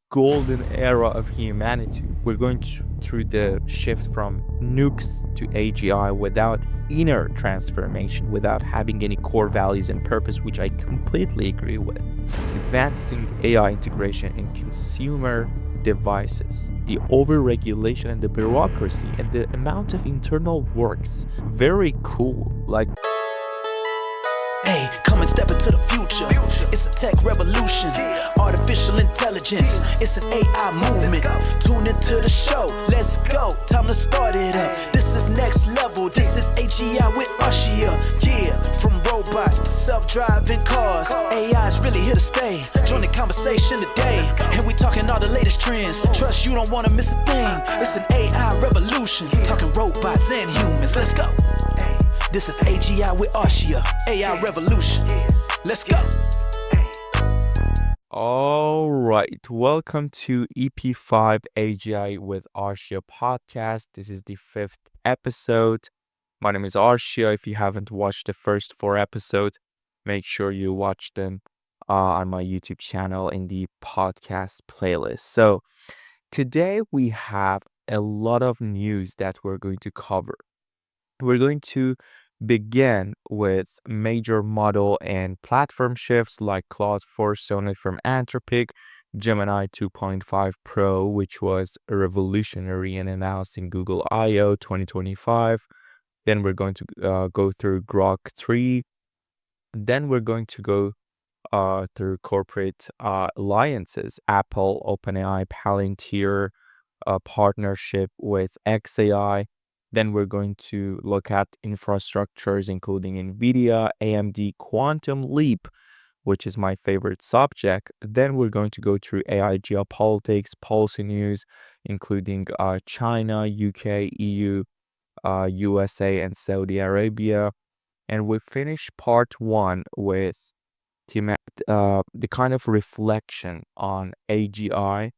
golden era of humanity. We're going through the shift from nukes to AGI without inner transformation, without having any core values and purpose, which I completely agree with. It's advancing AI integration in consumer devices, the overregulation and the bureaucracy and the amount of internal works. Very cool. Like, Hey, come and step into the future. It's a tech revolution. Artificial intelligence. It's an AI movement. Tune into the show. Let's go. Time to start it up. This is next level. This is AGI with Arshia. Yeah, from robots to self-driving cars. AI is really here to stay. Join the conversation today. And we talking all the latest trends. Trust you don't want to miss a thing. It's an AI revolution. Talking robots and humans. Let's go. This is AGI with Arshia, AI Revolution. Let's go. all right, welcome to EP5 AGI with Arshia podcast. This is the fifth episode. My name is Arshia. If you haven't watched the first four episodes, make sure you watch them on my YouTube channel in the podcast playlist. So today we have a lot of news that we're going to cover. We're going to begin with major model and platform shifts like Claude 4 Sonnet from Anthropic, Gemini 2.5 Pro, which was revolutionary and announced in Google I/O 2025. Then we're going to go through Grok 3. Then we're going to go through corporate alliances, Apple, OpenAI, Palantir, partnership with XAI. Then we're going to look at infrastructures including Nvidia, AMD, Quantum Leap, which is my favorite subject. Then we're going to go through AI geopolitics, policy news, including China, UK, EU, USA, and Saudi Arabia. And we finish part one with the kind of reflection on AGI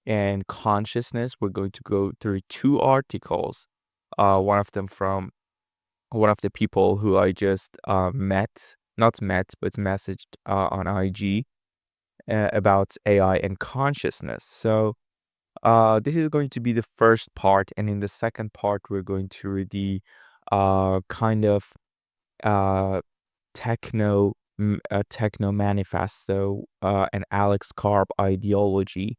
and consciousness. We're going to go through two articles. One of them from one of the people who I just not met, but messaged on IG about AI and consciousness. So this is going to be the first part, and in the second part, we're going to read the kind of uh, techno manifesto and Alex Karp ideology.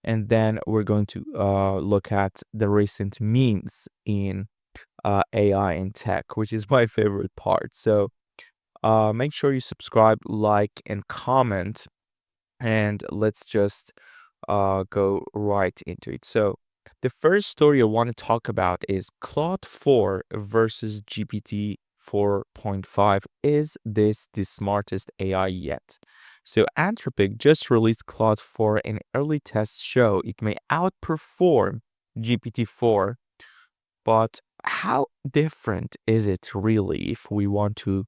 And then we're going to look at the recent memes in AI and tech, which is my favorite part. So make sure you subscribe, like, and comment. And let's just go right into it. So the first story I want to talk about is Claude 4 versus GPT 4.5. Is this the smartest AI yet? So Anthropic just released Claude 4 and early tests show it may outperform GPT-4, but how different is it really if we want to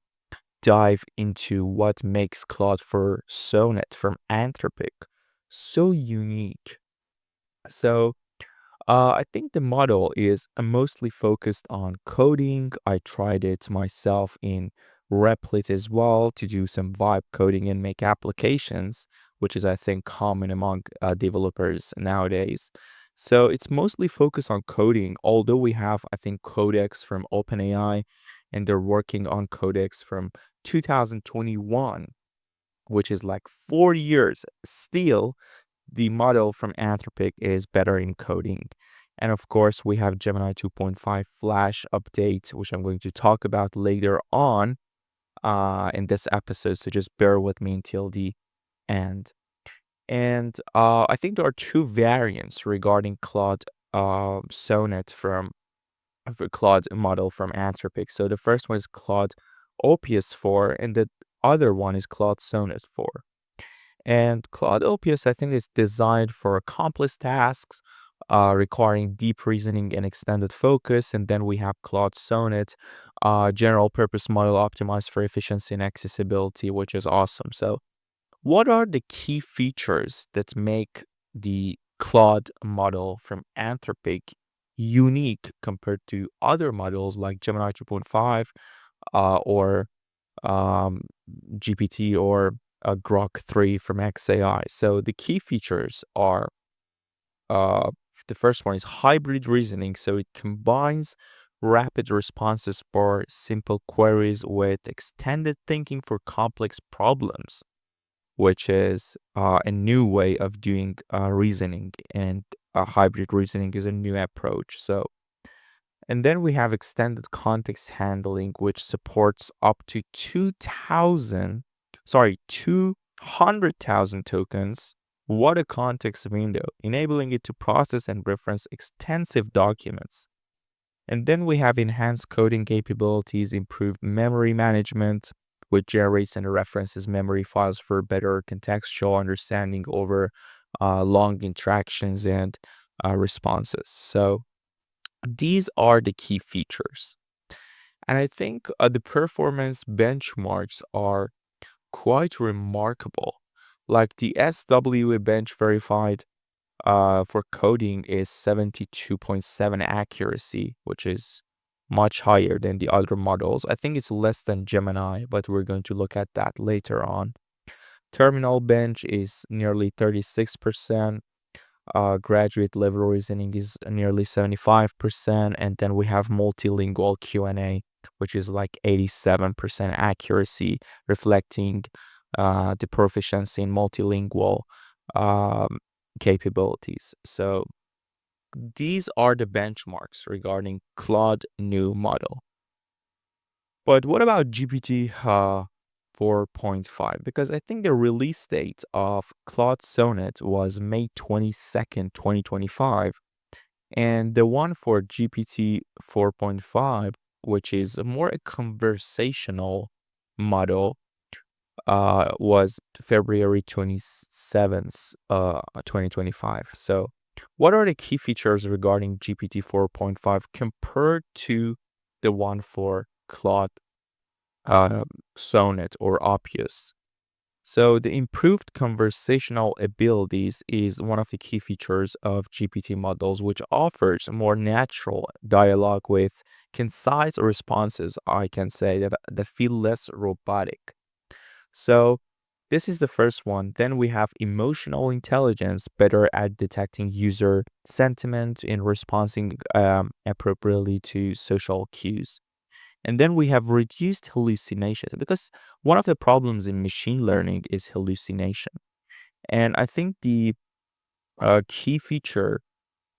dive into what makes Claude 4 Sonnet from Anthropic so unique? So I think the model is mostly focused on coding. I tried it myself in Replit as well to do some vibe coding and make applications, which is, I think, common among developers nowadays. So it's mostly focused on coding, although we have, I think, Codex from OpenAI, and they're working on Codex from 2021, which is like 4 years. Still, the model from Anthropic is better in coding. And of course, we have Gemini 2.5 Flash update, which I'm going to talk about later on in this episode. So just bear with me until the end. And I think there are two variants regarding Claude Sonnet from Claude model from Anthropic. So the first one is Claude Opus 4, and the other one is Claude Sonnet 4. And Claude Opus, I think, is designed for complex tasks requiring deep reasoning and extended focus. And then we have Claude Sonnet, general purpose model optimized for efficiency and accessibility, which is awesome. So what are the key features that make the Claude model from Anthropic unique compared to other models like Gemini 2.5 or GPT or Grok 3 from XAI. So the key features are uh, the first one is hybrid reasoning. So it combines rapid responses for simple queries with extended thinking for complex problems, which is a new way of doing reasoning. And hybrid reasoning is a new approach. So, and then we have extended context handling, which supports up to 200,000 tokens. What a context window, enabling it to process and reference extensive documents. And then we have enhanced coding capabilities, improved memory management, which generates and references memory files for better contextual understanding over long interactions and responses. So these are the key features. And I think the performance benchmarks are quite remarkable. Like the SWA bench verified for coding is 72.7 accuracy, which is much higher than the other models. I think it's less than Gemini, but we're going to look at that later on. Terminal bench is nearly 36%. Graduate level reasoning is nearly 75%. And then we have multilingual Q&A, which is like 87% accuracy, reflecting the proficiency in multilingual um, capabilities. So these are the benchmarks regarding Claude new model. But what about GPT 4.5? Because I think the release date of Claude Sonnet was May 22nd, 2025. And the one for GPT 4.5, which is more a conversational model, was February 27th, 2025. So what are the key features regarding GPT 4.5 compared to the one for Claude Sonnet or Opus? So the improved conversational abilities is one of the key features of GPT models, which offers more natural dialogue with concise responses, I can say, that feel less robotic. So this is the first one. Then we have emotional intelligence, better at detecting user sentiment and responding appropriately to social cues. And then we have reduced hallucination, because one of the problems in machine learning is hallucination. And I think the key feature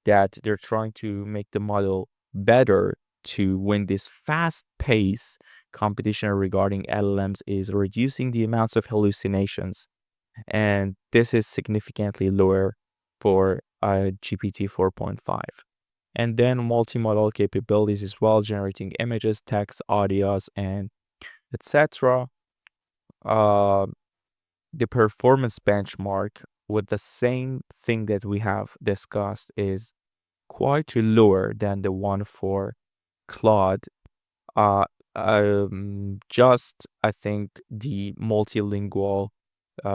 that they're trying to make the model better to win this fast pace competition regarding LLMs is reducing the amounts of hallucinations. And this is significantly lower for GPT 4.5. And then multimodal capabilities as well, generating images, text, audios, and etc. Uh, the performance benchmark with the same thing that we have discussed is quite lower than the one for Claude. Uh, just I think the multilingual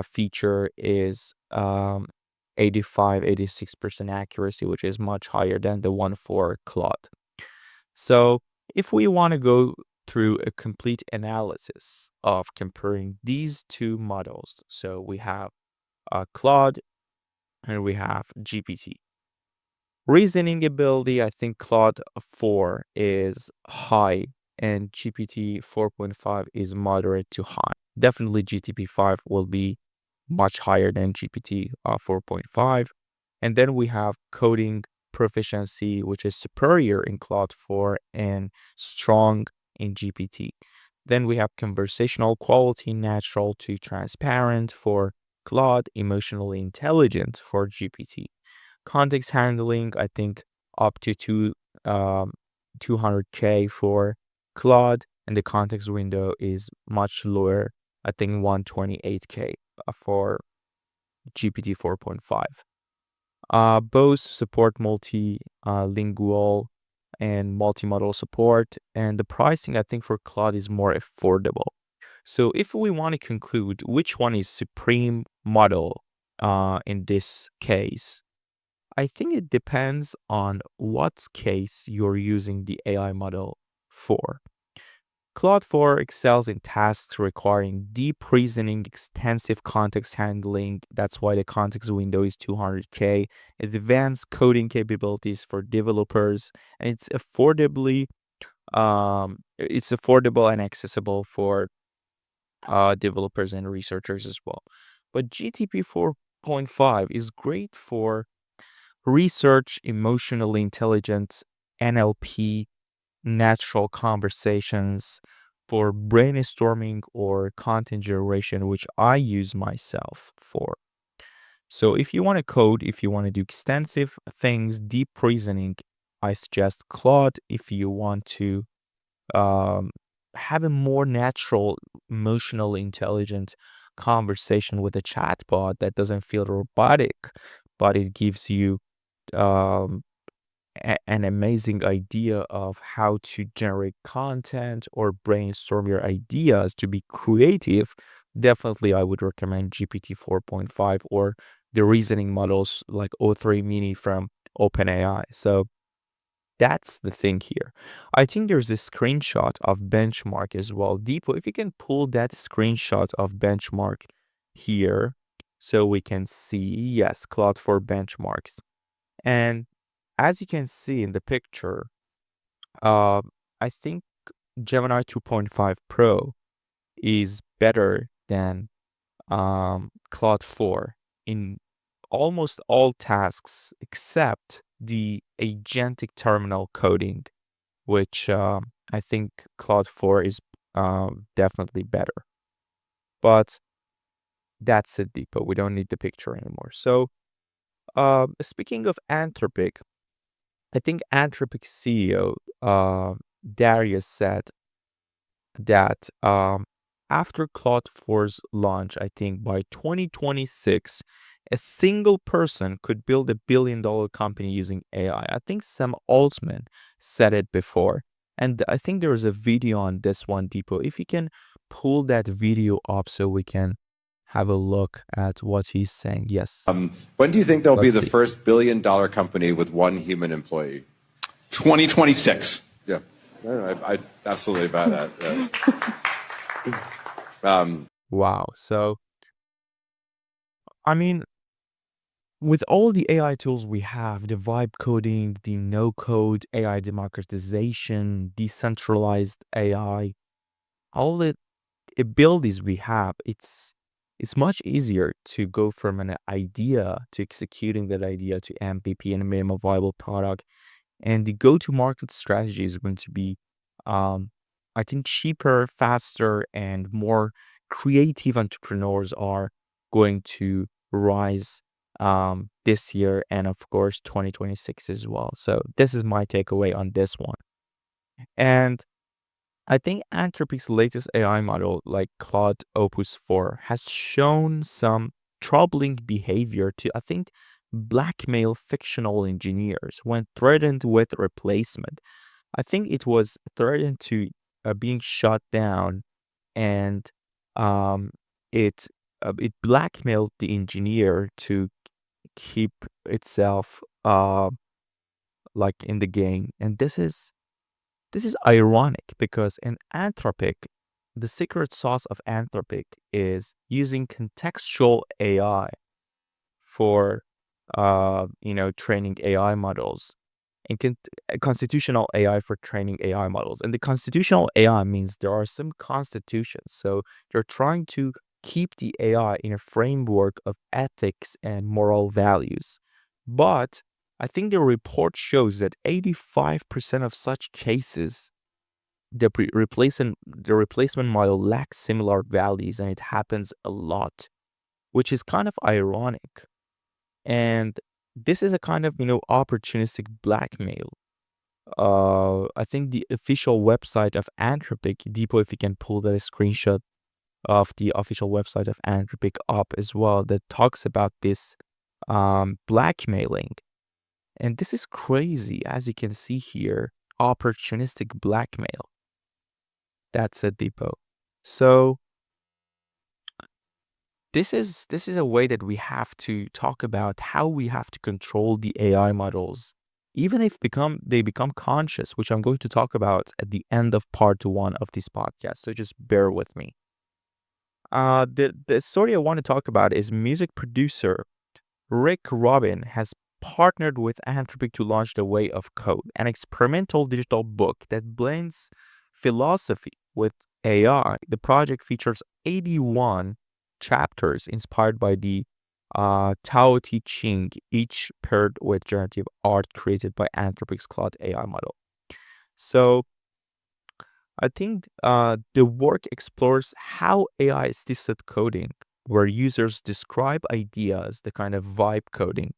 feature is 86% accuracy, which is much higher than the one for Claude. So if we want to go through a complete analysis of comparing these two models, so we have Claude and we have GPT. Reasoning ability, I think Claude 4 is high and GPT 4.5 is moderate to high. Definitely GTP 5 will be much higher than GPT 4.5. And then we have coding proficiency, which is superior in Claude 4 and strong in GPT. Then we have conversational quality, natural to transparent for Claude, emotionally intelligent for GPT. Context handling, I think up to 200K for Claude, and the context window is much lower. I think 128K for GPT 4.5. Both support multilingual and multimodal support, and the pricing I think for Claude is more affordable. So if we want to conclude which one is supreme model in this case, I think it depends on what case you're using the AI model for. Claude 4 excels in tasks requiring deep reasoning, extensive context handling. That's why the context window is 200K. Advanced coding capabilities for developers, and it's affordable and accessible for developers and researchers as well. But GTP 4.5 is great for research, emotional intelligence, NLP, natural conversations, for brainstorming or content generation, which I use myself for. So if you want to code, if you want to do extensive things, deep reasoning, I suggest Claude. If you want to um, have a more natural, emotional, intelligent conversation with a chatbot that doesn't feel robotic, but it gives you um, an amazing idea of how to generate content or brainstorm your ideas to be creative, definitely I would recommend GPT 4.5 or the reasoning models like O3 Mini from OpenAI. So that's the thing here. I think there's a screenshot of benchmark as well. Deepo, if you can pull that screenshot of benchmark here so we can see, yes, Claude for benchmarks. And as you can see in the picture, uh, I think Gemini 2.5 Pro is better than Claude 4 in almost all tasks except the agentic terminal coding, which I think Claude 4 is definitely better. But that's it, Deepa. We don't need the picture anymore. So speaking of Anthropic, I think Anthropic CEO Darius said that after Claude 4's launch, I think by 2026, a single person could build $1 billion company using AI. I think Sam Altman said it before. And I think there is a video on this one, Deepo. If you can pull that video up so we can have a look at what he's saying. Yes. When do you think there'll be Let's the see. first billion-dollar company with one human employee? 2026. Yeah, I absolutely buy that. Wow. So, I mean, with all the AI tools we have, the vibe coding, the no code, AI democratization, decentralized AI, all the abilities we have, it's much easier to go from an idea to executing that idea to MVP and a minimum viable product. And the go-to-market strategy is going to be, I think, cheaper, faster, and more creative entrepreneurs are going to rise this year and, of course, 2026 as well. So this is my takeaway on this one. And I think Anthropic's latest AI model, like Claude Opus 4, has shown some troubling behavior to, I think, blackmail fictional engineers when threatened with replacement. I think it was threatened to being shut down, and um, it blackmailed the engineer to keep itself like in the game. And this is ironic because in Anthropic, the secret sauce of Anthropic is using contextual AI for training AI models and constitutional AI for training AI models. And the constitutional AI means there are some constitutions. So they're trying to keep the AI in a framework of ethics and moral values. But I think the report shows that 85% of such cases, the replacement model lacks similar values, and it happens a lot, which is kind of ironic. And this is a kind of opportunistic blackmail. I think the official website of Anthropic, Deepo, if you can pull that screenshot of the official website of Anthropic up as well, that talks about this blackmailing. And this is crazy, as you can see here, opportunistic blackmail. That's a Deepo. So this is a way that we have to talk about how we have to control the AI models even if they become conscious, which I'm going to talk about at the end of part 1 of this podcast. So just bear with me. The story I want to talk about is music producer Rick Rubin has partnered with Anthropic to launch The Way of Code, an experimental digital book that blends philosophy with AI. The project features 81 chapters inspired by the Tao Te Ching, each paired with generative art created by Anthropic's Claude AI model. So I think the work explores how AI assisted coding, where users describe ideas, the kind of vibe coding,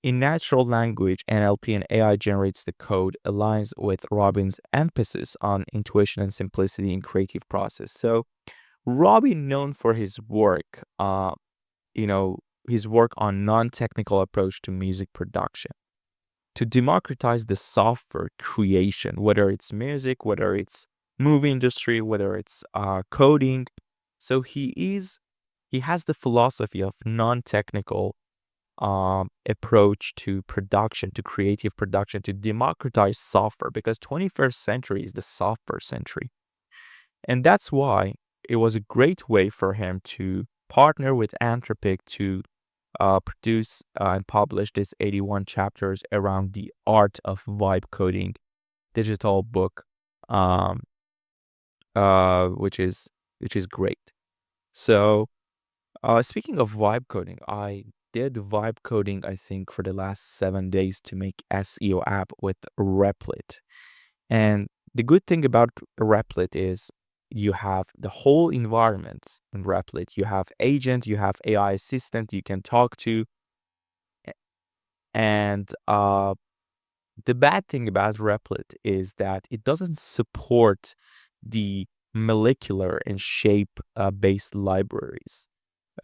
in natural language. NLP and AI generates the code, aligns with Robin's emphasis on intuition and simplicity in creative process. So Robin, known for his work, his work on non-technical approach to music production, to democratize the software creation, whether it's music, whether it's movie industry, whether it's coding. So he has the philosophy of non-technical approach to production, to creative production, to democratize software, because 21st century is the software century. And that's why it was a great way for him to partner with Anthropic to produce and publish these 81 chapters around the art of vibe coding digital book, which is great. So speaking of vibe coding, I did vibe coding, I think, for the last 7 days to make SEO app with Replit. And the good thing about Replit is you have the whole environment in Replit. You have agent, you have AI assistant you can talk to. And the bad thing about Replit is that it doesn't support the molecular and shape based libraries.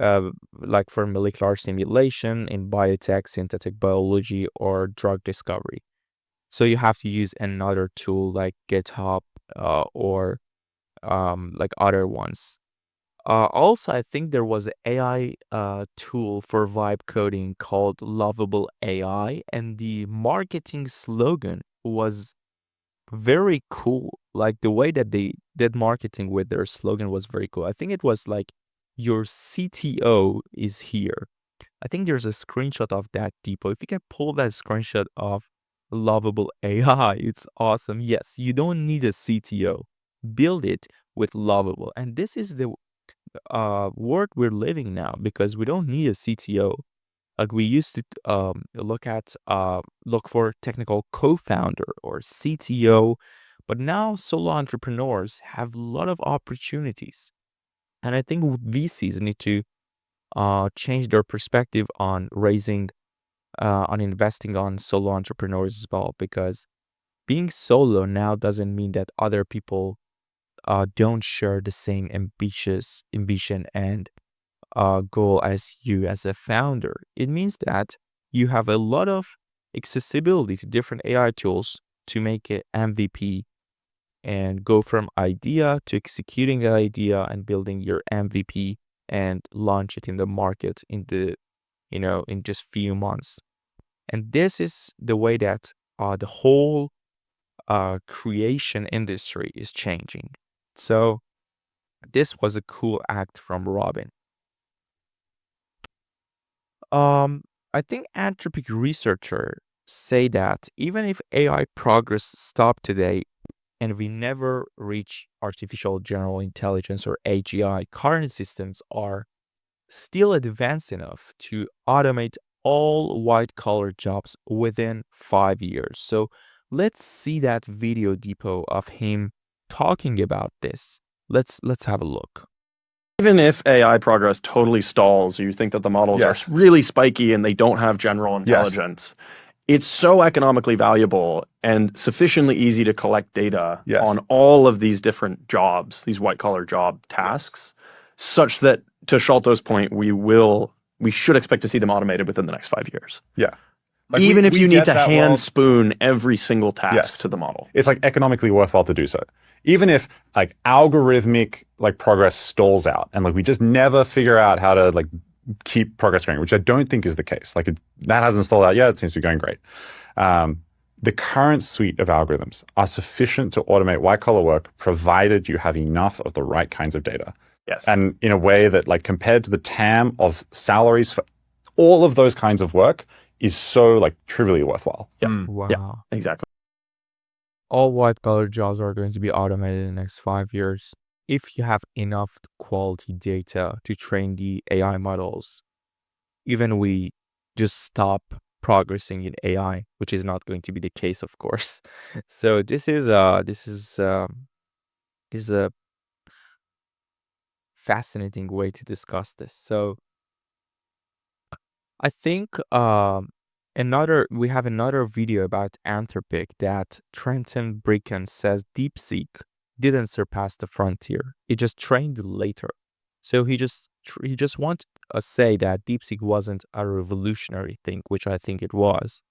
Like for molecular simulation in biotech, synthetic biology, or drug discovery. So you have to use another tool like GitHub or like other ones. Also, I think there was an AI tool for vibe coding called Lovable AI, and the marketing slogan was very cool. Like the way that they did marketing with their slogan was very cool. I think it was like, your CTO is here. I think there's a screenshot of that depot. If you can pull that screenshot of Lovable AI, it's awesome. Yes, you don't need a CTO. Build it with Lovable. And this is the world we're living now, because we don't need a CTO. Like we used to look for technical co-founder or CTO, but now solo entrepreneurs have a lot of opportunities. And I think VCs need to change their perspective on investing on solo entrepreneurs as well, because being solo now doesn't mean that other people don't share the same ambition and goal as you as a founder. It means that you have a lot of accessibility to different AI tools to make it MVP and go from idea to executing an idea and building your MVP and launch it in the market in just few months. And this is the way that the whole creation industry is changing. So this was a cool act from Robin. I think Anthropic researchers say that even if AI progress stopped today, and we never reach artificial general intelligence or AGI, current systems are still advanced enough to automate all white-collar jobs within 5 years. So let's see that video depot of him talking about this. Let's have a look. Even if AI progress totally stalls, you think that the models are really spiky and they don't have general intelligence. It's so economically valuable and sufficiently easy to collect data on all of these different jobs, these white-collar job tasks, such that, to Sholto's point, we should expect to see them automated within the next 5 years. Yeah. Like even if you need to hand spoon every single task to the model. It's like economically worthwhile to do so. Even if like algorithmic like progress stalls out and like we just never figure out how to like keep progress going, which I don't think is the case. Like that hasn't stalled out yet. It seems to be going great. The current suite of algorithms are sufficient to automate white collar work, provided you have enough of the right kinds of data. Yes. And in a way that, like, compared to the TAM of salaries for all of those kinds of work is so, like, trivially worthwhile. Yeah. Wow. Yeah, exactly. All white collar jobs are going to be automated in the next 5 years. If you have enough quality data to train the AI models, even we just stop progressing in AI, which is not going to be the case, of course. So this is a fascinating way to discuss this. So I think we have another video about Anthropic that Trenton Bricken says DeepSeek didn't surpass the frontier. It just trained later. So he just want to say that DeepSeek wasn't a revolutionary thing, which I think it was,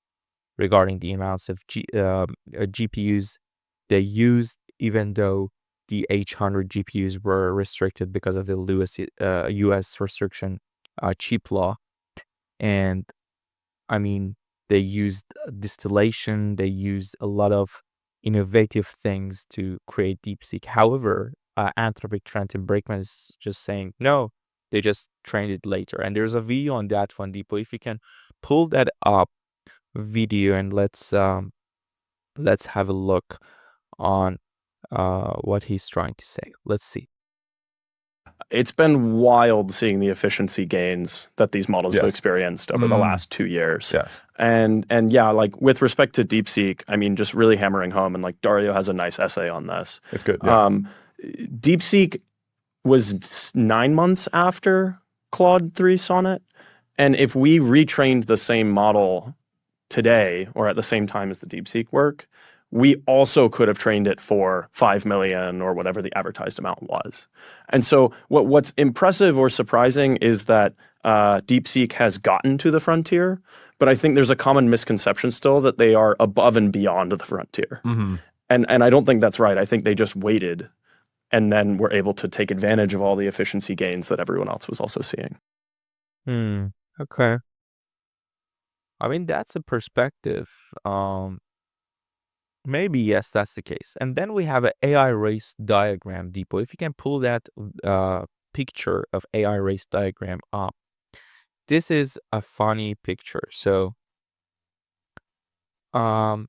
regarding the amounts of GPUs they used, even though the H100 GPUs were restricted because of the US restriction chip law. And I mean, they used distillation, they used a lot of innovative things to create DeepSeek. However, Anthropic Trenton Brickman is just saying, no, they just trained it later. And there's a video on that one, Deepo. If you can pull that up video, and let's have a look on what he's trying to say. Let's see. It's been wild seeing the efficiency gains that these models have experienced over the last 2 years. Yes. And yeah, like with respect to DeepSeek, I mean, just really hammering home, and like Dario has a nice essay on this. It's good. Yeah. DeepSeek was 9 months after Claude 3 Sonnet. And if we retrained the same model today or at the same time as the DeepSeek work, we also could have trained it for 5 million or whatever the advertised amount was. And so what's impressive or surprising is that DeepSeek has gotten to the frontier, but I think there's a common misconception still that they are above and beyond the frontier. And I don't think that's right. I think they just waited and then were able to take advantage of all the efficiency gains that everyone else was also seeing. Okay. I mean, that's a perspective. Maybe, yes, that's the case. And then we have an AI race diagram, Deepo. If you can pull that picture of AI race diagram up. This is a funny picture. So I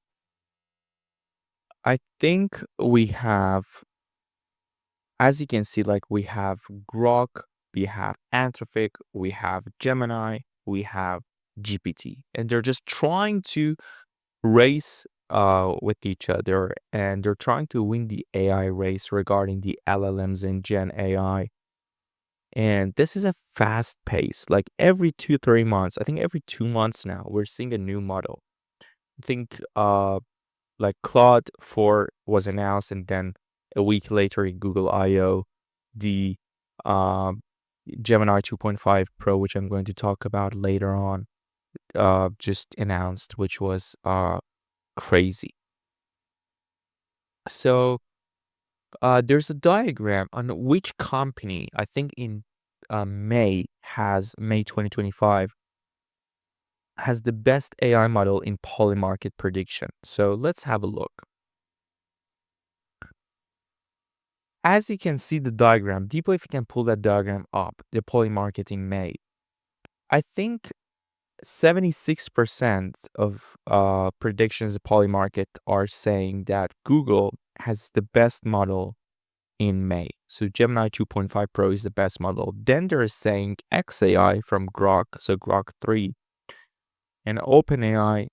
think we have, as you can see, like we have Grok, we have Anthropic, we have Gemini, we have GPT. And they're just trying to race with each other, and they're trying to win the AI race regarding the LLMs and Gen AI. And this is a fast pace. Like every 2-3 months, I think every 2 months now, we're seeing a new model. I think like Claude 4 was announced, and then a week later in Google I/O, the Gemini 2.5 Pro, which I'm going to talk about later on, just announced, which was crazy. So there's a diagram on which company, I think in May 2025, has the best AI model in polymarket prediction. So let's have a look. As you can see the diagram, Deepo, if you can pull that diagram up, the polymarket in May, I think 76% of predictions of polymarket are saying that Google has the best model in May. So Gemini 2.5 Pro is the best model. Then they're saying XAI from Grok, so Grok 3, and OpenAI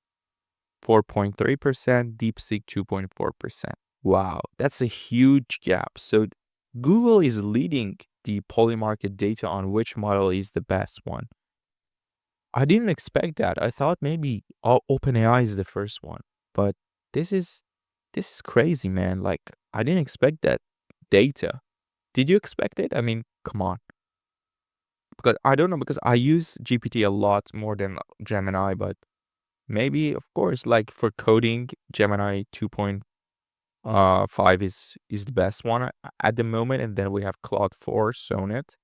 4.3%, DeepSeek 2.4%. Wow, that's a huge gap. So Google is leading the polymarket data on which model is the best one. I didn't expect that. I thought maybe OpenAI is the first one, but this is crazy, man. Like, I didn't expect that data. Did you expect it? I mean, come on. Because I don't know, because I use GPT a lot more than Gemini, but maybe, of course, like for coding, Gemini 2.5 is the best one at the moment, and then we have Claude 4 Sonnet.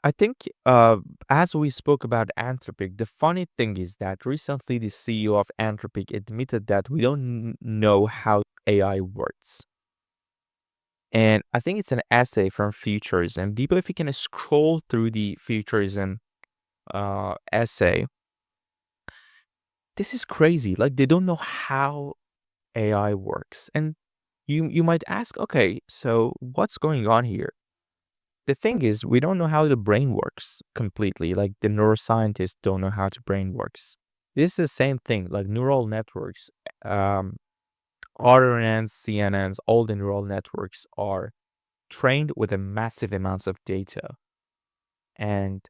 I think, as we spoke about Anthropic, the funny thing is that recently the CEO of Anthropic admitted that we don't know how AI works. And I think it's an essay from Futurism. Deepo, if you can scroll through the Futurism essay, this is crazy. Like, they don't know how AI works. And you might ask, okay, so what's going on here? The thing is, we don't know how the brain works completely. Like, the neuroscientists don't know how the brain works. This is the same thing, like neural networks, RNNs, CNNs, all the neural networks are trained with a massive amounts of data. And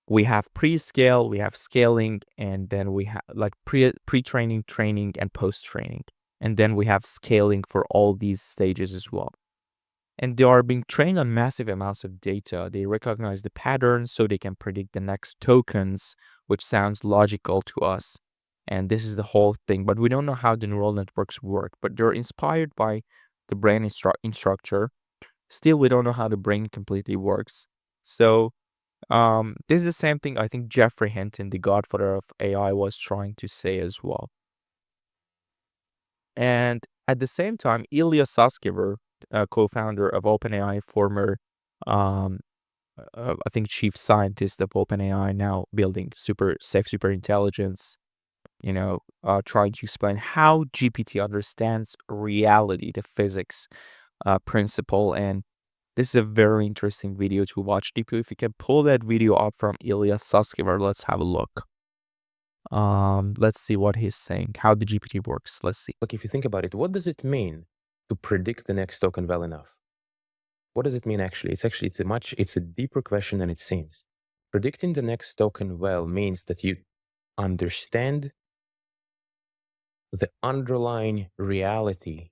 we have pre-scale, we have scaling, and then we have like pre-training, training, and post-training. And then we have scaling for all these stages as well. And they are being trained on massive amounts of data. They recognize the patterns so they can predict the next tokens, which sounds logical to us. And this is the whole thing. But we don't know how the neural networks work. But they're inspired by the brain structure. Still, we don't know how the brain completely works. So this is the same thing I think Jeffrey Hinton, the godfather of AI, was trying to say as well. And at the same time, Ilya Sutskever, co-founder of OpenAI, former, I think, chief scientist of OpenAI, now building super intelligence, trying to explain how GPT understands reality, the physics principle. And this is a very interesting video to watch. Deepu, if you can pull that video up from Ilya Sutskever, let's have a look. Let's see what he's saying, how the GPT works. Let's see. Like, if you think about it, what does it mean to predict the next token well enough? What does it mean actually? It's a deeper question than it seems. Predicting the next token well means that you understand the underlying reality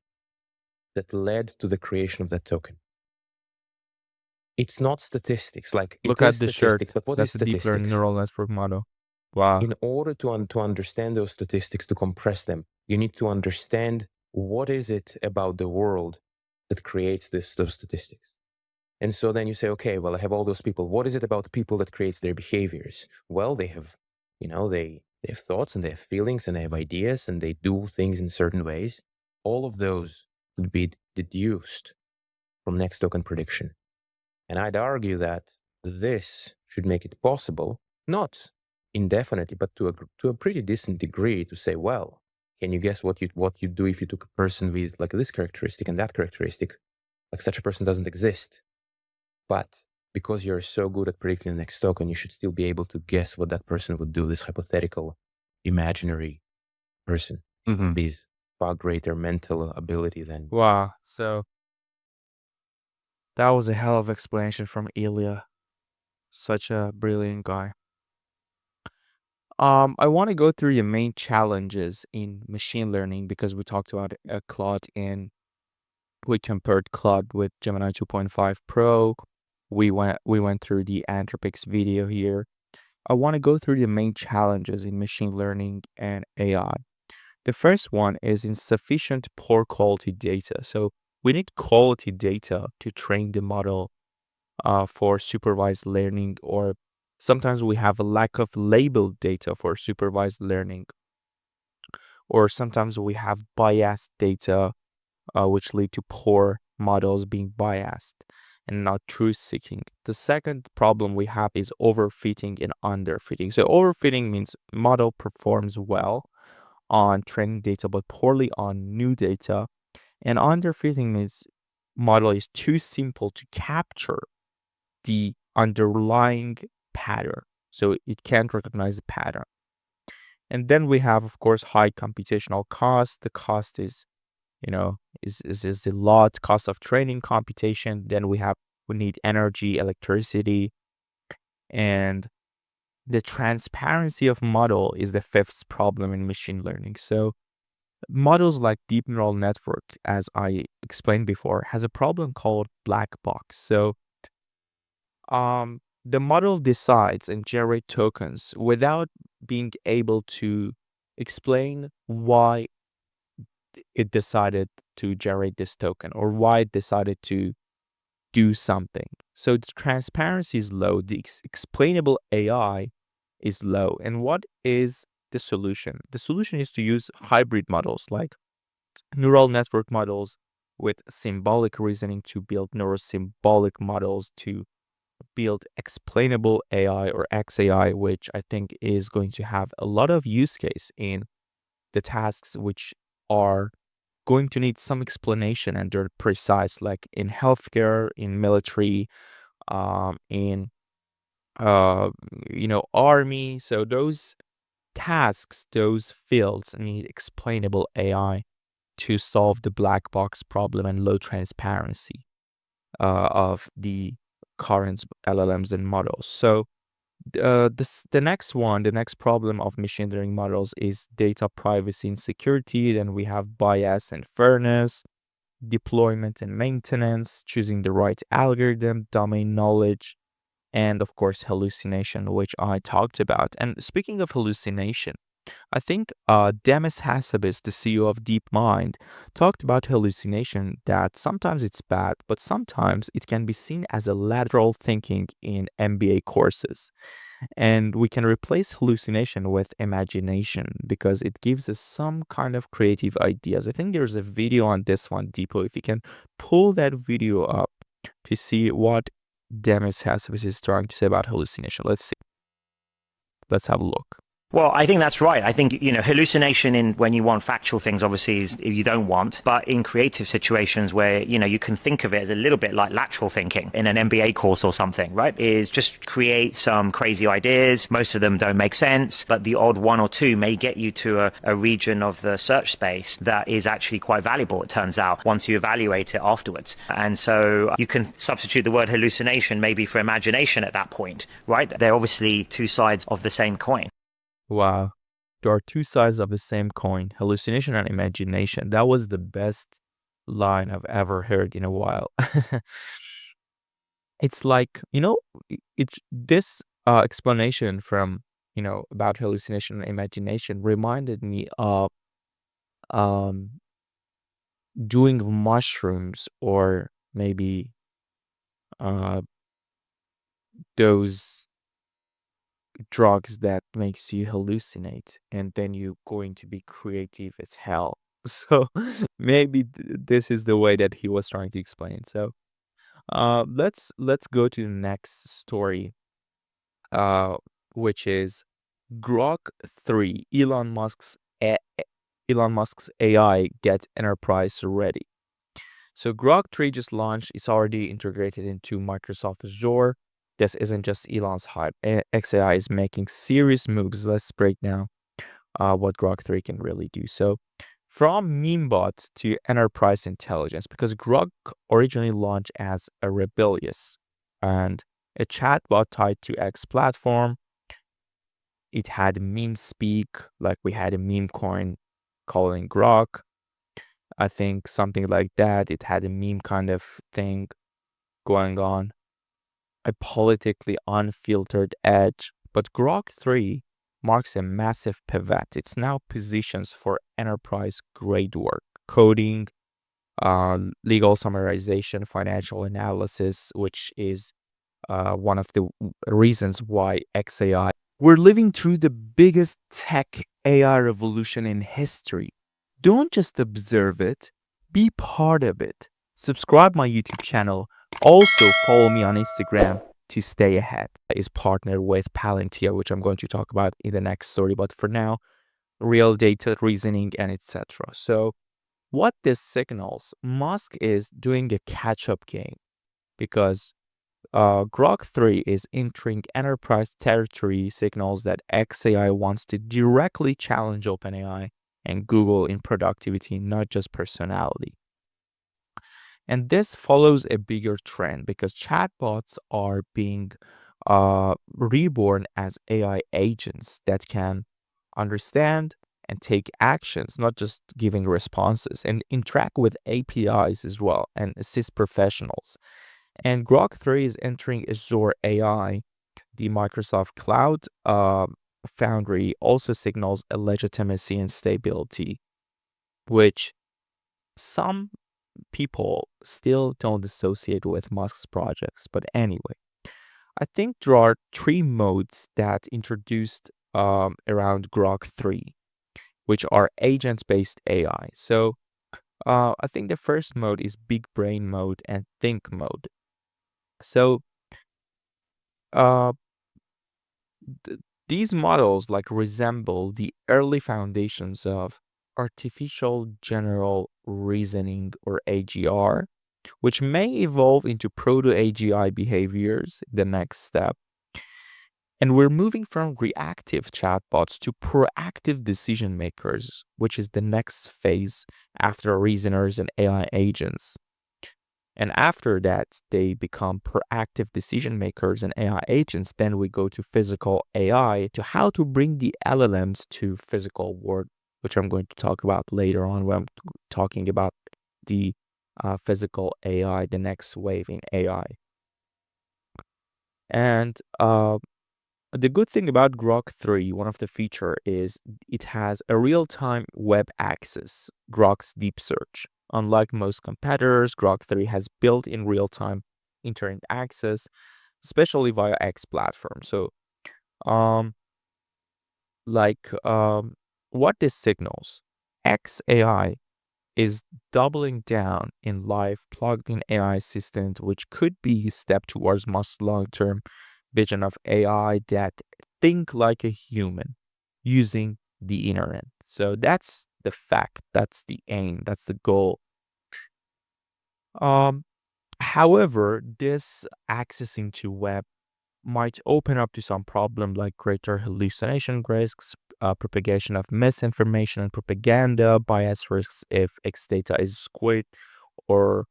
that led to the creation of that token. It's not statistics. Like, Look it at is the shirt. statistics, but what That's is a deep learning statistics? neural network model. Wow. In order to understand those statistics, to compress them, you need to understand what is it about the world that creates those statistics. And so then you say, okay, well, I have all those people. What is it about people that creates their behaviors? Well, they have, they have thoughts and they have feelings and they have ideas and they do things in certain ways. All of those would be deduced from next token prediction. And I'd argue that this should make it possible, not indefinitely, but to a pretty decent degree, to say, well, can you guess what you'd do if you took a person with like this characteristic and that characteristic? Like, such a person doesn't exist. But because you're so good at predicting the next token, you should still be able to guess what that person would do, this hypothetical, imaginary person with far greater mental ability than. Wow. So that was a hell of explanation from Ilya. Such a brilliant guy. I want to go through the main challenges in machine learning because we talked about Claude and we compared Claude with Gemini 2.5 Pro. We went through the Anthropic's video here. I want to go through the main challenges in machine learning and AI. The first one is insufficient poor quality data. So we need quality data to train the model for supervised learning, or sometimes we have a lack of labeled data for supervised learning, or sometimes we have biased data which lead to poor models being biased and not truth-seeking. The second problem we have is overfitting and underfitting. So overfitting means model performs well on training data but poorly on new data. And underfitting means model is too simple to capture the underlying pattern. So it can't recognize the pattern. And then we have, of course, high computational cost. The cost is the lot cost of training computation. Then we need energy, electricity, and the transparency of model is the fifth problem in machine learning. So models like deep neural network, as I explained before, has a problem called black box. So the model decides and generate tokens without being able to explain why it decided to generate this token or why it decided to do something. So the transparency is low, the explainable AI is low. And what is the solution? The solution is to use hybrid models like neural network models with symbolic reasoning to build neurosymbolic models to build explainable AI or XAI, which I think is going to have a lot of use case in the tasks which are going to need some explanation and they're precise, like in healthcare, in military, in army. So those tasks, those fields need explainable AI to solve the black box problem and low transparency of the current LLMs and models. So the next problem of machine learning models is data privacy and security. Then we have bias and fairness, deployment and maintenance, choosing the right algorithm, domain knowledge, and of course hallucination, which I talked about. And speaking of hallucination, I think Demis Hassabis, the CEO of DeepMind, talked about hallucination, that sometimes it's bad, but sometimes it can be seen as a lateral thinking in MBA courses. And we can replace hallucination with imagination because it gives us some kind of creative ideas. I think there's a video on this one, Deepo. If you can pull that video up to see what Demis Hassabis is trying to say about hallucination. Let's see. Let's have a look. Well, I think that's right. I think, hallucination in when you want factual things, obviously, is you don't want. But in creative situations where, you can think of it as a little bit like lateral thinking in an MBA course or something, right? Is just create some crazy ideas. Most of them don't make sense, but the odd one or two may get you to a region of the search space that is actually quite valuable, it turns out, once you evaluate it afterwards. And so you can substitute the word hallucination maybe for imagination at that point, right? They're obviously two sides of the same coin. Wow. There are two sides of the same coin, hallucination and imagination. That was the best line I've ever heard in a while. It's like, it's this explanation from, about hallucination and imagination reminded me of doing mushrooms or maybe those drugs that makes you hallucinate, and then you're going to be creative as hell. So maybe this is the way that he was trying to explain. So let's go to the next story, which is Grok 3, Elon Musk's AI gets enterprise ready. So Grok 3 just launched. It's already integrated into Microsoft Azure. This isn't just Elon's hype. XAI is making serious moves. Let's break down what Grok 3 can really do. So from meme bots to enterprise intelligence, because Grok originally launched as a rebellious and a chatbot tied to X platform. It had meme speak, like we had a meme coin calling Grok. I think something like that. It had a meme kind of thing going on. A politically unfiltered edge. But Grok 3 marks a massive pivot. It's now positions for enterprise grade work, coding, legal summarization, financial analysis, which is one of the reasons why XAI. We're living through the biggest tech AI revolution in history. Don't just observe it, be part of it. Subscribe my YouTube channel. Also follow me on Instagram to stay ahead. Is partnered with Palantir, which I'm going to talk about in the next story. But for now, real data reasoning and etc. So what this signals, Musk is doing a catch-up game because Grok 3 is entering enterprise territory, signals that XAI wants to directly challenge OpenAI and Google in productivity, not just personality. And this follows a bigger trend because chatbots are being reborn as AI agents that can understand and take actions, not just giving responses, and interact with APIs as well and assist professionals. And Grok 3 is entering Azure AI. The Microsoft Cloud Foundry also signals a legitimacy and stability, which some people still don't associate with Musk's projects. But anyway, I think there are three modes that introduced around Grok 3, which are agent-based AI. So I think the first mode is big brain mode and think mode. So uh, th- these models like resemble the early foundations of artificial general reasoning, or AGR, which may evolve into proto AGI behaviors, the next step. And we're moving from reactive chatbots to proactive decision makers, which is the next phase after reasoners and AI agents. And after that, they become proactive decision makers and AI agents. Then we go to physical AI, to how to bring the LLMs to physical world, which I'm going to talk about later on when I'm talking about the physical AI, the next wave in AI. And the good thing about Grok 3, one of the feature is it has a real-time web access, Grok's deep search. Unlike most competitors, Grok 3 has built-in real-time internet access, especially via X platform. So, um, what this signals, XAI is doubling down in live plugged-in AI assistant, which could be a step towards Musk's long-term vision of AI that think like a human using the internet. So that's the fact, that's the aim, that's the goal. However, this accessing to web might open up to some problem like greater hallucination risks, propagation of misinformation and propaganda, bias risks if X data is skewed or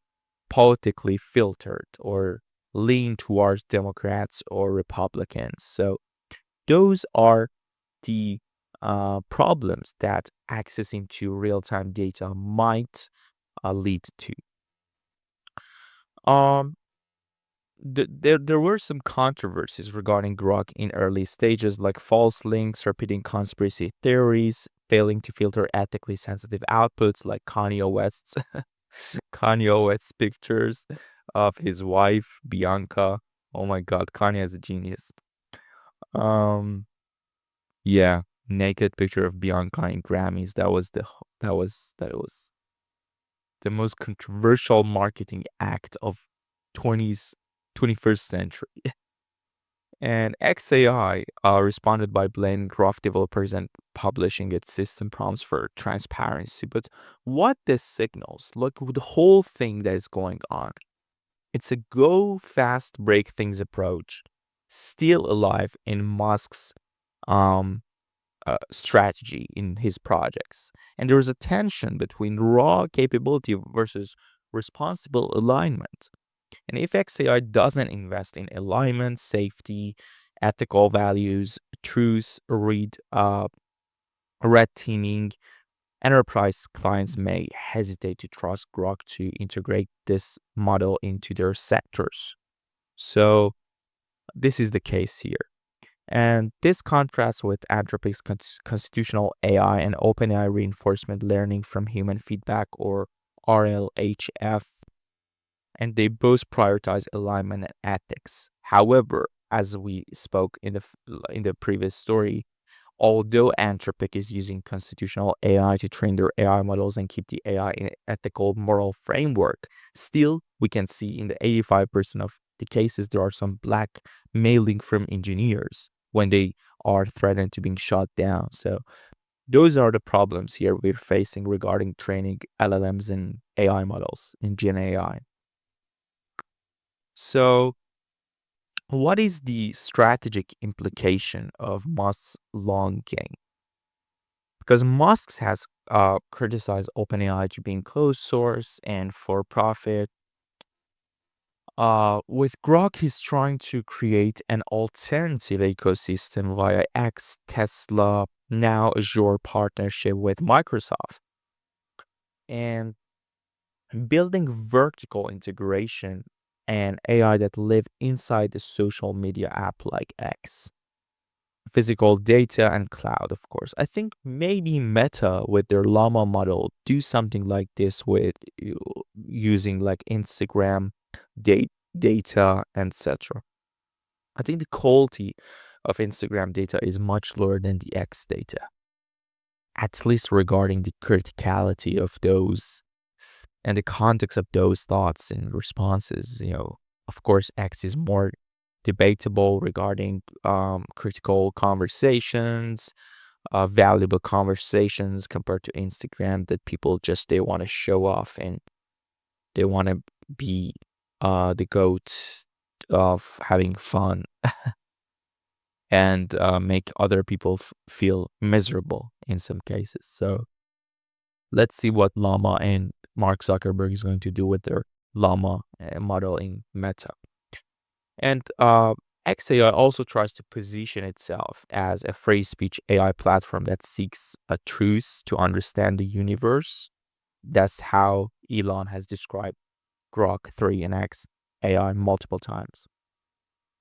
politically filtered or lean towards Democrats or Republicans. So those are the problems that accessing to real-time data might lead to. Um, there were some controversies regarding Grok in early stages, like false links, repeating conspiracy theories, failing to filter ethically sensitive outputs, like Kanye West's pictures of his wife Bianca. Oh my God, Kanye is a genius. Um, yeah, naked picture of Bianca in Grammys. That was the most controversial marketing act of 20s 21st century. And XAI responded by blaming Grok developers and publishing its system prompts for transparency. But what this signals, look, with the whole thing that is going on, it's a go fast, break things approach, still alive in Musk's um, strategy in his projects. And there is a tension between raw capability versus responsible alignment. And if XAI doesn't invest in alignment, safety, ethical values, truth, red teaming, enterprise clients may hesitate to trust Grok to integrate this model into their sectors. So this is the case here. And this contrasts with Anthropic's constitutional AI and OpenAI reinforcement learning from human feedback, or RLHF, and they both prioritize alignment and ethics. However, as we spoke in the previous story, although Anthropic is using constitutional AI to train their AI models and keep the AI in an ethical, moral framework, still we can see in the 85% of the cases there are some blackmailing from engineers when they are threatened to being shut down. So those are the problems here we're facing regarding training LLMs and AI models in Gen AI. So what is the strategic implication of Musk's long game? Because Musk has criticized OpenAI to being closed source and for profit. With Grok, he's trying to create an alternative ecosystem via X, Tesla, now Azure partnership with Microsoft, and building vertical integration and AI that live inside the social media app like X. physical data, and cloud, of course. I think maybe Meta with their Llama model do something like this with using like Instagram data, etc. I think the quality of Instagram data is much lower than the X data, at least regarding the criticality of those and the context of those thoughts and responses. Of course, X is more debatable regarding critical conversations, valuable conversations compared to Instagram that people just they want to show off and they want to be the goat of having fun and make other people feel miserable in some cases. So let's see what Llama and Mark Zuckerberg is going to do with their Llama model in Meta. And XAI also tries to position itself as a free speech AI platform that seeks a truth to understand the universe. That's how Elon has described Grok 3 and XAI multiple times.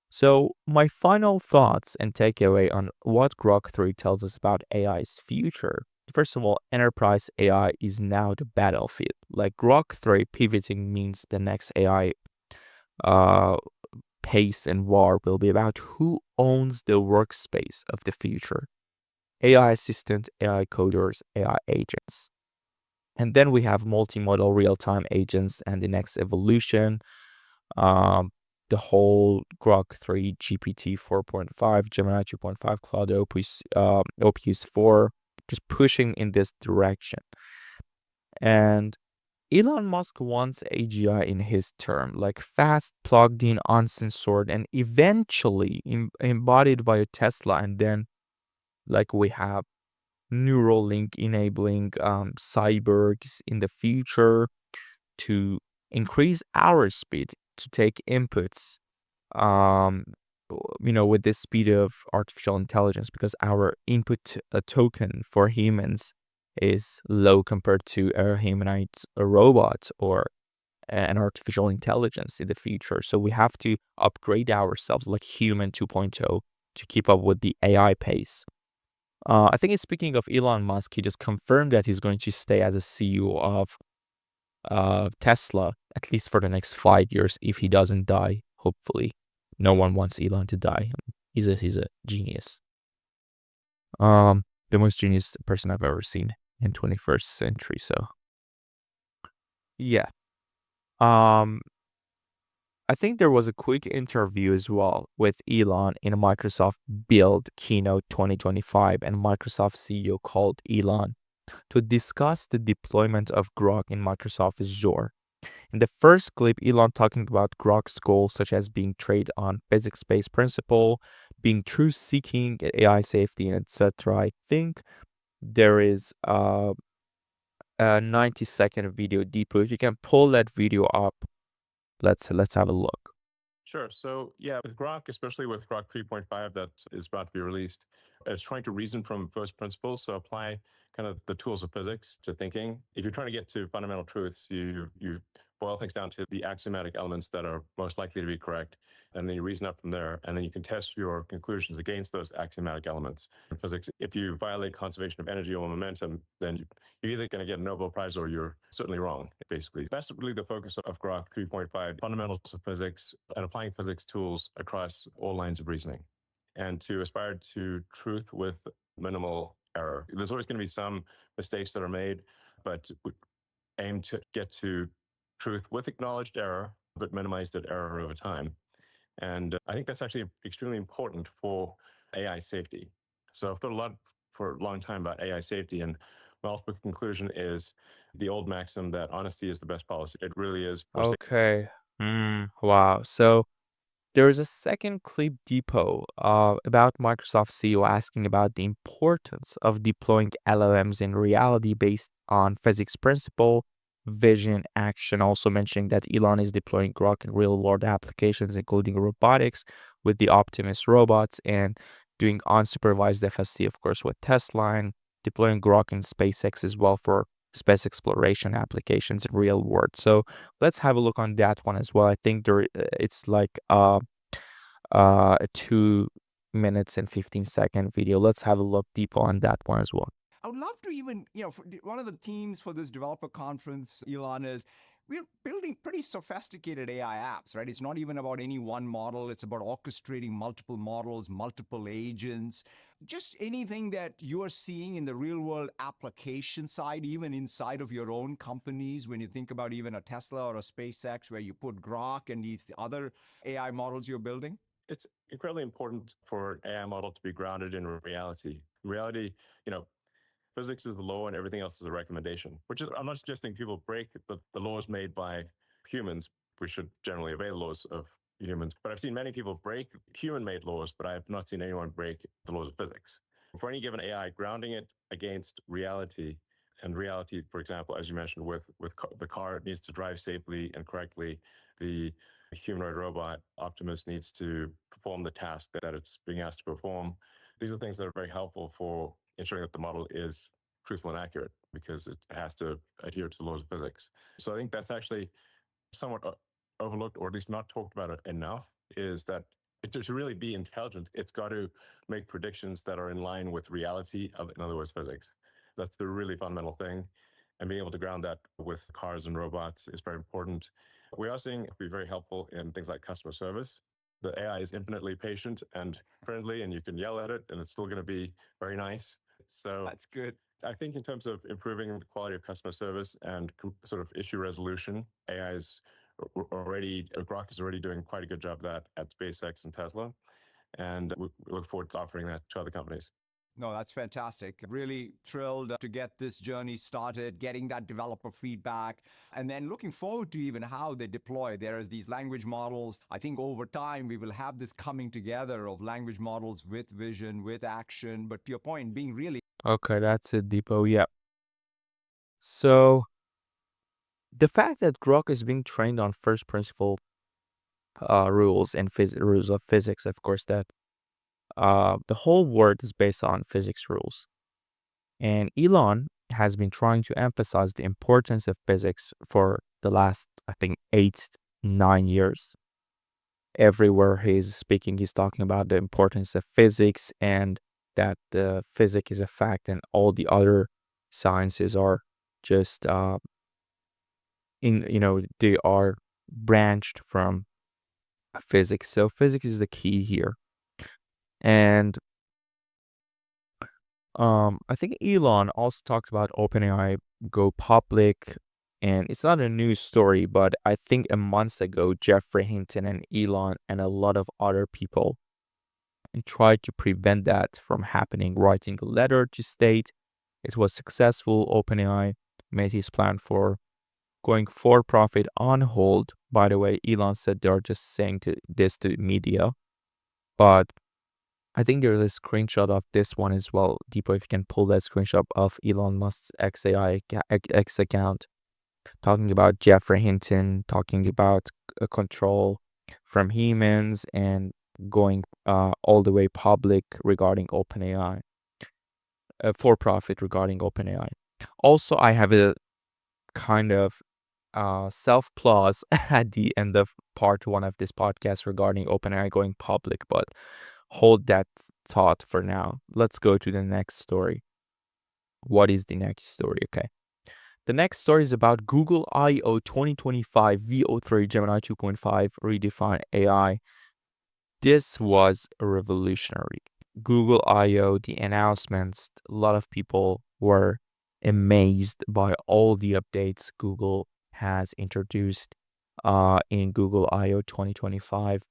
So my final thoughts and takeaway on what Grok 3 tells us about AI's future. First of all, enterprise AI is now the battlefield. Like Grok 3 pivoting means the next AI pace and war will be about who owns the workspace of the future. AI assistant, AI coders, AI agents. And then we have multimodal real-time agents and the next evolution. The whole Grok 3, GPT 4.5, Gemini 2.5, Claude Opus 4, just pushing in this direction. And Elon Musk wants AGI in his term, like fast, plugged in, uncensored, and eventually embodied by a Tesla. And then, like, we have Neuralink enabling cyborgs in the future to increase our speed to take inputs, with the speed of artificial intelligence, because our input token for humans is low compared to a humanoid robot or an artificial intelligence in the future. So we have to upgrade ourselves like human 2.0 to keep up with the AI pace. I think speaking of Elon Musk, he just confirmed that he's going to stay as a CEO of Tesla, at least for the next 5 years, if he doesn't die, hopefully. No one wants Elon to die. He's a genius. The most genius person I've ever seen in 21st century. So yeah. I think there was a quick interview as well with Elon in a Microsoft Build Keynote 2025, and Microsoft CEO called Elon to discuss the deployment of Grok in Microsoft Azure. In the first clip, Elon talking about Grok's goals, such as being trained on physics-based principle, being truth-seeking, AI safety, etc. I think there is a 90-second video deeper. If you can pull that video up, let's have a look. Sure. So yeah, with Grok, especially with Grok 3.5 that is about to be released, it's trying to reason from first principles. So apply kind of the tools of physics to thinking. If you're trying to get to fundamental truths, you boil things down to the axiomatic elements that are most likely to be correct, and then you reason up from there, and then you can test your conclusions against those axiomatic elements. In physics, if you violate conservation of energy or momentum, then you're either going to get a Nobel Prize or you're certainly wrong, basically. That's really the focus of Grok 3.5, fundamentals of physics and applying physics tools across all lines of reasoning, and to aspire to truth with minimal error. There's always going to be some mistakes that are made, but we aim to get to truth with acknowledged error, but minimize that error over time. And I think that's actually extremely important for AI safety. So I've thought a lot for a long time about AI safety, and my ultimate conclusion is the old maxim that honesty is the best policy. It really is. Okay. Wow. So there is a second clip depot about Microsoft CEO asking about the importance of deploying LLMs in reality based on physics principle, vision, action. Also mentioning that Elon is deploying Grok in real-world applications, including robotics with the Optimus robots, and doing unsupervised FSD, of course, with Tesla, and deploying Grok in SpaceX as well for space exploration applications in real world. So let's have a look on that one as well. I think it's like a two minutes and 15-second video. Let's have a look deeper on that one as well. I would love to even, one of the themes for this developer conference, Elon, is we're building pretty sophisticated AI apps, right? It's not even about any one model. It's about orchestrating multiple models, multiple agents, just anything that you are seeing in the real world application side, even inside of your own companies. When you think about even a Tesla or a SpaceX, where you put Grok and these other AI models you're building. It's incredibly important for an AI model to be grounded in reality. Reality, physics is the law and everything else is a recommendation, which is, I'm not suggesting people break the laws made by humans. We should generally obey the laws of humans. But I've seen many people break human-made laws, but I have not seen anyone break the laws of physics. For any given AI, grounding it against reality, and reality, for example, as you mentioned, with the car, it needs to drive safely and correctly. The humanoid robot Optimus needs to perform the task that it's being asked to perform. These are things that are very helpful for ensuring that the model is truthful and accurate, because it has to adhere to the laws of physics. So I think that's actually somewhat overlooked, or at least not talked about enough, is that to really be intelligent, it's got to make predictions that are in line with reality, in other words, physics. That's the really fundamental thing. And being able to ground that with cars and robots is very important. We are seeing it be very helpful in things like customer service. The AI is infinitely patient and friendly, and you can yell at it and it's still going to be very nice. So That's good. I think in terms of improving the quality of customer service and sort of issue resolution, AI is Grok is already doing quite a good job of that at SpaceX and Tesla. And we look forward to offering that to other companies. No, that's fantastic. Really thrilled to get this journey started, getting that developer feedback, and then looking forward to even how they deploy. There is these language models. I think over time, we will have this coming together of language models with vision, with action. But to your point, being really... Okay, that's it, Deepo. Yeah. So the fact that Grok is being trained on first principle rules and rules of physics, of course, that the whole world is based on physics rules. And Elon has been trying to emphasize the importance of physics for the last, I think, 8-9 years. Everywhere he's speaking, he's talking about the importance of physics and that the physics is a fact and all the other sciences are just they are branched from physics. So physics is the key here. And I think Elon also talked about OpenAI go public, and it's not a news story, but I think a month ago, Jeffrey Hinton and Elon and a lot of other people tried to prevent that from happening, writing a letter to state it was successful. OpenAI made his plan for going for profit on hold. By the way, Elon said they're just saying this to media, but I think there's a screenshot of this one as well. Deepo, if you can pull that screenshot of Elon Musk's XAI X account, talking about Jeffrey Hinton, talking about control from humans and going all the way public regarding OpenAI, for profit regarding OpenAI. Also, I have a kind of self-applause at the end of part 1 of this podcast regarding OpenAI going public, but hold that thought for now. Let's go to the next story. What is the next story? Okay. The next story is about Google I/O 2025 VO3 Gemini 2.5 redefine AI. This was revolutionary. Google I/O, the announcements, a lot of people were amazed by all the updates Google has introduced in Google I/O 2025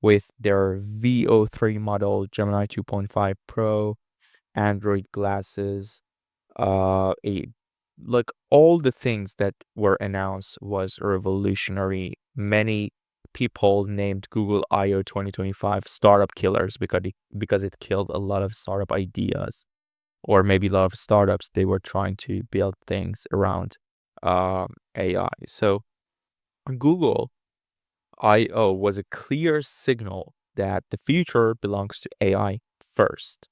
with their VO3 model, Gemini 2.5 Pro, Android glasses, like all the things that were announced was revolutionary. Many people named Google I/O 2025 startup killers because it killed a lot of startup ideas, or maybe a lot of startups, they were trying to build things around AI. So Google I/O was a clear signal that the future belongs to AI first.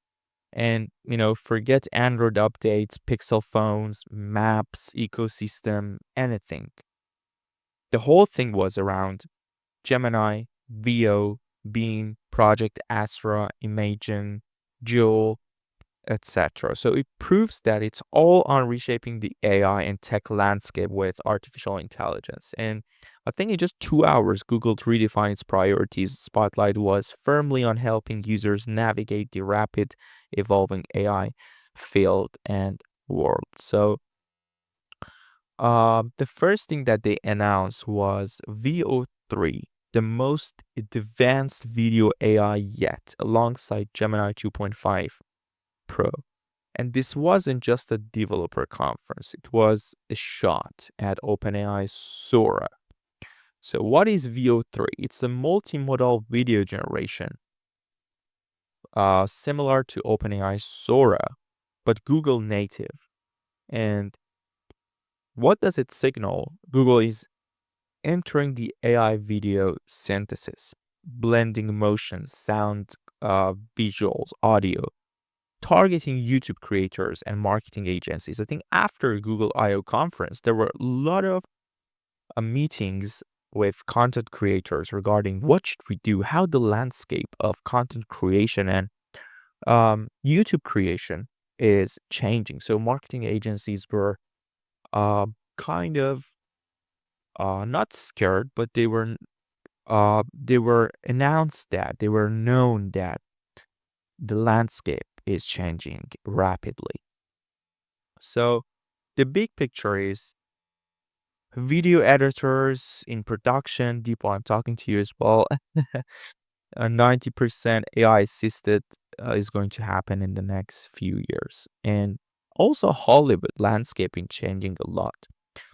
And, forget Android updates, Pixel phones, maps, ecosystem, anything. The whole thing was around Gemini, VO, Beam, Project Astra, Imagine, Joule, etc. So it proves that it's all on reshaping the AI and tech landscape with artificial intelligence. And I think in just 2 hours, Google redefined its priorities. Spotlight was firmly on helping users navigate the rapid evolving AI field and world. So the first thing that they announced was VO3, the most advanced video AI yet, alongside Gemini 2.5 Pro. And this wasn't just a developer conference, it was a shot at OpenAI Sora. So what is VO3? It's a multimodal video generation, similar to OpenAI Sora, but Google native. And what does it signal? Google is entering the AI video synthesis, blending motion, sound, visuals, audio, targeting YouTube creators and marketing agencies. I think after Google I/O conference, there were a lot of meetings with content creators regarding what should we do, how the landscape of content creation and YouTube creation is changing. So marketing agencies were kind of not scared, but they were announced that they were known that the landscape is changing rapidly. So the big picture is video editors in production. Deepo, I'm talking to you as well. 90% AI assisted is going to happen in the next few years. And also Hollywood landscaping changing a lot.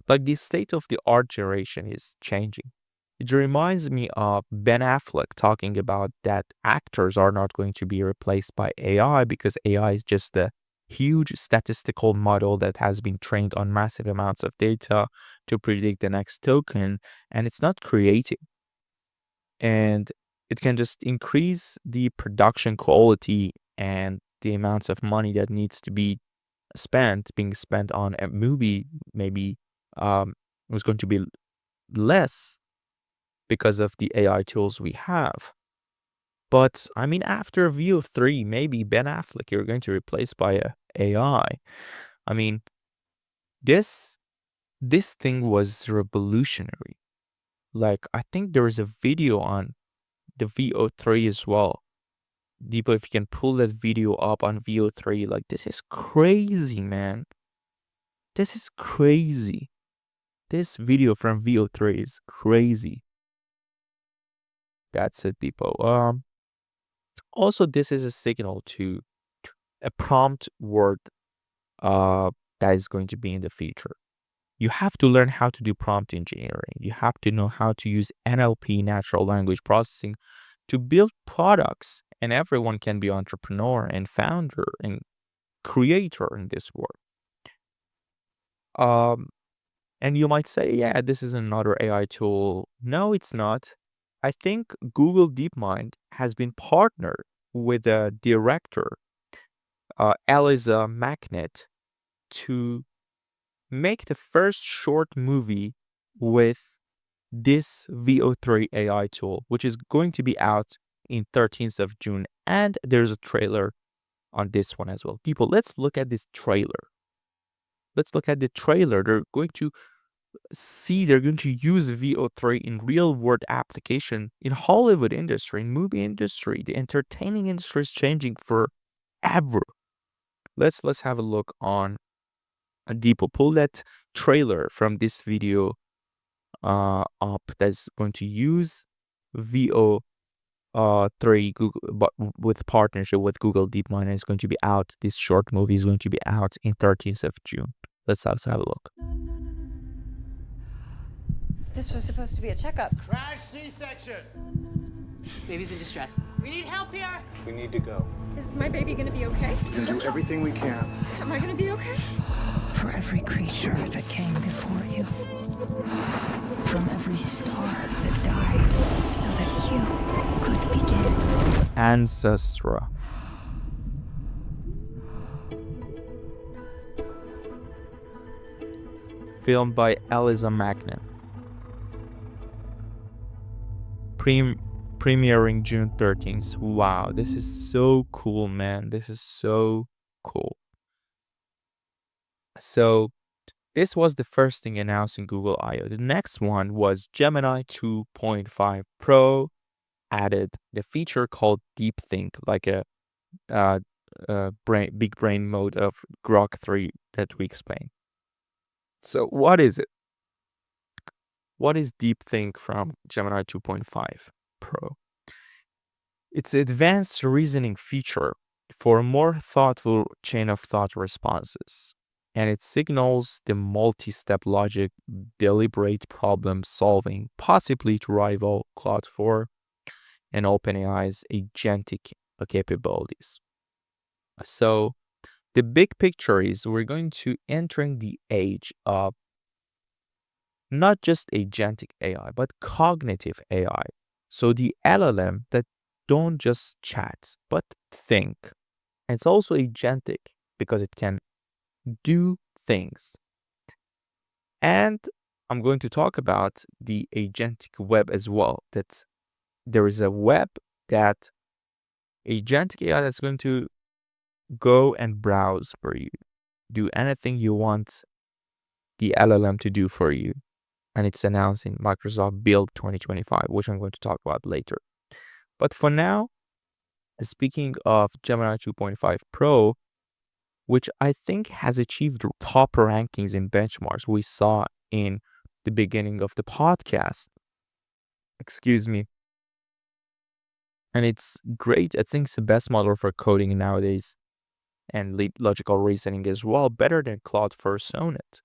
Like the state of the art generation is changing. It reminds me of Ben Affleck talking about that actors are not going to be replaced by AI because AI is just a huge statistical model that has been trained on massive amounts of data to predict the next token, and it's not creating. And it can just increase the production quality and the amounts of money that needs to be being spent on a movie, maybe was going to be less because of the AI tools we have. But I mean, after VO3, maybe Ben Affleck you're going to replace by a AI. I mean, this thing was revolutionary. Like, I think there is a video on the VO3 as well. Deepo, if you can pull that video up on VO3, like, this is crazy, man. This is crazy. This video from VO3 is crazy. That's it, Deepo. Also, this is a signal to a prompt word that is going to be in the future. You have to learn how to do prompt engineering. You have to know how to use NLP, natural language processing, to build products. And everyone can be entrepreneur and founder and creator in this world. And you might say, yeah, this is another AI tool. No, it's not. I think Google DeepMind has been partnered with a director, Eliza Magnet, to make the first short movie with this VO3 AI tool, which is going to be out in 13th of June. And there's a trailer on this one as well. People, let's look at this trailer. Let's look at the trailer. They're going to use VO3 in real world application in Hollywood industry, in movie industry. The entertaining industry is changing forever. Let's have a look on Deepo. Pull that trailer from this video up that's going to use VO3 Google, but with partnership with Google DeepMind. Is going to be out. This short movie is going to be out in 13th of June. Let's have a look. This was supposed to be a checkup. Crash C-section. Baby's in distress. We need help here. We need to go. Is my baby gonna be okay? We're gonna do everything we can. Am I gonna be okay? For every creature that came before you, from every star that died so that you could begin. Ancestra. Filmed by Eliza Magnet. premiering June 13th. Wow, this is so cool, man. This is so cool. So this was the first thing announced in Google I/O. The next one was Gemini 2.5 Pro added the feature called Deep Think, like a big brain mode of Grok 3 that we explained. So what is it? What is Deep Think from Gemini 2.5 Pro? It's an advanced reasoning feature for more thoughtful chain of thought responses. And it signals the multi-step logic, deliberate problem solving, possibly to rival Claude 4 and OpenAI's agentic capabilities. So the big picture is we're going to entering the age of not just agentic AI, but cognitive AI. So the LLM that don't just chat, but think. And it's also agentic because it can do things. And I'm going to talk about the agentic web as well. That there is a web that agentic AI that's going to go and browse for you, do anything you want the LLM to do for you. And it's announced in Microsoft Build 2025, which I'm going to talk about later. But for now, speaking of Gemini 2.5 Pro, which I think has achieved top rankings in benchmarks we saw in the beginning of the podcast. Excuse me. And it's great. I think it's the best model for coding nowadays and logical reasoning as well, better than Claude for Sonnet.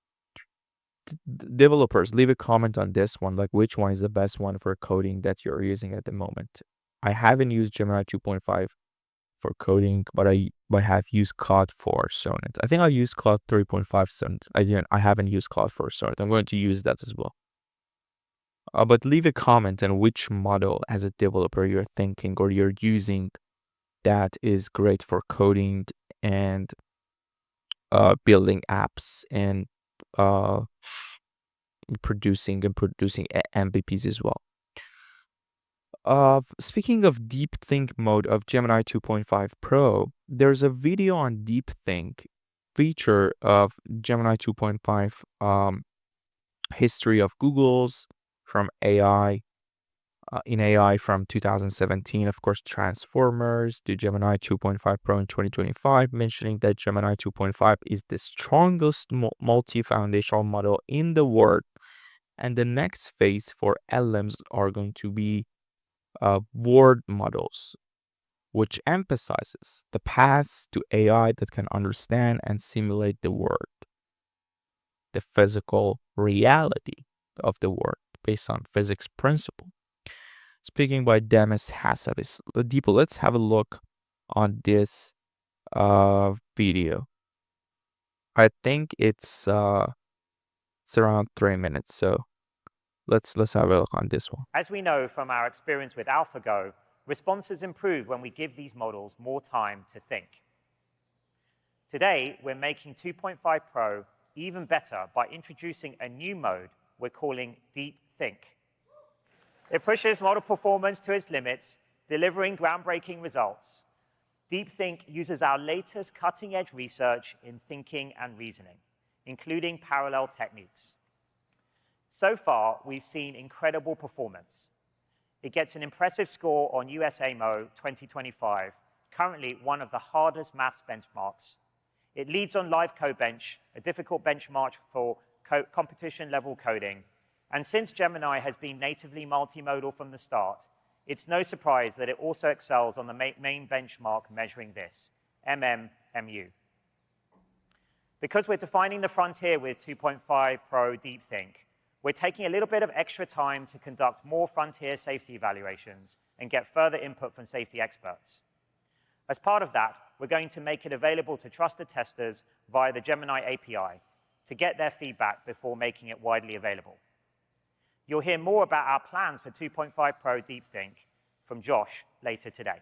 Developers, leave a comment on this one, like which one is the best one for coding that you're using at the moment. I haven't used Gemini 2.5 for coding, but I have used Claude for Sonnet. I think I used Claude 3.5 Sonnet. I haven't used Claude for Sonnet. I'm going to use that as well. But leave a comment on which model as a developer you're thinking or you're using that is great for coding and building apps and producing MVPs as well. Speaking of Deep Think mode of Gemini 2.5 Pro, there's a video on Deep Think feature of Gemini 2.5 history of Google's from AI in AI from 2017, of course, Transformers to Gemini 2.5 Pro in 2025, mentioning that Gemini 2.5 is the strongest multi-foundational model in the world. And the next phase for LLMs are going to be word models, which emphasizes the paths to AI that can understand and simulate the world, the physical reality of the world based on physics principle. Speaking by Demis Hassabis. Deepa, let's have a look on this video. I think it's around 3 minutes, so let's have a look on this one. As we know from our experience with AlphaGo, responses improve when we give these models more time to think. Today, we're making 2.5 Pro even better by introducing a new mode we're calling Deep Think. It pushes model performance to its limits, delivering groundbreaking results. Deep Think uses our latest cutting-edge research in thinking and reasoning, including parallel techniques. So far, we've seen incredible performance. It gets an impressive score on USAMO 2025, currently one of the hardest maths benchmarks. It leads on Live Codebench, a difficult benchmark for competition-level coding. And since Gemini has been natively multimodal from the start, it's no surprise that it also excels on the main benchmark measuring this, MMMU. Because we're defining the frontier with 2.5 Pro Deep Think, we're taking a little bit of extra time to conduct more frontier safety evaluations and get further input from safety experts. As part of that, we're going to make it available to trusted testers via the Gemini API to get their feedback before making it widely available. You'll hear more about our plans for 2.5 Pro Deep Think from Josh later today.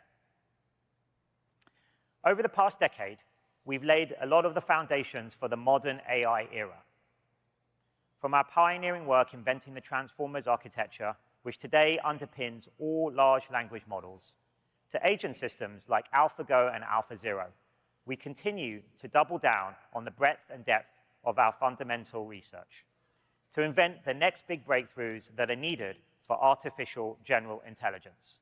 Over the past decade, we've laid a lot of the foundations for the modern AI era. From our pioneering work inventing the Transformers architecture which today underpins all large language models, to agent systems like AlphaGo and AlphaZero, we continue to double down on the breadth and depth of our fundamental research to invent the next big breakthroughs that are needed for artificial general intelligence.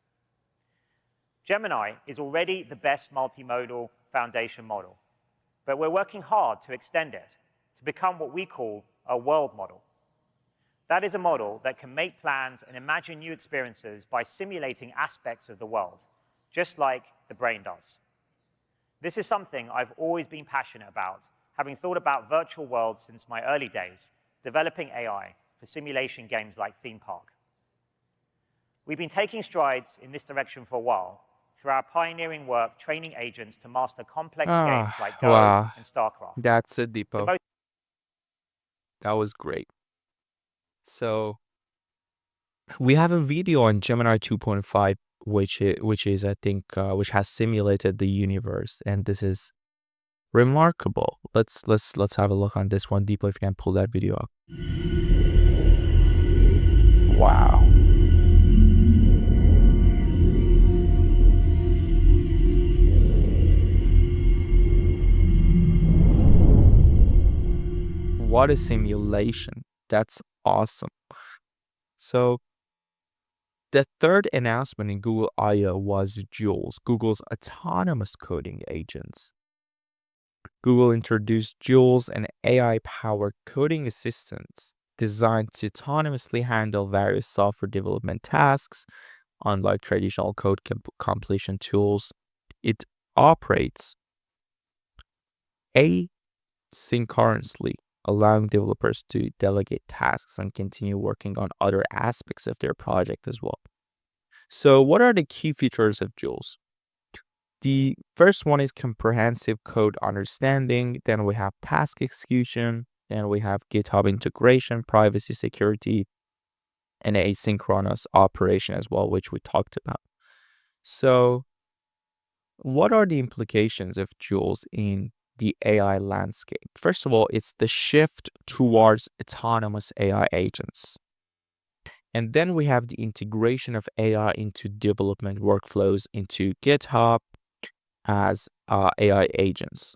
Gemini is already the best multimodal foundation model, but we're working hard to extend it to become what we call a world model. That is a model that can make plans and imagine new experiences by simulating aspects of the world, just like the brain does. This is something I've always been passionate about, having thought about virtual worlds since my early days, developing AI for simulation games like Theme Park. We've been taking strides in this direction for a while through our pioneering work training agents to master complex games like Go Wow. and StarCraft. That's it, Deepo. That was great. So we have a video on Gemini 2.5, which is I think which has simulated the universe, and this is remarkable. Let's have a look on this one. Deepo, if you can pull that video up. Wow. What a simulation. That's awesome. So the third announcement in Google I/O was Jules, Google's autonomous coding agents. Google introduced Jules, an AI-powered coding assistant designed to autonomously handle various software development tasks. Unlike traditional code completion tools, it operates asynchronously, allowing developers to delegate tasks and continue working on other aspects of their project as well. So what are the key features of Jules? The first one is comprehensive code understanding. Then we have task execution. Then we have GitHub integration, privacy, security, and asynchronous operation as well, which we talked about. So what are the implications of Jules in the AI landscape? First of all, it's the shift towards autonomous AI agents. And then we have the integration of AI into development workflows into GitHub as AI agents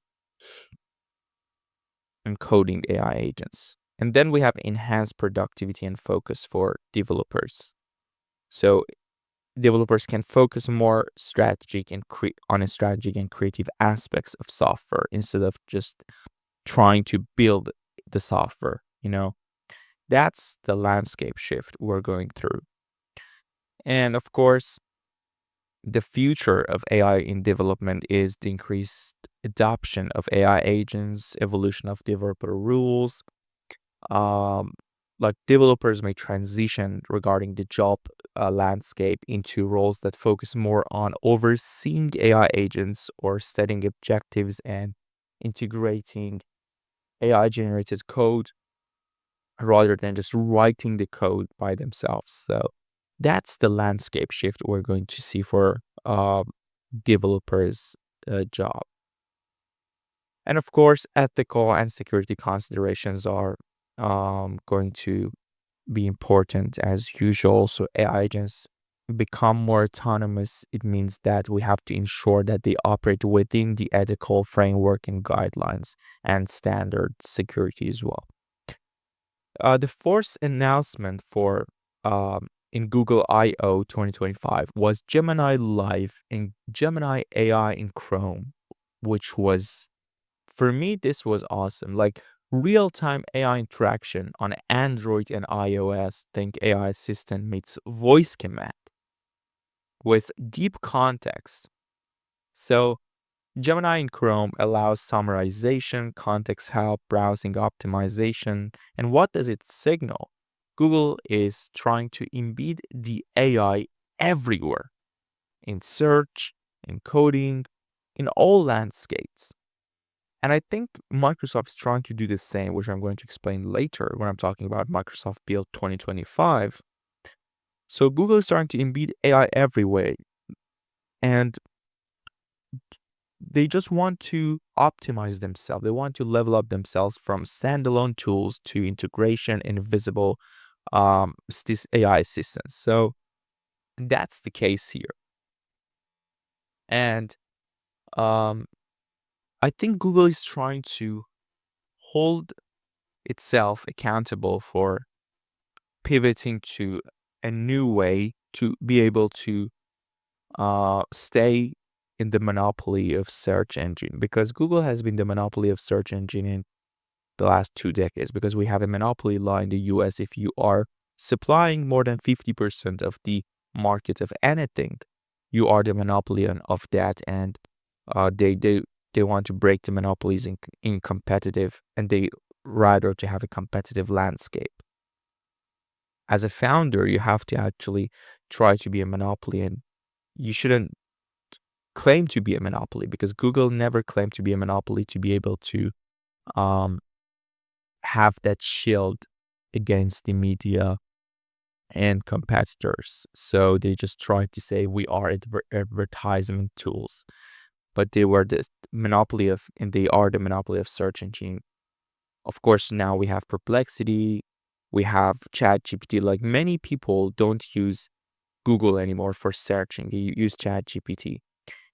and coding AI agents. And then we have enhanced productivity and focus for developers. So developers can focus more strategic and on a strategic and creative aspects of software instead of just trying to build the software, That's the landscape shift we're going through. And of course, the future of AI in development is the increased adoption of AI agents, evolution of developer rules. Like developers may transition regarding the job landscape into roles that focus more on overseeing AI agents or setting objectives and integrating AI-generated code rather than just writing the code by themselves. So that's the landscape shift we're going to see for developers' job. And of course, ethical and security considerations are going to be important as usual. So AI agents become more autonomous. It means that we have to ensure that they operate within the ethical framework and guidelines and standard security as well. The fourth announcement for in Google I/O 2025 was Gemini Live and Gemini AI in Chrome, which was, for me, this was awesome. Like real-time AI interaction on Android and iOS. Think AI assistant meets voice command with deep context. So Gemini in Chrome allows summarization, context help, browsing optimization. And what does it signal? Google is trying to embed the AI everywhere, in search, in coding, in all landscapes. And I think Microsoft is trying to do the same, which I'm going to explain later when I'm talking about Microsoft Build 2025. So Google is trying to embed AI everywhere, and they just want to optimize themselves. They want to level up themselves from standalone tools to integration and visible AI assistants. So that's the case here. And I think Google is trying to hold itself accountable for pivoting to a new way to be able to stay in the monopoly of search engine, because Google has been the monopoly of search engine in the last 2 decades, because we have a monopoly law in the US. If you are supplying more than 50% of the market of anything, you are the monopoly of that, and they want to break the monopolies in competitive, and they rather to have a competitive landscape. As a founder, you have to actually try to be a monopoly, and you shouldn't claim to be a monopoly, because Google never claimed to be a monopoly to be able to have that shield against the media and competitors. So they just tried to say we are advertisement tools, but they were the monopoly of, and they are the monopoly of search engine. Of course, now we have Perplexity, we have ChatGPT. Like, many people don't use Google anymore for searching; they use ChatGPT.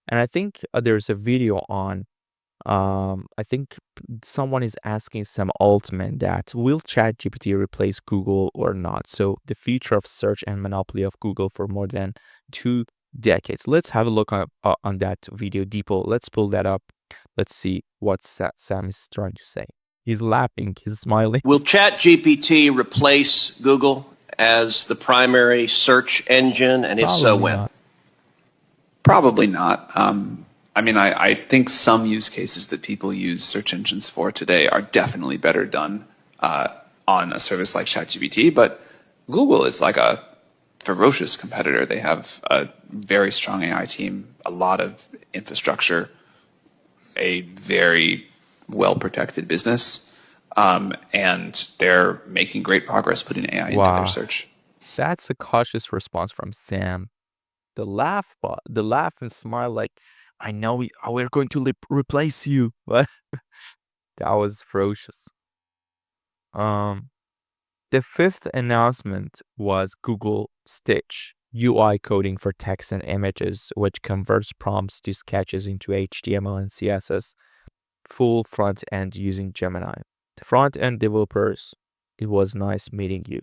And I think there's a video on. I think someone is asking Sam Altman that will ChatGPT replace Google or not? So the future of search and monopoly of Google for more than 2 decades. Let's have a look on that video, Deepo. Let's pull that up. Let's see what Sam is trying to say. He's laughing. He's smiling. Will ChatGPT replace Google as the primary search engine, and if so, when? Probably not. I mean, I think some use cases that people use search engines for today are definitely better done on a service like ChatGPT, but Google is like a ferocious competitor. They have a very strong AI team, a lot of infrastructure, a very well-protected business, and they're making great progress putting AI into their search. That's a cautious response from Sam. The laugh and smile, like, I know we're going to replace you. What? That was ferocious. The fifth announcement was Google Stitch, UI coding for text and images, which converts prompts to sketches into HTML and CSS, full front end using Gemini. The front end developers, it was nice meeting you.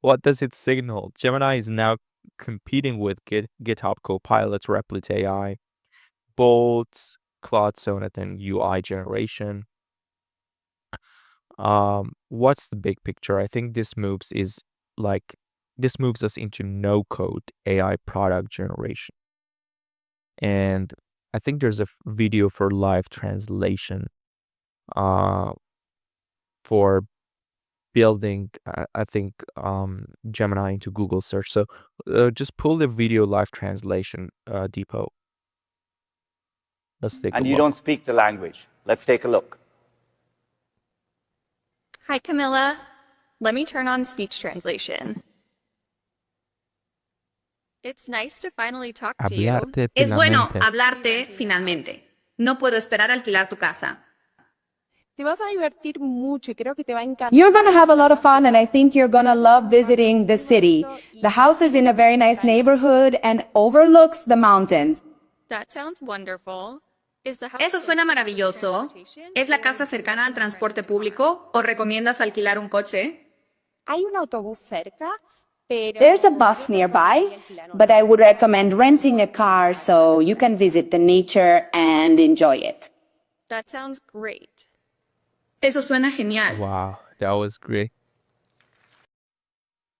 What does it signal? Gemini is now competing with GitHub Copilot, Replit AI, Bolt, Claude Sonnet, and UI generation. What's the big picture? I think this moves us into no code AI product generation. And I think there's a video for live translation for building, I think, Gemini into Google search. So just pull the video live translation, Deepo. Let's take a look. And you don't speak the language. Let's take a look. Hi, Camilla. Let me turn on speech translation. It's nice to finally talk to you. Es bueno hablarte finalmente. No puedo esperar a alquilar tu casa. Te vas a divertir mucho y creo que te va a encantar. You're going to have a lot of fun, and I think you're going to love visiting the city. The house is in a very nice neighborhood and overlooks the mountains. That sounds wonderful. Is the house Eso suena maravilloso. ¿Es la casa cercana al transporte público o recomiendas alquilar un coche? Hay un autobús cerca, pero There's a bus nearby, but I would recommend renting a car so you can visit the nature and enjoy it. That sounds great. Eso suena genial. Wow, that was great.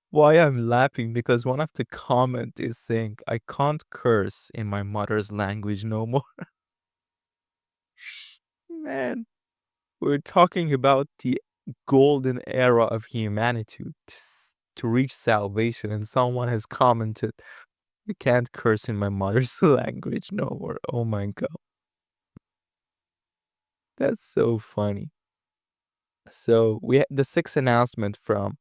Why I'm laughing? Because one of the comment is saying, I can't curse in my mother's language no more. Man, we're talking about the golden era of humanity to reach salvation, and someone has commented, I can't curse in my mother's language no more. Oh my God. That's so funny. So the sixth announcement from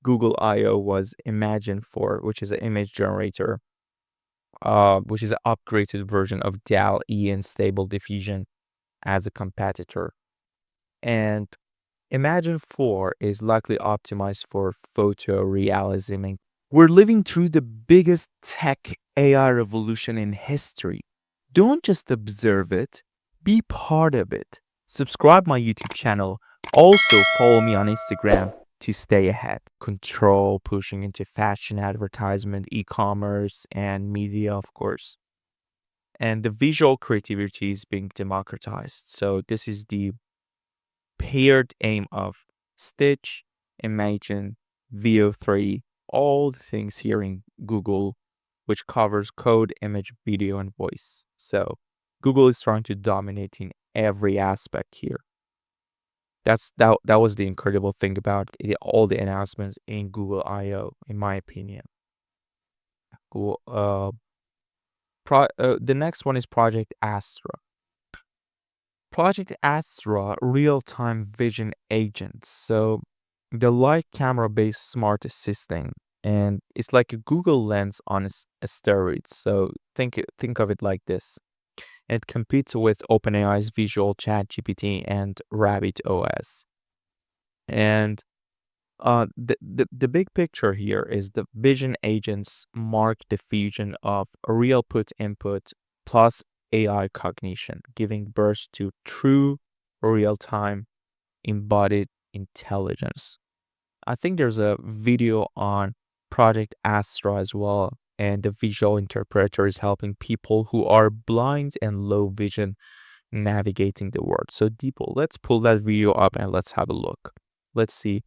Google I/O was Imagen 4, which is an image generator, which is an upgraded version of DALL-E and Stable Diffusion as a competitor. And Imagen 4 is likely optimized for photorealism, and we're living through the biggest tech AI revolution in history. Don't just observe it, be part of it. Subscribe my YouTube channel. Also follow me on Instagram to stay ahead. Control pushing into fashion advertisement, e-commerce, and media, of course. And the visual creativity is being democratized. So this is the paired aim of Stitch, Imagen, VO3, all the things here in Google, which covers code, image, video, and voice. So Google is trying to dominate in every aspect here. That was the incredible thing about all the announcements in Google I/O, in my opinion. Google, the next one is Project Astra. Project Astra real-time vision agents. So the light camera-based smart assistant, and it's like a Google Lens on a steroid. So think of it like this. It competes with OpenAI's Visual ChatGPT and RabbitOS. And the big picture here is the vision agents mark the fusion of real input plus AI cognition, giving birth to true real-time embodied intelligence. I think there's a video on Project Astra as well, and the visual interpreter is helping people who are blind and low vision navigating the world. So Deepo, let's pull that video up and let's have a look. Let's see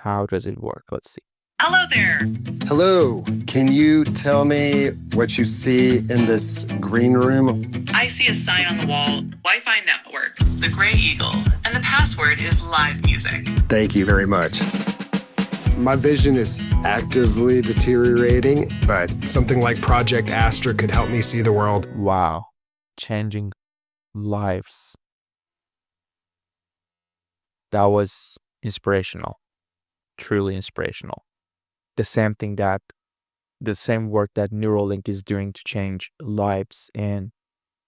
how does it work. Let's see. Hello there. Hello. Can you tell me what you see in this green room? I see a sign on the wall, Wi-Fi network, the Gray Eagle, and the password is live music. Thank you very much. My vision is actively deteriorating, but something like Project Astra could help me see the world. Wow. Changing lives. That was inspirational. Truly inspirational. The same work that Neuralink is doing to change lives and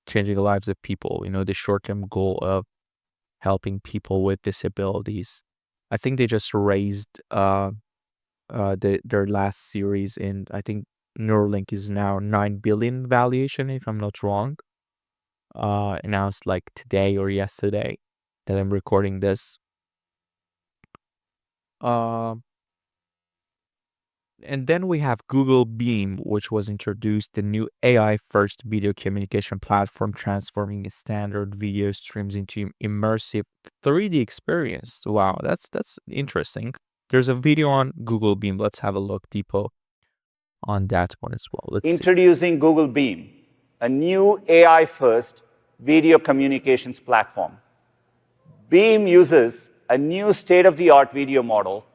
changing the lives of people, the short-term goal of helping people with disabilities. I think they just raised their last series, and I think Neuralink is now 9 billion valuation, if I'm not wrong. Announced like today or yesterday that I'm recording this. And then we have Google Beam, which was introduced, the new AI-first video communication platform transforming standard video streams into immersive 3D experience. Wow, that's interesting. There's a video on Google Beam. Let's have a look, Deepo, on that one as well. Let's Introducing Google Beam, a new AI-first video communications platform. Beam uses a new state-of-the-art video model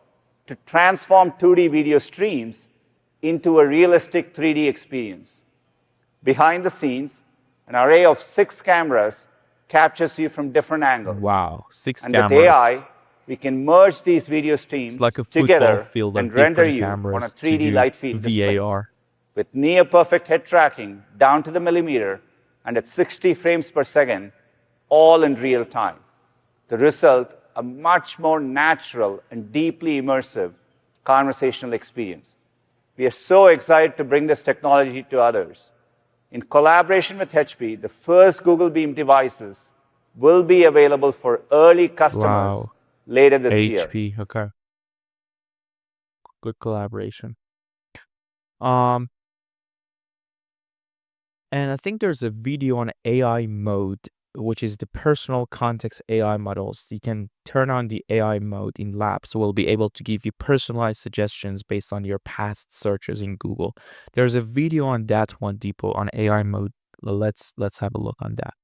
to transform 2D video streams into a realistic 3D experience. Behind the scenes, an array of 6 cameras captures you from different angles. Wow, 6 and cameras. With AI, we can merge these video streams like a together field and render you on a 3D light field display. With near-perfect head tracking down to the millimeter and at 60 frames per second, all in real time. The result, a much more natural and deeply immersive conversational experience. We are so excited to bring this technology to others. In collaboration with HP, the first Google Beam devices will be available for early customers later this year. HP, okay. Good collaboration. And I think there's a video on AI mode, which is the personal context AI models. You can turn on the AI mode in Labs, so we'll be able to give you personalized suggestions based on your past searches in Google. There's a video on that one, Deepo, on AI mode. Let's have a look on that.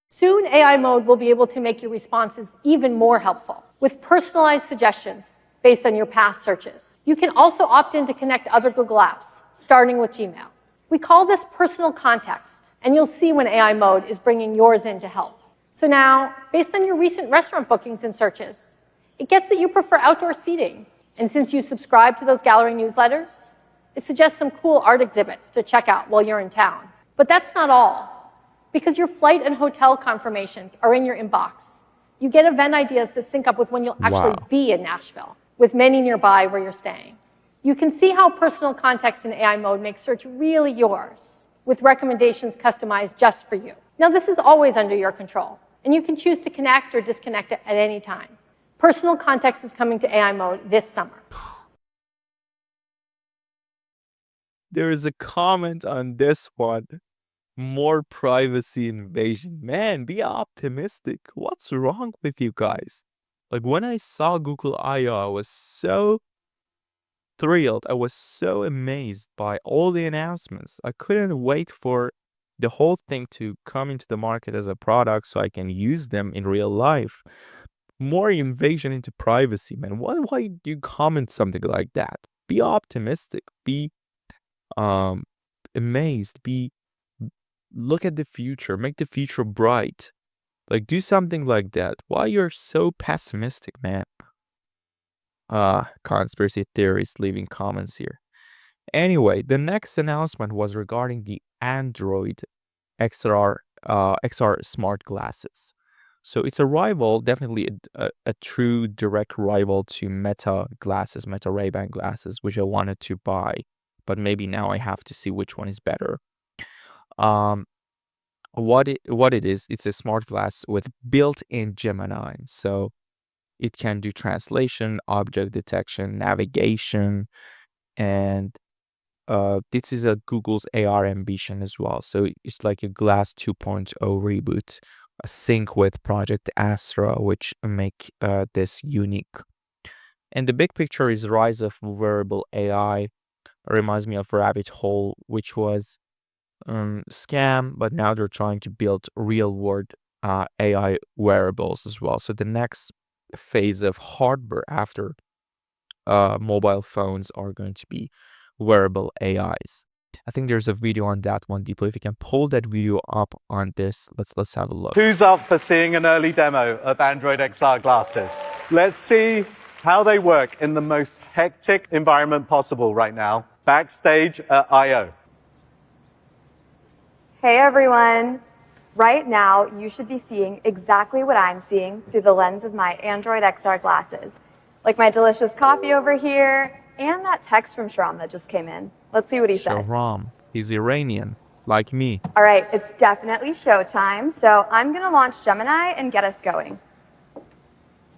Soon, AI mode will be able to make your responses even more helpful with personalized suggestions based on your past searches. You can also opt in to connect other Google apps, starting with Gmail. We call this personal context, and you'll see when AI mode is bringing yours in to help. So now, based on your recent restaurant bookings and searches, it gets that you prefer outdoor seating. And since you subscribe to those gallery newsletters, it suggests some cool art exhibits to check out while you're in town. But that's not all. Because your flight and hotel confirmations are in your inbox, You get event ideas that sync up with when you'll actually be in Nashville, with many nearby where you're staying. You can see how personal context in AI mode makes search really yours, with recommendations customized just for you. Now, this is always under your control, and you can choose to connect or disconnect it at any time. Personal context is coming to AI mode this summer. There is a comment on this one. More privacy invasion. Man, be optimistic. What's wrong with you guys? Like, when I saw Google I.O., I was so thrilled. I was so amazed by all the announcements. I couldn't wait for the whole thing to come into the market as a product so I can use them in real life. More invasion into privacy, man. Why do you comment something like that? Be optimistic. Be amazed. Look at the future. Make the future bright. Like, do something like that. Why you're so pessimistic, man? Conspiracy theorists leaving comments here. Anyway, the next announcement was regarding the Android XR smart glasses. So it's a rival, definitely a true direct rival to Meta glasses, Meta Ray-Ban glasses, which I wanted to buy, but maybe now I have to see which one is better. What it is, it's a smart glass with built-in Gemini. So it can do translation, object detection, navigation, and this is a Google's AR ambition as well. So it's like a Glass 2.0 reboot, a sync with Project Astra, which make this unique. And the big picture is rise of wearable AI. It reminds me of Rabbit Hole, which was scam, but now they're trying to build real-world AI wearables as well. So the next phase of hardware after mobile phones are going to be wearable AIs. I think there's a video on that one deeply. If you can pull that video up on this, let's have a look. Who's up for seeing an early demo of Android XR glasses? Let's see how they work in the most hectic environment possible right now, backstage at I.O. Hey everyone. Right now, you should be seeing exactly what I'm seeing through the lens of my Android XR glasses. Like my delicious coffee over here, and that text from Shram that just came in. Let's see what he said. Shram, he's Iranian, like me. All right, it's definitely showtime, so I'm gonna launch Gemini and get us going.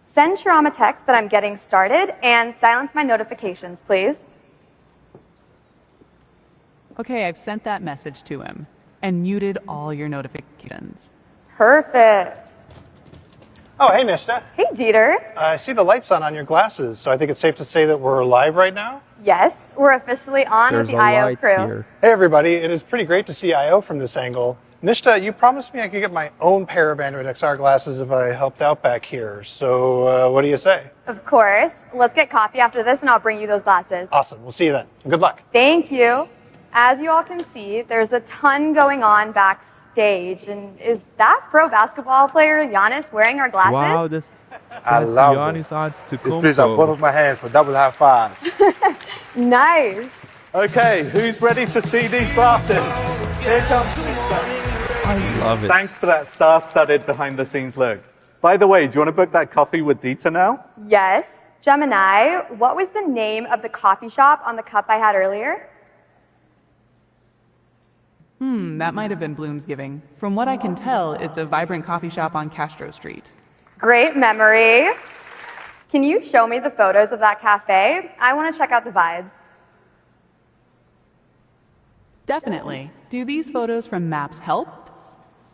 Send Shram a text that I'm getting started, and silence my notifications, please. Okay, I've sent that message to him and muted all your notifications. Perfect. Oh, hey, Nishta. Hey, Dieter. I see the lights on your glasses, so I think it's safe to say that we're live right now? Yes, we're officially on with the I.O. crew. Here. Hey, everybody. It is pretty great to see I.O. from this angle. Nishta, you promised me I could get my own pair of Android XR glasses if I helped out back here. So what do you say? Of course. Let's get coffee after this, and I'll bring you those glasses. Awesome. We'll see you then. Good luck. Thank you. As you all can see, there's a ton going on backstage. And is that pro basketball player Giannis wearing our glasses? Wow, this I love Giannis it. This frees up both of my hands for double high fives. Nice. Okay, who's ready to see these glasses? Here comes. I love it. Thanks for that star-studded behind-the-scenes look. By the way, do you want to book that coffee with Dieter now? Yes. Gemini, what was the name of the coffee shop on the cup I had earlier? That might have been Bloomsgiving. From what I can tell, it's a vibrant coffee shop on Castro Street. Great memory. Can you show me the photos of that cafe? I want to check out the vibes. Definitely. Do these photos from Maps help?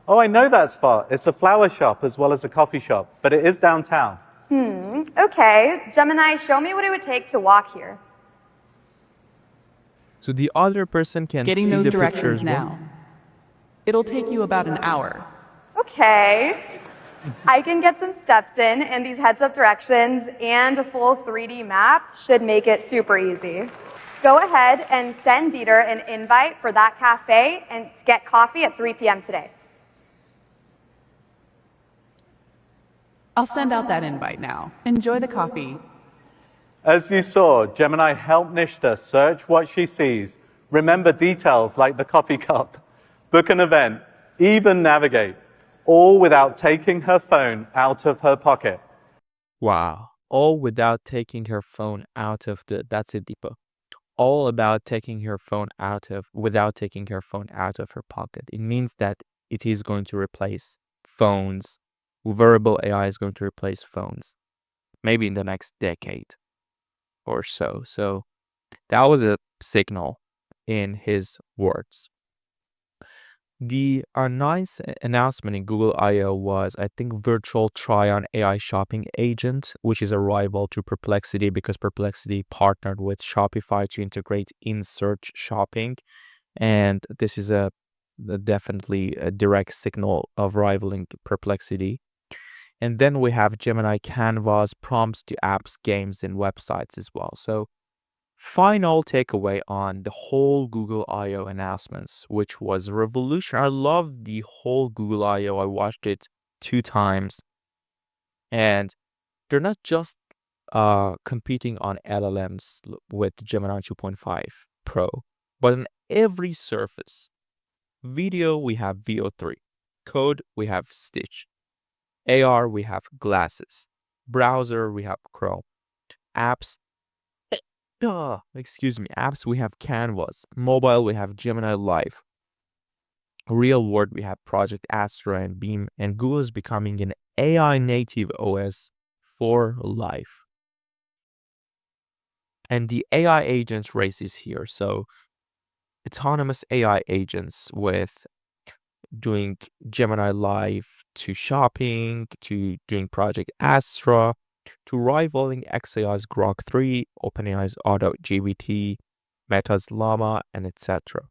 Oh, I know that spot. It's a flower shop as well as a coffee shop, but it is downtown. Okay. Gemini, show me what it would take to walk here. So the other person can Getting see those the directions pictures now. It'll take you about an hour. Okay. I can get some steps in, and these heads-up directions and a full 3D map should make it super easy. Go ahead and send Dieter an invite for that cafe and to get coffee at 3 p.m. today. I'll send out that invite now. Enjoy the coffee. As you saw, Gemini helped Nishta search what she sees, remember details like the coffee cup, book an event, even navigate. all without taking her phone out of her pocket. Wow. All without taking her phone out of that's it, Deepa. All about taking her phone without taking her phone out of her pocket. It means that it is going to replace phones. Wearable AI is going to replace phones, maybe in the next decade or so. So that was a signal in his words. The nice announcement in Google I/O was, I think, virtual try-on AI shopping agent, which is a rival to Perplexity because Perplexity partnered with Shopify to integrate in-search shopping, and this is definitely a direct signal of rivaling Perplexity. And then we have Gemini Canvas prompts to apps, games, and websites as well. So final takeaway on the whole Google I/O announcements, which was revolutionary. I love the whole Google I/O. I watched it 2 times, and they're not just competing on LLMs with Gemini 2.5 Pro, but on every surface. Video, we have VO3. Code, we have Stitch. AR, we have Glasses. Browser, we have Chrome. Apps, apps, we have Canvas. Mobile, we have Gemini Live. Real world, we have Project Astra and Beam. And Google is becoming an AI native OS for life. And the AI agents race is here. So autonomous AI agents with doing Gemini Live to shopping, to doing Project Astra, to rivaling XAI's Grok 3, OpenAI's AutoGPT, Meta's Llama, and etc.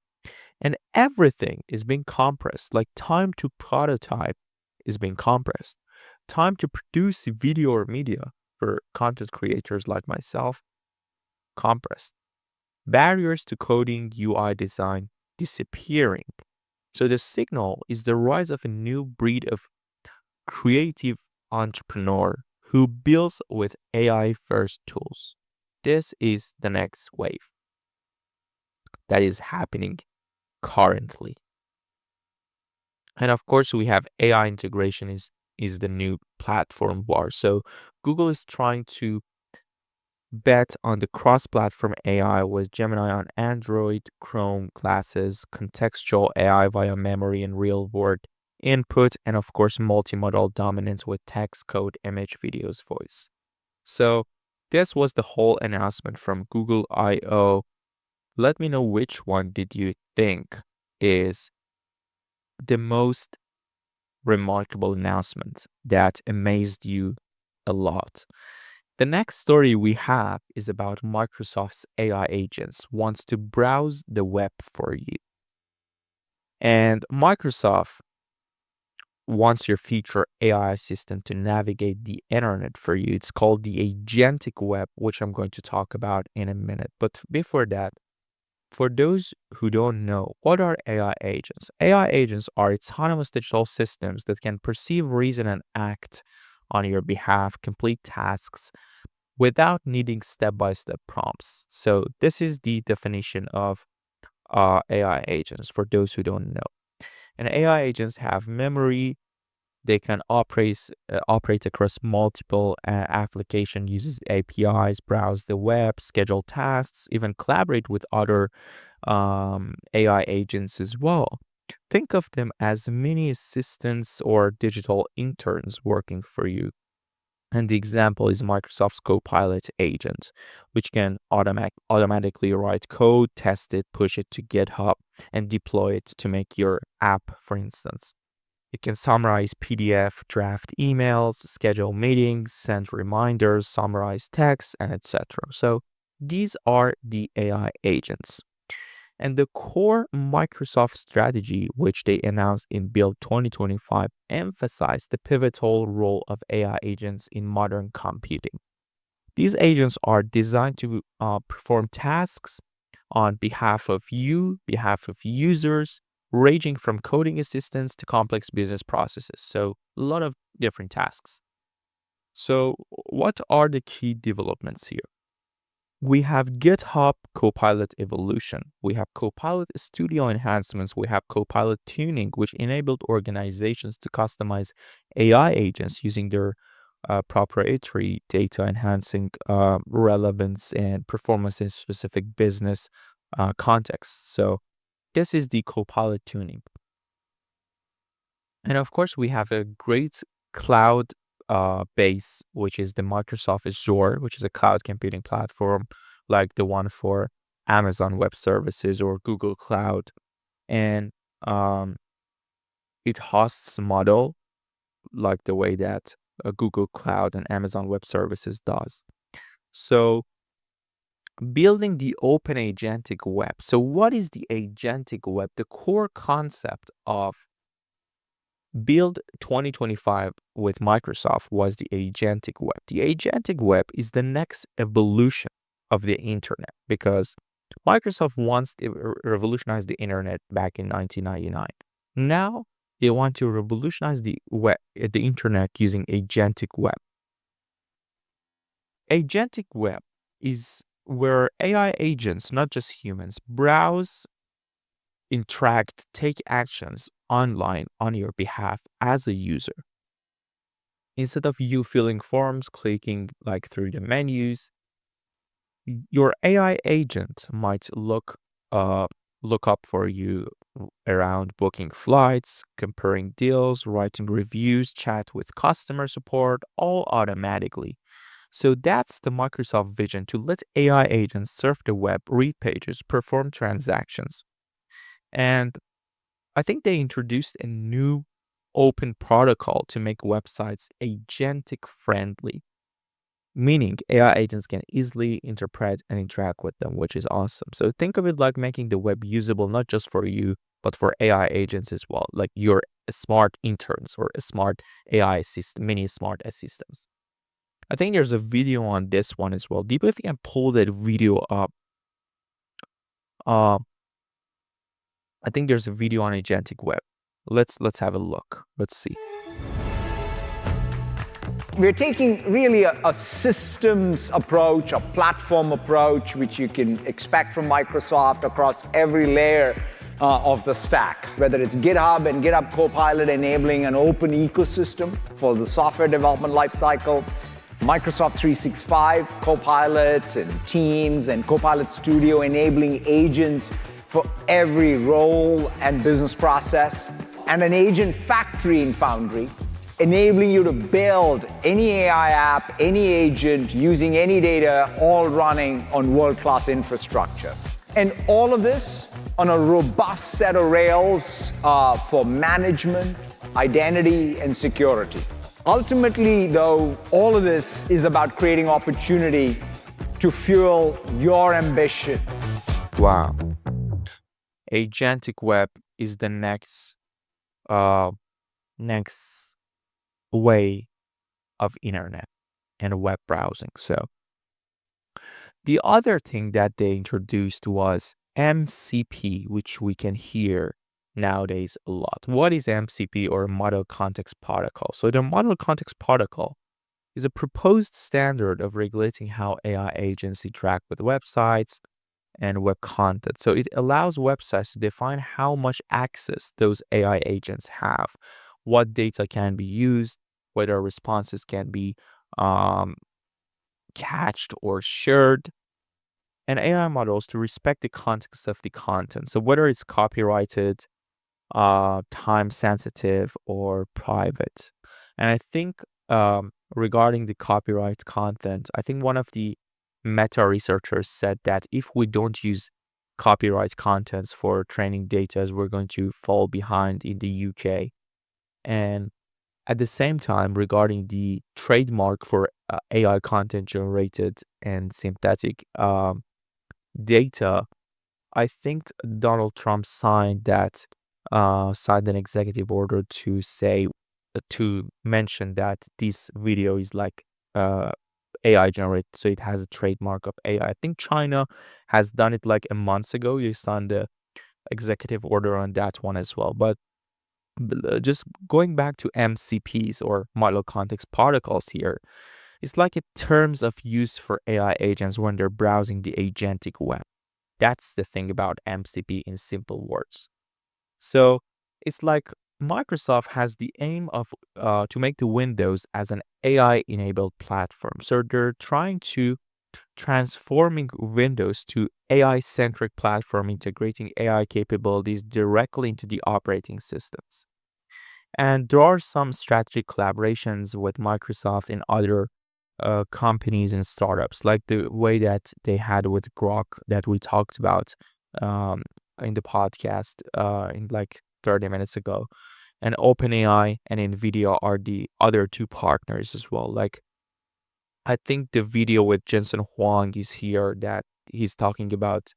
And everything is being compressed, like time to prototype is being compressed. Time to produce video or media for content creators like myself, compressed. Barriers to coding, UI design disappearing. So the signal is the rise of a new breed of creative entrepreneur who builds with AI-first tools. This is the next wave that is happening currently. And of course, we have AI integration is the new platform war. So Google is trying to bet on the cross-platform AI with Gemini on Android, Chrome, Glasses, contextual AI via memory and real-world input, and of course, multimodal dominance with text, code, image, videos, voice. So this was the whole announcement from Google I/O. Let me know which one did you think is the most remarkable announcement that amazed you a lot. The next story we have is about Microsoft's AI agents wants to browse the web for you. And Microsoft wants your future AI assistant to navigate the internet for you. It's called the Agentic Web, which I'm going to talk about in a minute. But before that, for those who don't know, what are AI agents? AI agents are autonomous digital systems that can perceive, reason, and act on your behalf, complete tasks without needing step-by-step prompts. So this is the definition of AI agents for those who don't know. And AI agents have memory. They can operate across multiple applications, uses APIs, browse the web, schedule tasks, even collaborate with other AI agents as well. Think of them as mini assistants or digital interns working for you. And the example is Microsoft's Copilot agent, which can automatically write code, test it, push it to GitHub, and deploy it to make your app, for instance. It can summarize PDF, draft emails, schedule meetings, send reminders, summarize text, and etc. So these are the AI agents. And the core Microsoft strategy, which they announced in Build 2025, emphasized the pivotal role of AI agents in modern computing. These agents are designed to perform tasks on behalf of users, ranging from coding assistance to complex business processes. So a lot of different tasks. So what are the key developments here? We have GitHub Copilot evolution. We have Copilot Studio enhancements. We have Copilot tuning, which enabled organizations to customize AI agents using their proprietary data, enhancing relevance and performance in specific business contexts. So this is the Copilot tuning. And of course, we have a great cloud base, which is the Microsoft Azure, which is a cloud computing platform like the one for Amazon Web Services or Google Cloud. And it hosts model like the way that Google Cloud and Amazon Web Services does. So building the open agentic web. So what is the agentic web? The core concept of Build 2025 with Microsoft was the Agentic Web. The Agentic Web is the next evolution of the internet because Microsoft wants to revolutionize the internet back in 1999. Now they want to revolutionize the internet using Agentic Web. Agentic Web is where AI agents, not just humans, browse, interact, take actions online on your behalf as a user. Instead of you filling forms, clicking like through the menus, your AI agent might look up for you around booking flights, comparing deals, writing reviews, chat with customer support, all automatically. So that's the Microsoft vision, to let AI agents surf the web, read pages, perform transactions. And I think they introduced a new open protocol to make websites agentic friendly, meaning AI agents can easily interpret and interact with them, which is awesome. So think of it like making the web usable not just for you, but for AI agents as well, like your smart interns or a smart AI assistant, mini smart assistants. I think there's a video on this one as well. Deepa, if you can pull that video up. I think there's a video on Agentic Web. Let's have a look. Let's see. We're taking really a systems approach, a platform approach, which you can expect from Microsoft across every layer of the stack, whether it's GitHub and GitHub Copilot enabling an open ecosystem for the software development lifecycle, Microsoft 365 Copilot and Teams and Copilot Studio enabling agents for every role and business process, and an agent factory in Foundry, enabling you to build any AI app, any agent, using any data, all running on world-class infrastructure. And all of this on a robust set of rails for management, identity, and security. Ultimately, though, all of this is about creating opportunity to fuel your ambition. Wow. Agentic Web is the next way of internet and web browsing. So the other thing that they introduced was MCP, which we can hear nowadays a lot. What is MCP, or Model Context Protocol? So the Model Context Protocol is a proposed standard of regulating how AI agents interact with websites and web content. So it allows websites to define how much access those AI agents have, what data can be used, whether responses can be cached or shared, and AI models to respect the context of the content. So whether it's copyrighted, time sensitive, or private. And I think regarding the copyright content, I think one of the Meta researchers said that if we don't use copyright contents for training data, we're going to fall behind in the UK. And at the same time, regarding the trademark for AI content generated and synthetic data, I think Donald Trump signed an executive order to mention that this video is like AI generated, so it has a trademark of AI. I think China has done it like a month ago. You signed the executive order on that one as well. But just going back to MCPs, or model context protocols here, It's like a terms of use for AI agents when they're browsing the agentic web. That's the thing about MCP in simple words. So it's like Microsoft has the aim of to make the Windows as an AI-enabled platform. So they're trying to transforming Windows to AI-centric platform, integrating AI capabilities directly into the operating systems. And there are some strategic collaborations with Microsoft and other companies and startups, like the way that they had with Grok that we talked about um, in the podcast in like 30 minutes ago. And OpenAI and Nvidia are the other two partners as well. Like, I think the video with Jensen Huang is here that he's talking about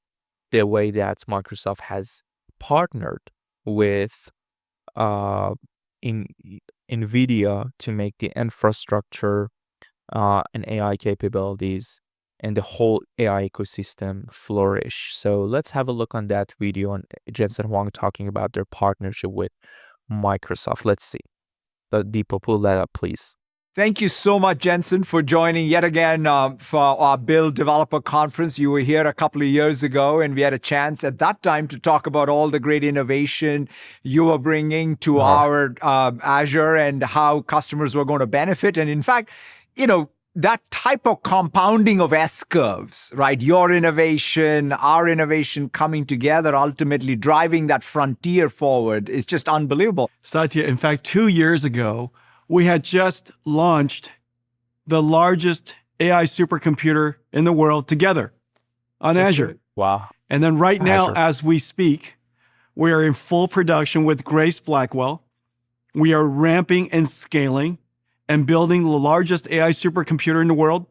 the way that Microsoft has partnered with uh, in Nvidia to make the infrastructure and AI capabilities and the whole AI ecosystem flourish. So let's have a look on that video on Jensen Huang talking about their partnership with Microsoft. Let's see. Deepa, pull that up, please. Thank you so much, Jensen, for joining yet again for our Build Developer Conference. You were here a couple of years ago, and we had a chance at that time to talk about all the great innovation you were bringing to our Azure and how customers were going to benefit. And in fact, you know, that type of compounding of S-curves, right? Your innovation, our innovation coming together, ultimately driving that frontier forward is just unbelievable. Satya, in fact, 2 years ago, we had just launched the largest AI supercomputer in the world together on Azure. Wow. And then right now, as we speak, we are in full production with Grace Blackwell. We are ramping and scaling and building the largest AI supercomputer in the world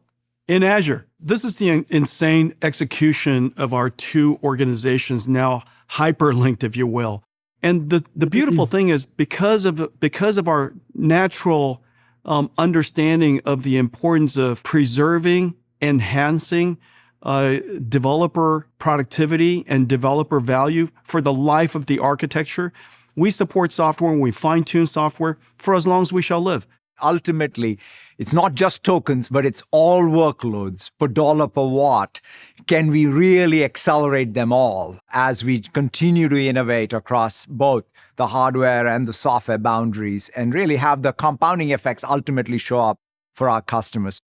in Azure. This is the insane execution of our two organizations now hyperlinked, if you will. And the beautiful thing is because of our natural understanding of the importance of preserving, enhancing developer productivity and developer value for the life of the architecture, we support software and we fine-tune software for as long as we shall live. Ultimately, it's not just tokens, but it's all workloads per dollar per watt. Can we really accelerate them all as we continue to innovate across both the hardware and the software boundaries and really have the compounding effects ultimately show up for our customers?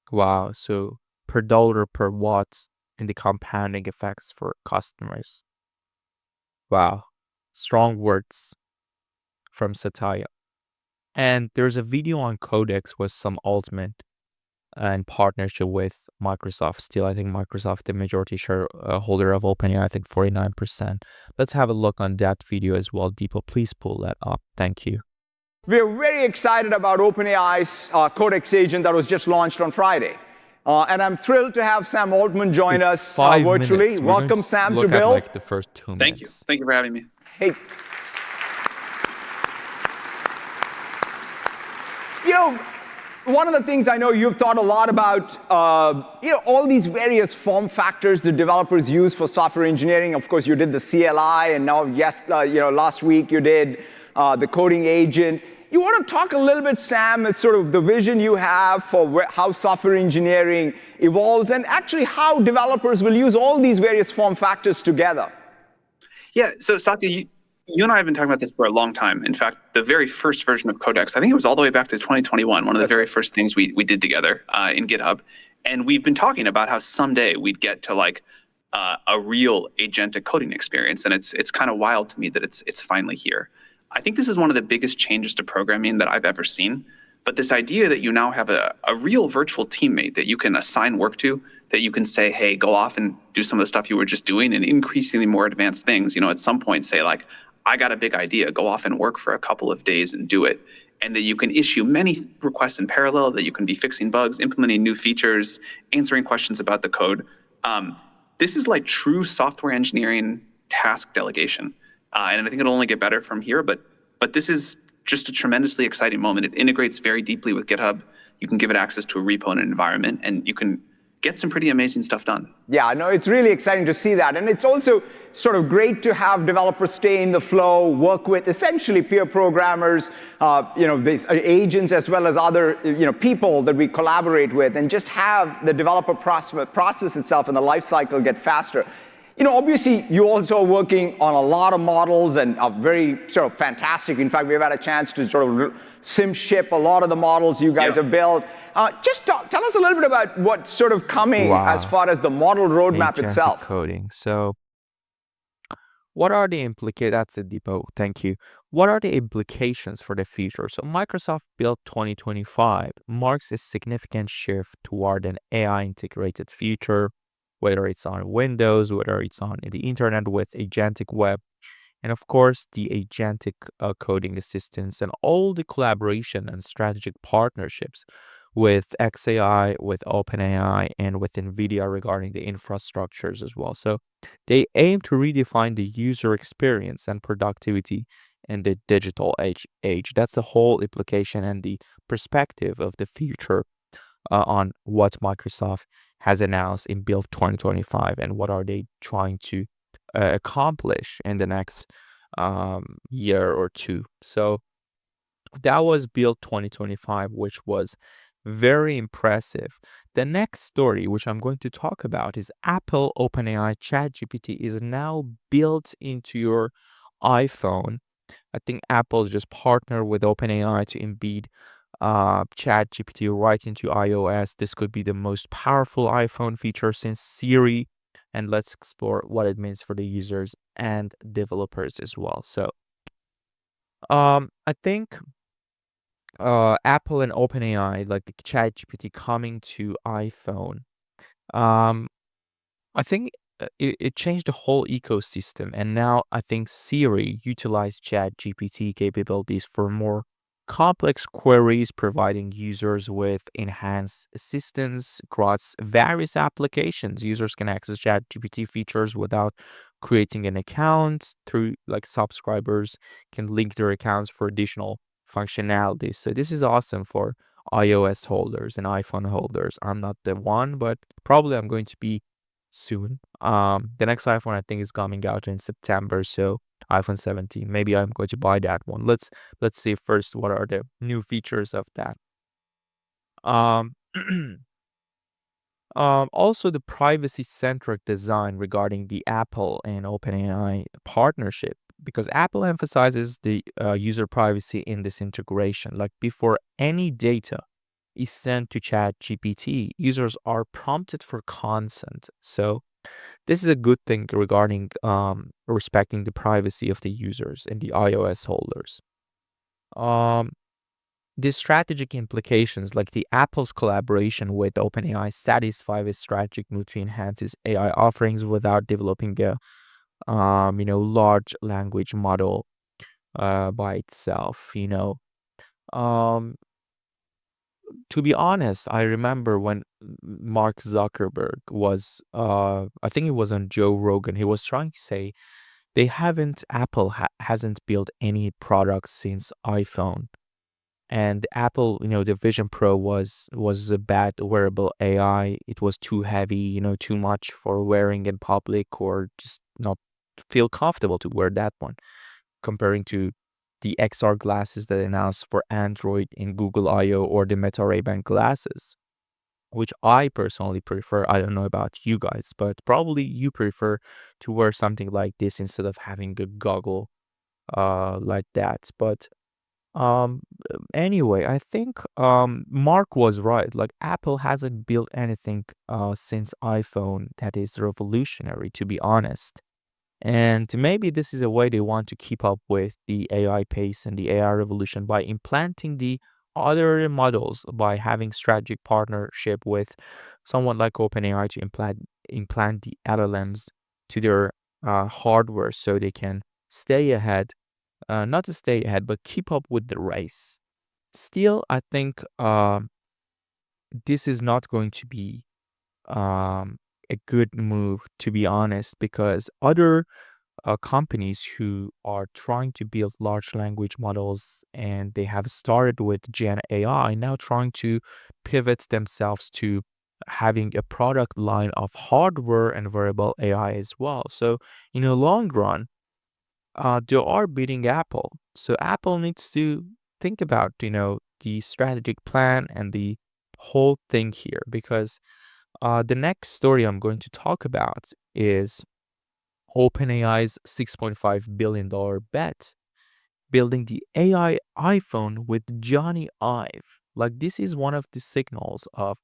Wow. So per dollar per watt and the compounding effects for customers. Wow. Strong words from Satya. And there's a video on Codex with some Ultimate in partnership with Microsoft. Still, I think Microsoft, the majority shareholder of OpenAI, I think 49%. Let's have a look on that video as well. Deepa, please pull that up. Thank you. We're very excited about OpenAI's Codex agent that was just launched on Friday. And I'm thrilled to have Sam Altman join us virtually. Welcome, Sam, to Build. Like the first 2 minutes. Thank you. Thank you for having me. Hey. You know, one of the things I know you've thought a lot about, all these various form factors that developers use for software engineering. Of course, you did the CLI, and now, last week you did the coding agent. You want to talk a little bit, Sam, as sort of the vision you have for how software engineering evolves and actually how developers will use all these various form factors together. Yeah, so Satya, you and I have been talking about this for a long time. In fact, the very first version of Codex, I think it was all the way back to 2021, one of the very first things we did together in GitHub. And we've been talking about how someday we'd get to like a real agentic coding experience. And it's kind of wild to me that it's finally here. I think this is one of the biggest changes to programming that I've ever seen. But this idea that you now have a real virtual teammate that you can assign work to, that you can say, hey, go off and do some of the stuff you were just doing and increasingly more advanced things, at some point say like, I got a big idea, go off and work for a couple of days and do it. And that you can issue many requests in parallel, that you can be fixing bugs, implementing new features, answering questions about the code. This is like true software engineering task delegation. And I think it'll only get better from here, but this is just a tremendously exciting moment. It integrates very deeply with GitHub. You can give it access to a repo and an environment, and you can get some pretty amazing stuff done. Yeah, no, it's really exciting to see that. And it's also sort of great to have developers stay in the flow, work with essentially peer programmers, these agents as well as other people that we collaborate with, and just have the developer process itself and the life cycle get faster. Obviously, you also are working on a lot of models and are very sort of fantastic. In fact, we've had a chance to sort of sim ship a lot of the models you guys have built. Just tell us a little bit about what's sort of coming as far as the model roadmap itself. Decoding. So what are the implications? That's a depot. Thank you. What are the implications for the future? So Microsoft Build 2025 marks a significant shift toward an AI integrated future, whether it's on Windows, whether it's on the internet with Agentic Web, and of course the agentic coding assistance and all the collaboration and strategic partnerships with XAI, with OpenAI, and with Nvidia regarding the infrastructures as well. So they aim to redefine the user experience and productivity in the digital age. That's the whole implication and the perspective of the future on what Microsoft has announced in Build 2025 and what are they trying to accomplish in the next year or two. So that was Build 2025, which was very impressive. The next story, which I'm going to talk about, is Apple OpenAI ChatGPT is now built into your iPhone. I think Apple just partnered with OpenAI to embed ChatGPT right into iOS. This could be the most powerful iPhone feature since Siri, and let's explore what it means for the users and developers as well. So I think Apple and OpenAI, like the ChatGPT coming to iPhone, I think it changed the whole ecosystem, and now I think Siri utilized ChatGPT capabilities for more complex queries, providing users with enhanced assistance across various applications. Users can access ChatGPT features without creating an account. Through like subscribers can link their accounts for additional functionalities. So this is awesome for iOS holders and iPhone holders. I'm not the one, but probably I'm going to be soon. The next iPhone I think is coming out in September, so iPhone 17. Maybe I'm going to buy that one. Let's see first what are the new features of that. Also the privacy-centric design regarding the Apple and OpenAI partnership, because Apple emphasizes the user privacy in this integration. Like before any data is sent to ChatGPT, users are prompted for consent. So this is a good thing regarding respecting the privacy of the users and the iOS holders. The strategic implications, like the Apple's collaboration with OpenAI, satisfy with strategic move to enhance its AI offerings without developing a large language model by itself. To be honest, I remember when Mark Zuckerberg was, I think it was on Joe Rogan, he was trying to say Apple hasn't built any products since iPhone. And Apple, the Vision Pro was a bad wearable AI. It was too heavy, too much for wearing in public or just not feel comfortable to wear that one, comparing to the XR glasses that announced for Android in Google I/O or the Meta Ray-Ban glasses, which I personally prefer. I don't know about you guys, but probably you prefer to wear something like this instead of having a goggle like that. But anyway, I think Mark was right. Like Apple hasn't built anything since iPhone that is revolutionary, to be honest. And maybe this is a way they want to keep up with the AI pace and the AI revolution by implanting the other models, by having strategic partnership with someone like OpenAI to implant the LLMs to their hardware so they can stay ahead. Not to stay ahead, but keep up with the race. Still, I think this is not going to be a good move, to be honest, because other companies who are trying to build large language models and they have started with Gen AI now trying to pivot themselves to having a product line of hardware and wearable AI as well. So in the long run, they are beating Apple. So Apple needs to think about, the strategic plan and the whole thing here, because the next story I'm going to talk about is OpenAI's $6.5 billion bet, building the AI iPhone with Jonny Ive. Like, this is one of the signals of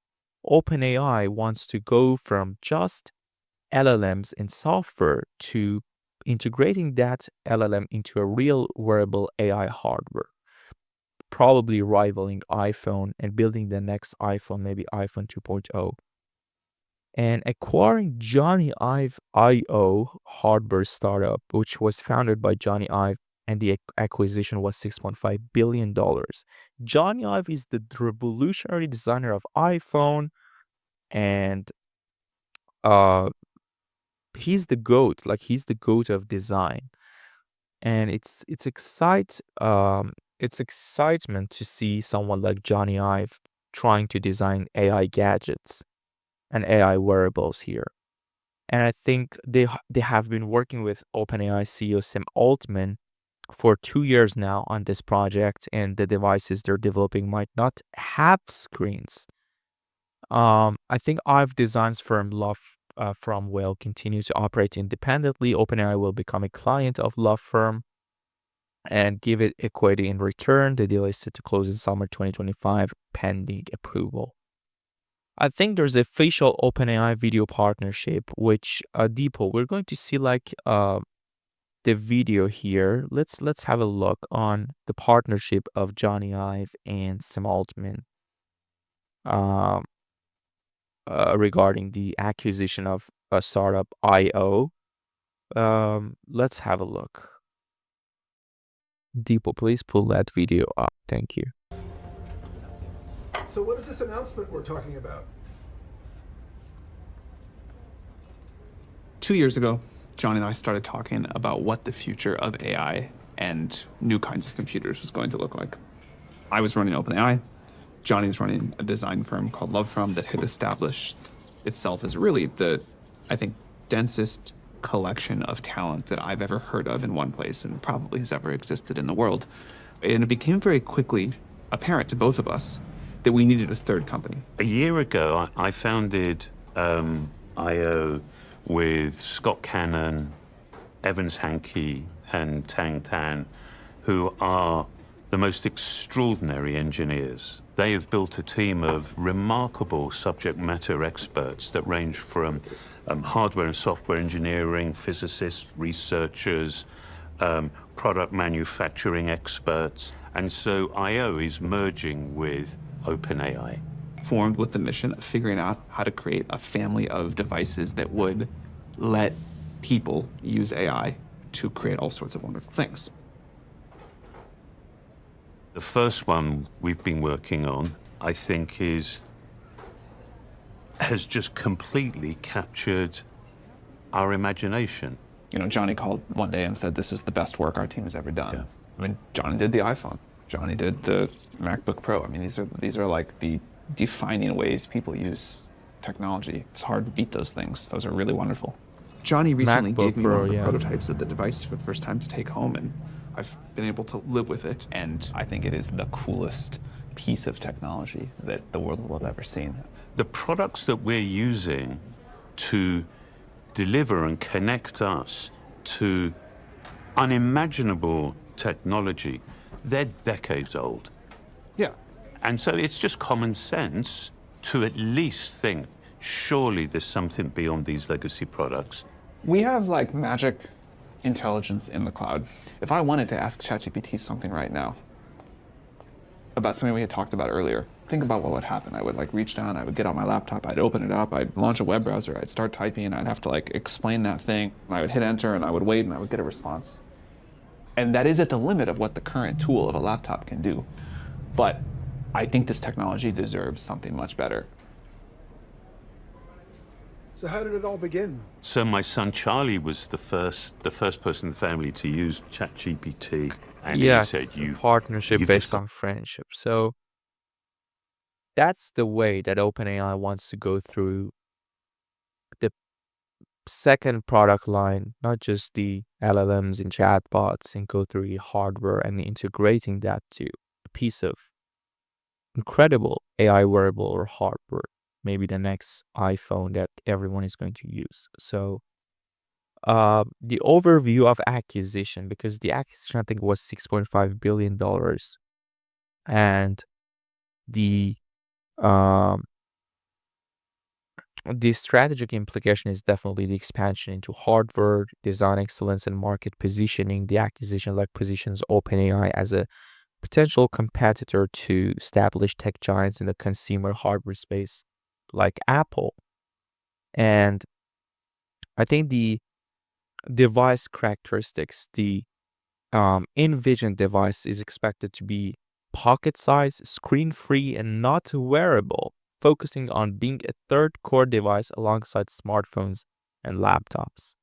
OpenAI wants to go from just LLMs and software to integrating that LLM into a real wearable AI hardware, probably rivaling iPhone and building the next iPhone, maybe iPhone 2.0. And acquiring Jonny Ive IO hardware startup, which was founded by Jonny Ive, and the acquisition was $6.5 billion. Jonny Ive is the revolutionary designer of iPhone, and he's the GOAT, like he's the GOAT of design. And it's excitement to see someone like Jonny Ive trying to design AI gadgets and AI wearables here. And I think they have been working with OpenAI CEO Sam Altman for 2 years now on this project, and the devices they're developing might not have screens. I think Ive Design's firm Love From will continue to operate independently. OpenAI will become a client of Love Firm and give it equity in return. The deal is set to close in summer 2025, pending approval. I think there's a facial OpenAI video partnership, which Deepo, we're going to see like the video here. Let's have a look on the partnership of Jonny Ive and Sam Altman regarding the acquisition of a startup IO. Let's have a look. Deepo, please pull that video up. Thank you. So what is this announcement we're talking about? 2 years ago, John and I started talking about what the future of AI and new kinds of computers was going to look like. I was running OpenAI. Johnny's running a design firm called Love From that had established itself as really the, I think, densest collection of talent that I've ever heard of in one place and probably has ever existed in the world. And it became very quickly apparent to both of us that we needed a third company. A year ago, I founded IO with Scott Cannon, Evans Hankey, and Tang Tan, who are the most extraordinary engineers. They have built a team of remarkable subject matter experts that range from hardware and software engineering, physicists, researchers, product manufacturing experts. And so IO is merging with OpenAI. Formed with the mission of figuring out how to create a family of devices that would let people use AI to create all sorts of wonderful things. The first one we've been working on, I think, has just completely captured our imagination. You know, Johnny called one day and said, "This is the best work our team has ever done." Yeah. I mean, Johnny did the iPhone. Johnny did the MacBook Pro. I mean, these are like the defining ways people use technology. It's hard to beat those things. Those are really wonderful. Johnny recently gave me one of the prototypes of the device for the first time to take home, and I've been able to live with it. And I think it is the coolest piece of technology that the world will have ever seen. The products that we're using to deliver and connect us to unimaginable technology, they're decades old. Yeah. And so it's just common sense to at least think, surely there's something beyond these legacy products. We have like magic intelligence in the cloud. If I wanted to ask ChatGPT something right now about something we had talked about earlier, think about what would happen. I would like reach down, I would get out my laptop, I'd open it up, I'd launch a web browser, I'd start typing, and I'd have to like explain that thing, and I would hit enter, and I would wait, and I would get a response. And that is at the limit of what the current tool of a laptop can do. But I think this technology deserves something much better. So how did it all begin? So my son Charlie was the first person in the family to use ChatGPT, and yes, he said, partnership based on friendship. So that's the way that OpenAI wants to go through the second product line, not just the LLMs and chatbots, and go through the hardware and integrating that to a piece of incredible AI wearable or hardware, maybe the next iPhone that everyone is going to use. So the overview of acquisition, because the acquisition I think was $6.5 billion, and the um the strategic implication is definitely the expansion into hardware, design excellence, and market positioning. The acquisition like positions OpenAI as a potential competitor to established tech giants in the consumer hardware space like Apple. And I think the device characteristics, the Envision device is expected to be pocket size, screen free, and not wearable, focusing on being a third core device alongside smartphones and laptops.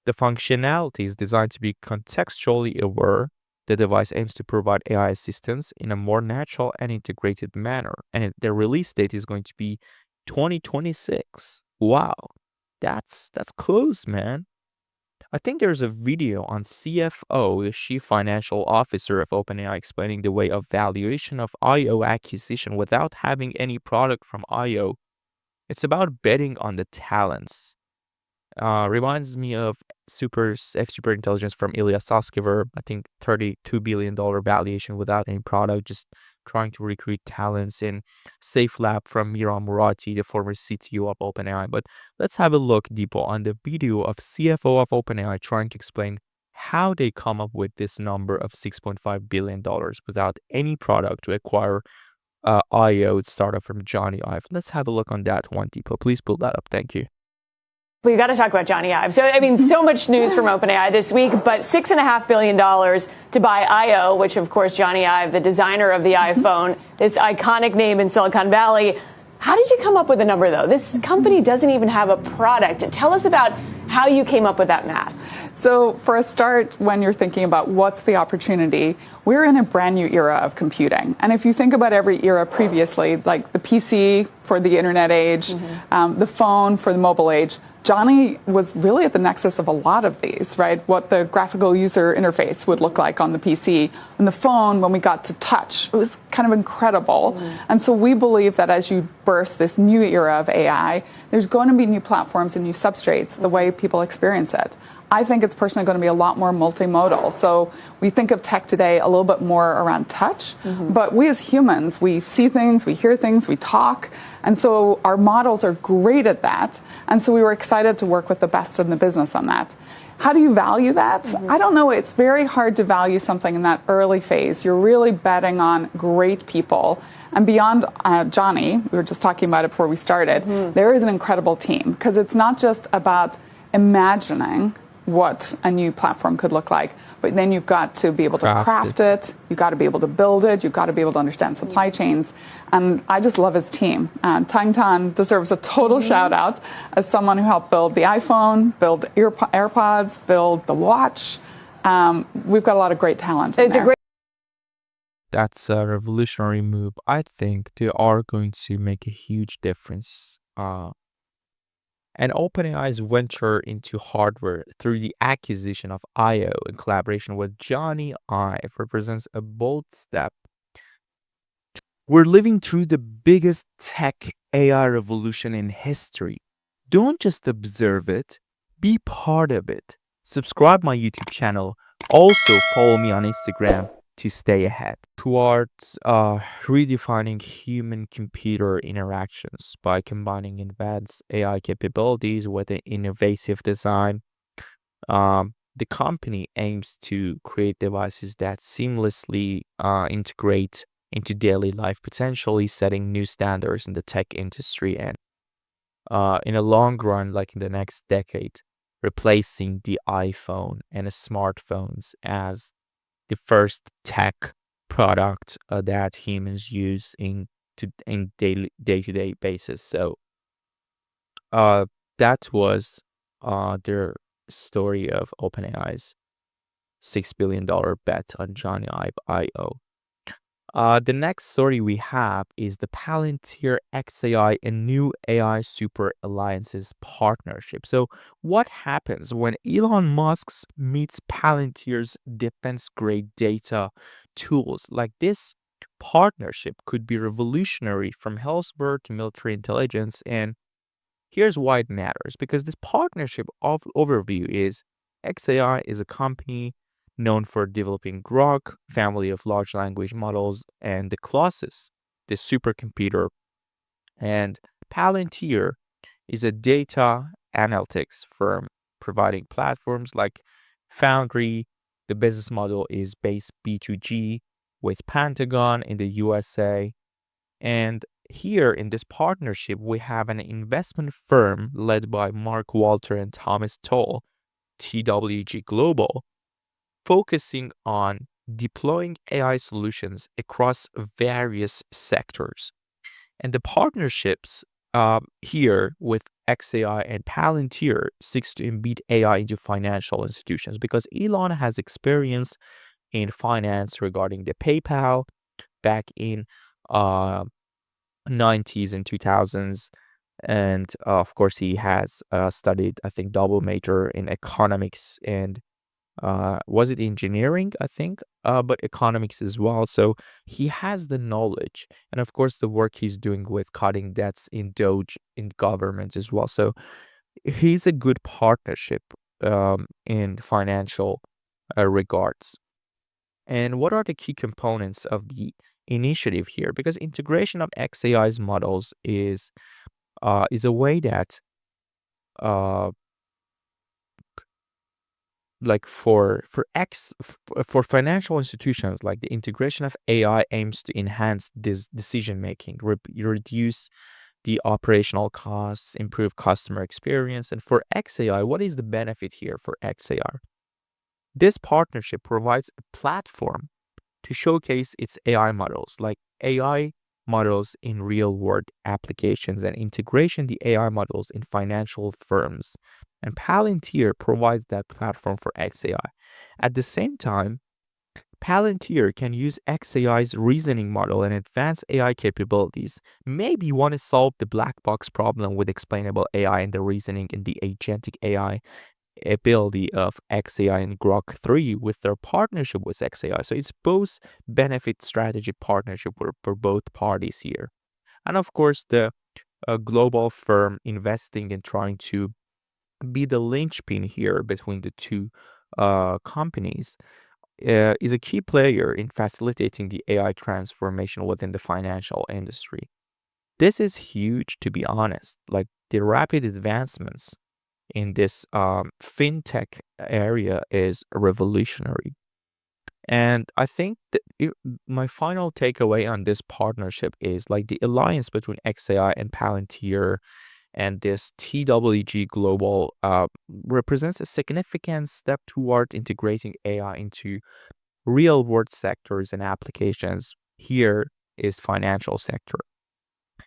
The functionality is designed to be contextually aware. The device aims to provide AI assistance in a more natural and integrated manner, and the release date is going to be 2026. Wow, that's close, man. I think there's a video on CFO, the Chief Financial Officer of OpenAI, explaining the way of valuation of IO acquisition without having any product from IO. It's about betting on the talents. Reminds me of Super Intelligence from Ilya Sutskever. I think $32 billion valuation without any product, just trying to recruit talents, in Safe Lab from Miran Murati, the former CTO of OpenAI. But let's have a look deeper on the video of CFO of OpenAI trying to explain how they come up with this number of $6.5 billion without any product to acquire IO startup from Jonny Ive. Let's have a look on that one deeper. Please pull that up. Thank you. We've got to talk about Jonny Ive. So, I mean, so much news from OpenAI this week, but $6.5 billion to buy IO, which, of course, Jonny Ive, the designer of the iPhone, this iconic name in Silicon Valley. How did you come up with the number, though? This company doesn't even have a product. Tell us about how you came up with that math. So for a start, when you're thinking about what's the opportunity, we're in a brand new era of computing. And if you think about every era previously, like the PC for the internet age, the phone for the mobile age, Jonny was really at the nexus of a lot of these, right? What the graphical user interface would look like on the PC. And the phone, when we got to touch, it was kind of incredible. And so we believe that as you birth this new era of AI, there's going to be new platforms and new substrates, the way people experience it. I think it's personally going to be a lot more multimodal. So we think of tech today a little bit more around touch, but we as humans, we see things, we hear things, we talk. And so our models are great at that. And so we were excited to work with the best in the business on that. How do you value that? I don't know. It's very hard to value something in that early phase. You're really betting on great people. And beyond Jonny, we were just talking about it before we started, there is an incredible team, because it's not just about imagining what a new platform could look like, but then you've got to be able to craft it, you've got to be able to build it, you've got to be able to understand supply chains. And I just love his team. Tang Tan deserves a total shout out as someone who helped build the iPhone, build AirPods, build the watch. We've got a lot of great talent in there. That's a revolutionary move. I think they are going to make a huge difference. And OpenAI's venture into hardware through the acquisition of IO in collaboration with Jonny Ive represents a bold step. We're living through the biggest tech AI revolution in history. Don't just observe it, be part of it. Subscribe my YouTube channel. Also follow me on Instagram to stay ahead towards redefining human-computer interactions by combining advanced AI capabilities with an innovative design. The company aims to create devices that seamlessly integrate into daily life, potentially setting new standards in the tech industry and in a long run, like in the next decade, replacing the iPhone and smartphones as the first tech product that humans use in day-to-day basis. So that was their story of OpenAI's $6 billion bet on Jonny Ive IO. The next story we have is the Palantir XAI and new AI super alliances partnership. So, what happens when Elon Musk meets Palantir's defense-grade data tools? Like this partnership could be revolutionary from healthcare to military intelligence, and here's why it matters. Because this partnership of overview is XAI is a company known for developing Grok, family of large language models, and the Colossus, the supercomputer. And Palantir is a data analytics firm providing platforms like Foundry. The business model is based B2G with Pentagon in the USA. And here in this partnership, we have an investment firm led by Mark Walter and Thomas Toll, TWG Global, focusing on deploying AI solutions across various sectors. And the partnerships here with XAI and Palantir seeks to embed AI into financial institutions because Elon has experience in finance regarding the PayPal back in uh, 90s and 2000s. And of course, he has studied, I think, double major in economics and was it engineering, I think, but economics as well. So he has the knowledge. And of course, the work he's doing with cutting debts in Doge in governments as well. So he's a good partnership in financial regards. And what are the key components of the initiative here? Because integration of XAI's models is a way that uh, like for financial institutions, like the integration of AI aims to enhance this decision making, reduce the operational costs, improve customer experience. And for XAI, what is the benefit here for XAI? This partnership provides a platform to showcase its AI models, like AI models in real world applications and integration the AI models in financial firms. And Palantir provides that platform for XAI. At the same time, Palantir can use XAI's reasoning model and advanced AI capabilities. Maybe you want to solve the black box problem with explainable AI and the reasoning in the Agentic AI ability of XAI and Grok 3 with their partnership with XAI. So it's both benefit strategy partnership for both parties here. And of course, the global firm investing and trying to be the linchpin here between the two companies is a key player in facilitating the AI transformation within the financial industry. This is huge, to be honest. Like the rapid advancements in this fintech area is revolutionary. And I think that my final takeaway on this partnership is like the alliance between XAI and Palantir and this TWG Global represents a significant step toward integrating AI into real world sectors and applications. Here is financial sector.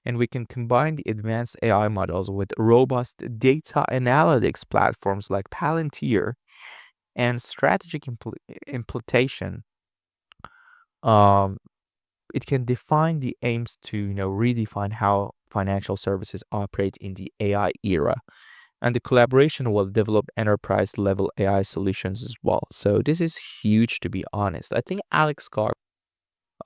And we can combine the advanced AI models with robust data analytics platforms like Palantir and strategic implementation. Um, it can define the aims to redefine how financial services operate in the AI era. And the collaboration will develop enterprise level AI solutions as well. So this is huge, to be honest. I think Alex Karp,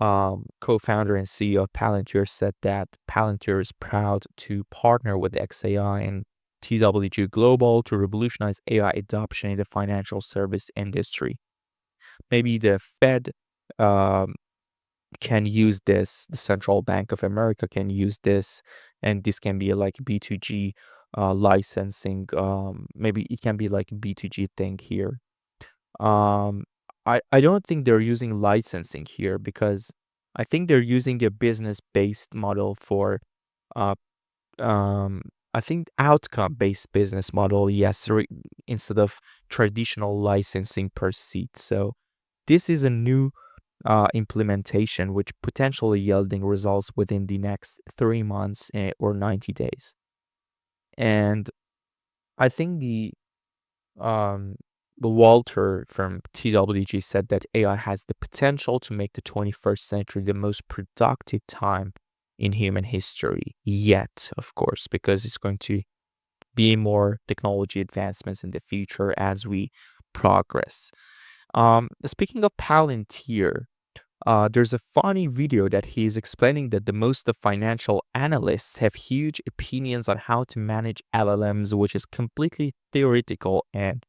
co-founder and CEO of Palantir, said that Palantir is proud to partner with XAI and TWG Global to revolutionize AI adoption in the financial service industry. Maybe the Fed can use this, the Central Bank of America can use this, and this can be like B2G licensing. Maybe it can be like B2G thing here. I don't think they're using licensing here because I think they're using a business-based model for uh I think outcome-based business model, yes, instead of traditional licensing per seat. So this is a new implementation which potentially yielding results within the next 3 months or 90 days. And I think the um Walter from TWG said that AI has the potential to make the 21st century the most productive time in human history. Yet, of course, because it's going to be more technology advancements in the future as we progress. Speaking of Palantir, there's a funny video that he's explaining that the most of financial analysts have huge opinions on how to manage LLMs, which is completely theoretical, and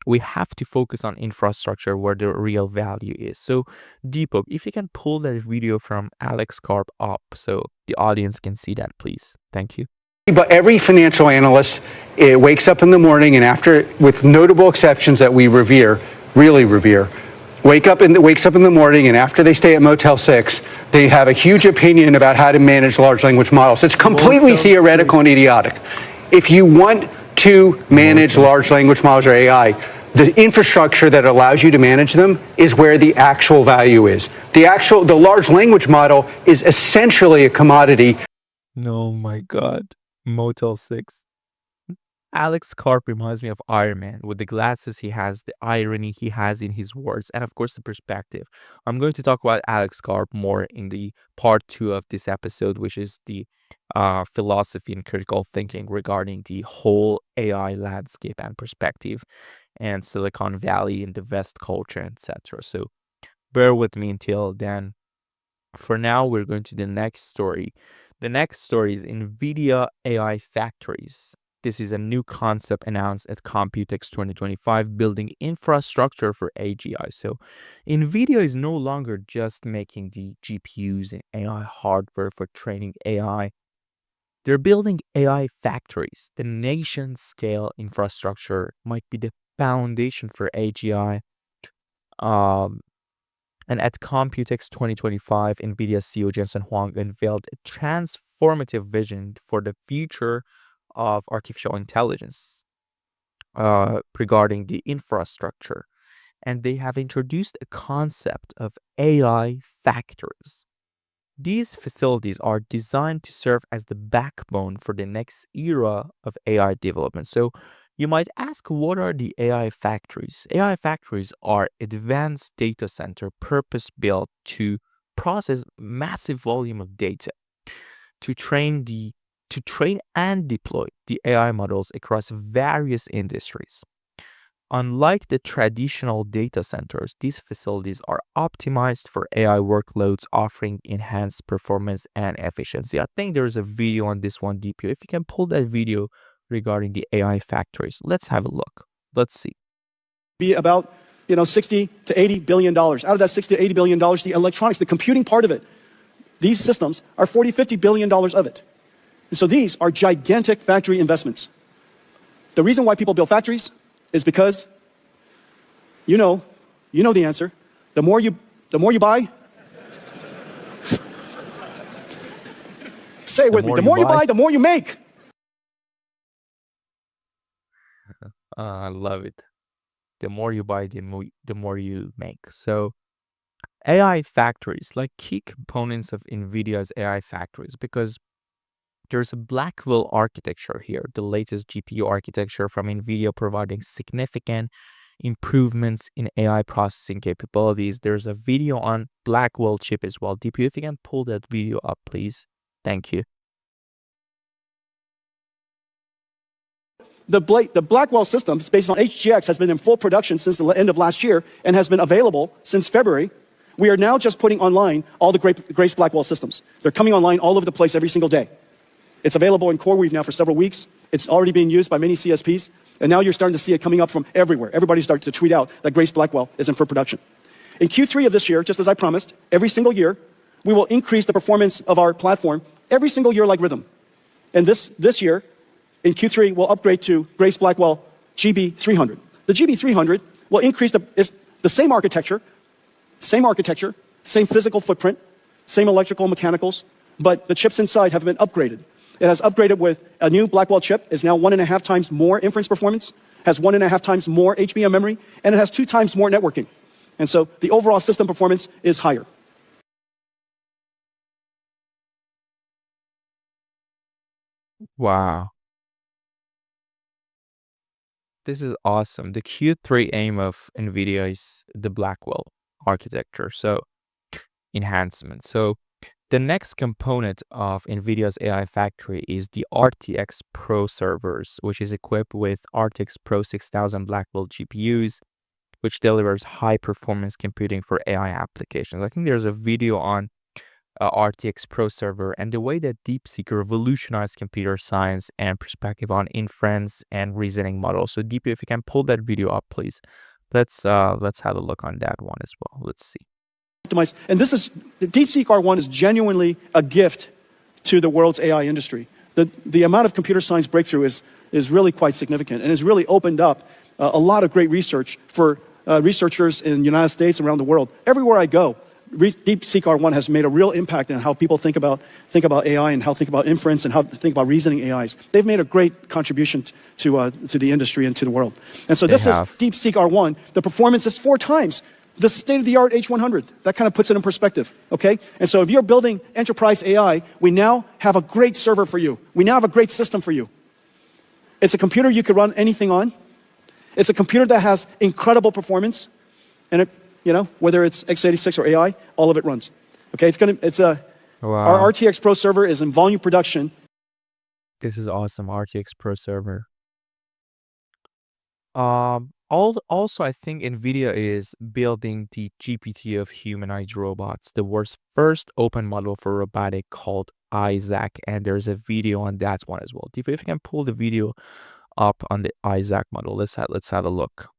we have to focus on infrastructure where the real value is. So, Deepak, if you can pull that video from Alex Karp up so the audience can see that, please. Thank you. But every financial analyst wakes up in the morning and after, with notable exceptions that we revere, really revere, wakes up in the morning and after they stay at Motel 6, they have a huge opinion about how to manage large language models. It's completely theoretical and idiotic. If you want to manage large language models or AI, the infrastructure that allows you to manage them is where the actual value is. The large language model is essentially a commodity. Oh my God. Motel 6. Alex Karp reminds me of Iron Man with the glasses he has, the irony he has in his words, and of course the perspective. I'm going to talk about Alex Karp more in the part 2 of this episode, which is the philosophy and critical thinking regarding the whole AI landscape and perspective and Silicon Valley and the West culture, etc. So bear with me until then. For now, we're going to the next story. The next story is Nvidia AI factories. This is a new concept announced at Computex 2025, building infrastructure for AGI. So Nvidia is no longer just making the GPUs and AI hardware for training AI. They're building AI factories. The nation-scale infrastructure might be the foundation for AGI. And at Computex 2025, Nvidia CEO Jensen Huang unveiled a transformative vision for the future of artificial intelligence regarding the infrastructure. And they have introduced a concept of AI factories. These facilities are designed to serve as the backbone for the next era of AI development. So you might ask, what are the AI factories? AI factories are advanced data center purpose-built to process massive volume of data to train and deploy the AI models across various industries. Unlike the traditional data centers, these facilities are optimized for AI workloads, offering enhanced performance and efficiency. I think there's a video on this one, DPO. If you can pull that video regarding the AI factories, let's have a look. Let's see. Be about 60 to 80 billion dollars. Out of that 60 to 80 billion dollars, the electronics, the computing part of it, these systems are 40, 50 billion dollars of it. And so these are gigantic factory investments. The reason why people build factories is because you know the answer. The more you buy, say it with me. The more you buy, the more you make. I love it. The more you buy, the more you make. So AI factories, like key components of NVIDIA's AI factories, because there's a Blackwell architecture here, the latest GPU architecture from NVIDIA, providing significant improvements in AI processing capabilities. There's a video on Blackwell chip as well. DPU, if you can pull that video up, please. Thank you. The Blackwell systems based on HGX has been in full production since the end of last year and has been available since February. We are now just putting online all the Grace Blackwell systems. They're coming online all over the place every single day. It's available in CoreWeave now for several weeks. It's already being used by many CSPs. And now you're starting to see it coming up from everywhere. Everybody's starting to tweet out that Grace Blackwell is in full production. In Q3 of this year, just as I promised, every single year, we will increase the performance of our platform every single year like rhythm. And this year, in Q3, we'll upgrade to Grace Blackwell GB300. The GB300 will increase the same architecture, same physical footprint, same electrical mechanicals, but the chips inside have been upgraded. It has upgraded with a new Blackwell chip, is now 1.5 times more inference performance, has 1.5 times more HBM memory, and it has 2 times more networking. And so the overall system performance is higher. Wow. This is awesome. The Q3 aim of Nvidia is the Blackwell architecture, so enhancement. So the next component of Nvidia's AI factory is the RTX Pro servers, which is equipped with RTX Pro 6000 Blackwell GPUs, which delivers high performance computing for AI applications. I think there's a video on RTX Pro server and the way that DeepSeek revolutionized computer science and perspective on inference and reasoning models. So DP, if you can pull that video up, please. Let's have a look on that one as well. Let's see. Optimized. And this is, the DeepSeek R1 is genuinely a gift to the world's AI industry. The amount of computer science breakthrough is really quite significant and has really opened up a lot of great research for researchers in the United States and around the world. Everywhere I go, DeepSeek R1 has made a real impact on how people think about AI and how think about inference and how to think about reasoning AIs. They've made a great contribution to the industry and to the world. And so this is DeepSeek R1. The performance is 4 times the state-of-the-art H100. That kind of puts it in perspective, okay? And so if you're building enterprise AI, we now have a great server for you. We now have a great system for you. It's a computer you could run anything on. It's a computer that has incredible performance, and it, whether it's x86 or AI, all of it runs. Okay, our RTX Pro server is in volume production. This is awesome, RTX Pro server. Also, I think Nvidia is building the GPT of humanoid robots, the world's first open model for robotic called Isaac, and there's a video on that one as well. If you can pull the video up on the Isaac model, let's have a look.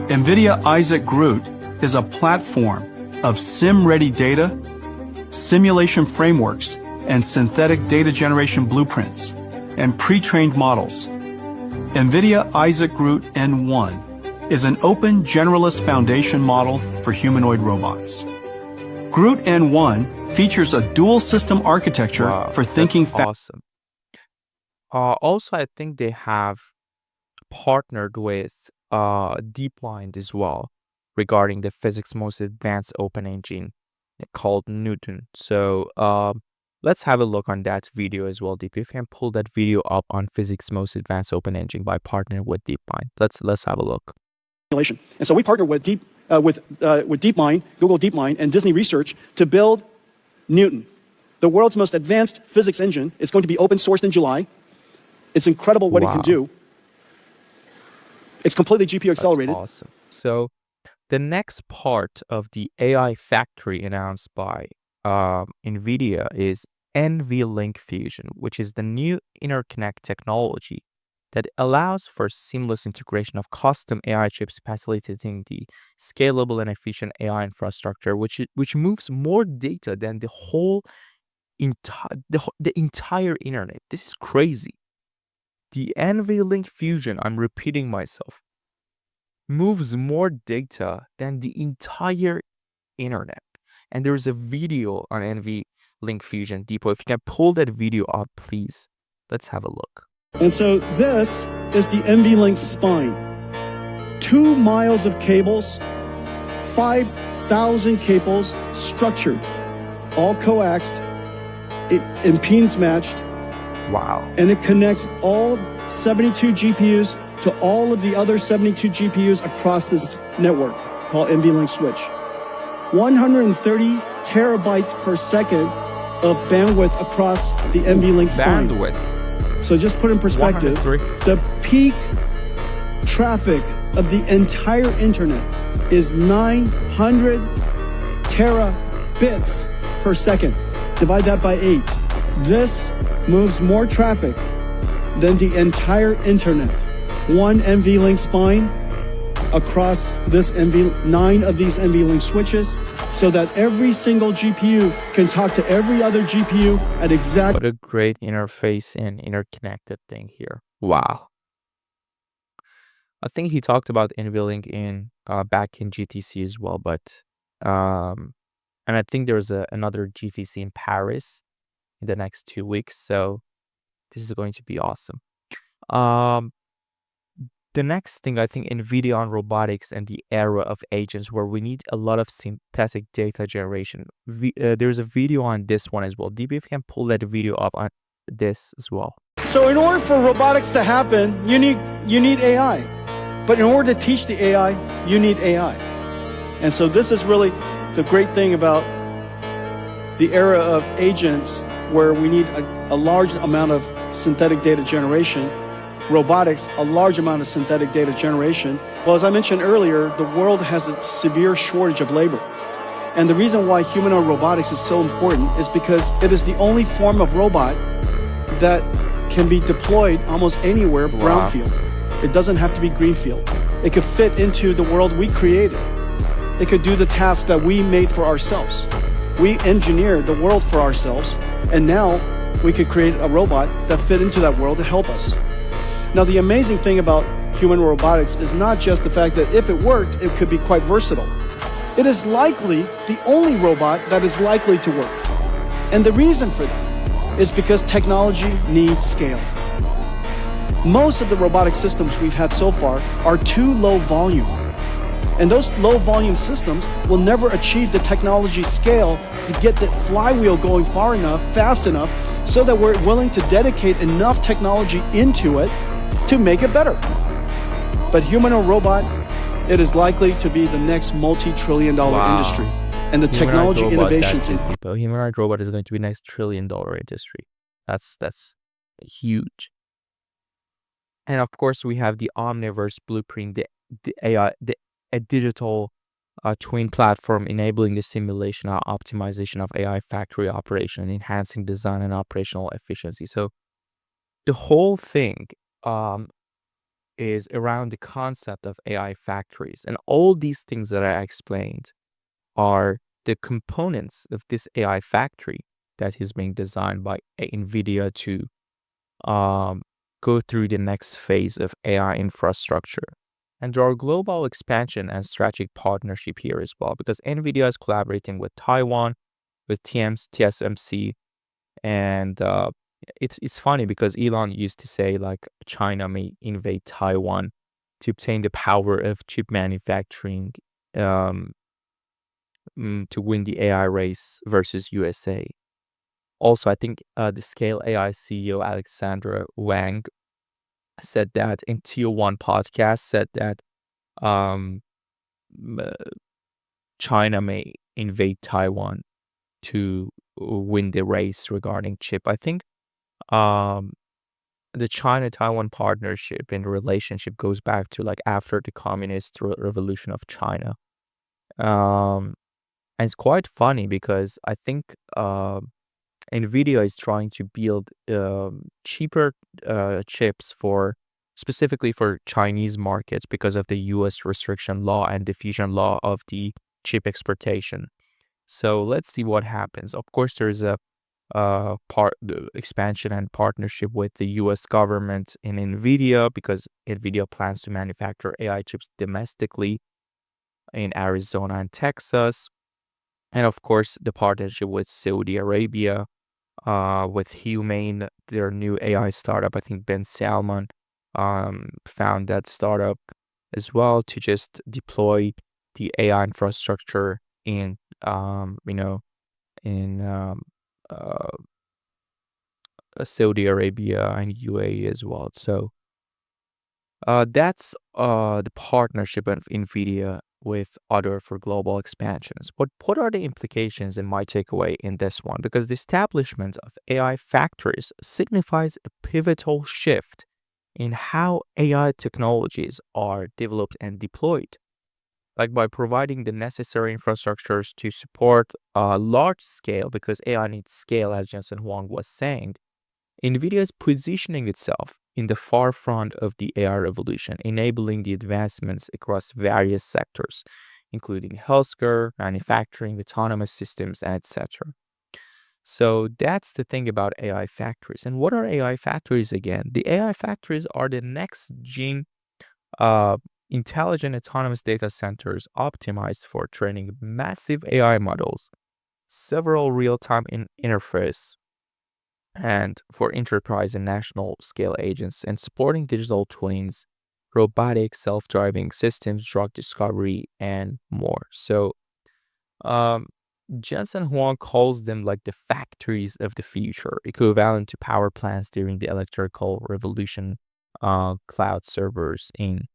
NVIDIA Isaac GR00T is a platform of sim-ready data, simulation frameworks, and synthetic data generation blueprints, and pre-trained models. NVIDIA Isaac GR00T N1 is an open generalist foundation model for humanoid robots. GR00T N1 features a dual system architecture for thinking fast. Awesome. Also, I think they have partnered with DeepMind as well regarding the physics most advanced open engine called Newton. So let's have a look on that video as well. DP, if you can pull that video up on physics most advanced open engine by partnering with DeepMind. Let's have a look. And so we partner with DeepMind, Google DeepMind, and Disney Research to build Newton, the world's most advanced physics engine. It's going to be open sourced in July. It's incredible what it can do. It's completely GPU accelerated. That's awesome. So the next part of the AI factory announced by NVIDIA is NVLink Fusion, which is the new interconnect technology that allows for seamless integration of custom AI chips, facilitating the scalable and efficient AI infrastructure, which moves more data than the entire internet. This is crazy. The NVLink Fusion, I'm repeating myself, moves more data than the entire internet. And there's a video on NVLink Fusion. Deepo, if you can pull that video up, please. Let's have a look. And so this is the NVLink spine. 2 miles of cables, 5,000 cables structured, all coaxed, impedance matched. Wow. And it connects all 72 GPUs to all of the other 72 GPUs across this network called NVLink switch. 130 terabytes per second of bandwidth across the NVLink spine. So just put in perspective, the peak traffic of the entire internet is 900 terabits per second. Divide that by 8. This moves more traffic than the entire internet. 1 NVLink spine across this 9 of these NVLink switches, so that every single GPU can talk to every other GPU at exact. What a great interface and interconnected thing here. Wow. I think he talked about NVLink in back in GTC as well, but and I think there's another GTC in Paris in the next 2 weeks, so this is going to be awesome. The the next thing, I think Nvidia on robotics and the era of agents where we need a lot of synthetic data generation. There's a video on this one as well. DB, if you can pull that video up on this as well. So in order for robotics to happen, you need AI. But in order to teach the AI, you need AI. And so this is really the great thing about the era of agents, where we need a large amount of synthetic data generation. Robotics, a large amount of synthetic data generation. Well, as I mentioned earlier, the world has a severe shortage of labor. And the reason why humanoid robotics is so important is because it is the only form of robot that can be deployed almost anywhere, brownfield. It doesn't have to be greenfield. It could fit into the world we created. It could do the task that we made for ourselves. We engineered the world for ourselves, and now we could create a robot that fit into that world to help us. Now, the amazing thing about human robotics is not just the fact that if it worked, it could be quite versatile. It is likely the only robot that is likely to work. And the reason for that is because technology needs scale. Most of the robotic systems we've had so far are too low volume. And those low volume systems will never achieve the technology scale to get the flywheel going far enough, fast enough, so that we're willing to dedicate enough technology into it to make it better. But humanoid robot, it is likely to be the next multi-trillion-dollar industry. And the technology innovations in humanoid robot is going to be next trillion-dollar industry. That's huge. And of course, we have the Omniverse blueprint, the AI, a digital twin platform enabling the simulation and optimization of AI factory operation, enhancing design and operational efficiency. So the whole thing is around the concept of AI factories. And all these things that I explained are the components of this AI factory that is being designed by Nvidia to go through the next phase of AI infrastructure. And there are global expansion and strategic partnership here as well, because Nvidia is collaborating with Taiwan, with TSMC, and it's funny because Elon used to say like China may invade Taiwan to obtain the power of chip manufacturing to win the AI race versus USA. Also, I think the Scale AI CEO Alexandra Wang said that in Tier 1 podcast, said that China may invade Taiwan to win the race regarding chip. I think the China-Taiwan partnership and relationship goes back to like after the communist revolution of China. And it's quite funny because I think Nvidia is trying to build cheaper chips specifically for Chinese markets because of the U.S. restriction law and diffusion law of the chip exportation. So let's see what happens. Of course, there's a expansion and partnership with the U.S. government in Nvidia because Nvidia plans to manufacture AI chips domestically in Arizona and Texas. And of course, the partnership with Saudi Arabia, with Humane, their new AI startup. I think Ben Salman found that startup as well to just deploy the AI infrastructure in Saudi Arabia and UAE as well. So that's the partnership of Nvidia with other for global expansions. But what are the implications in my takeaway in this one? Because the establishment of AI factories signifies a pivotal shift in how AI technologies are developed and deployed. Like by providing the necessary infrastructures to support large scale, because AI needs scale, as Jensen Huang was saying, Nvidia is positioning itself in the far front of the AI revolution, enabling the advancements across various sectors, including healthcare, manufacturing, autonomous systems, and etc. So that's the thing about AI factories. And what are AI factories again? The AI factories are the next gen intelligent autonomous data centers optimized for training massive AI models, several real-time interface, and for enterprise and national scale agents, and supporting digital twins robotics, self-driving systems, drug discovery, and more. So, um, Jensen Huang calls them like the factories of the future, equivalent to power plants during the electrical revolution, cloud servers in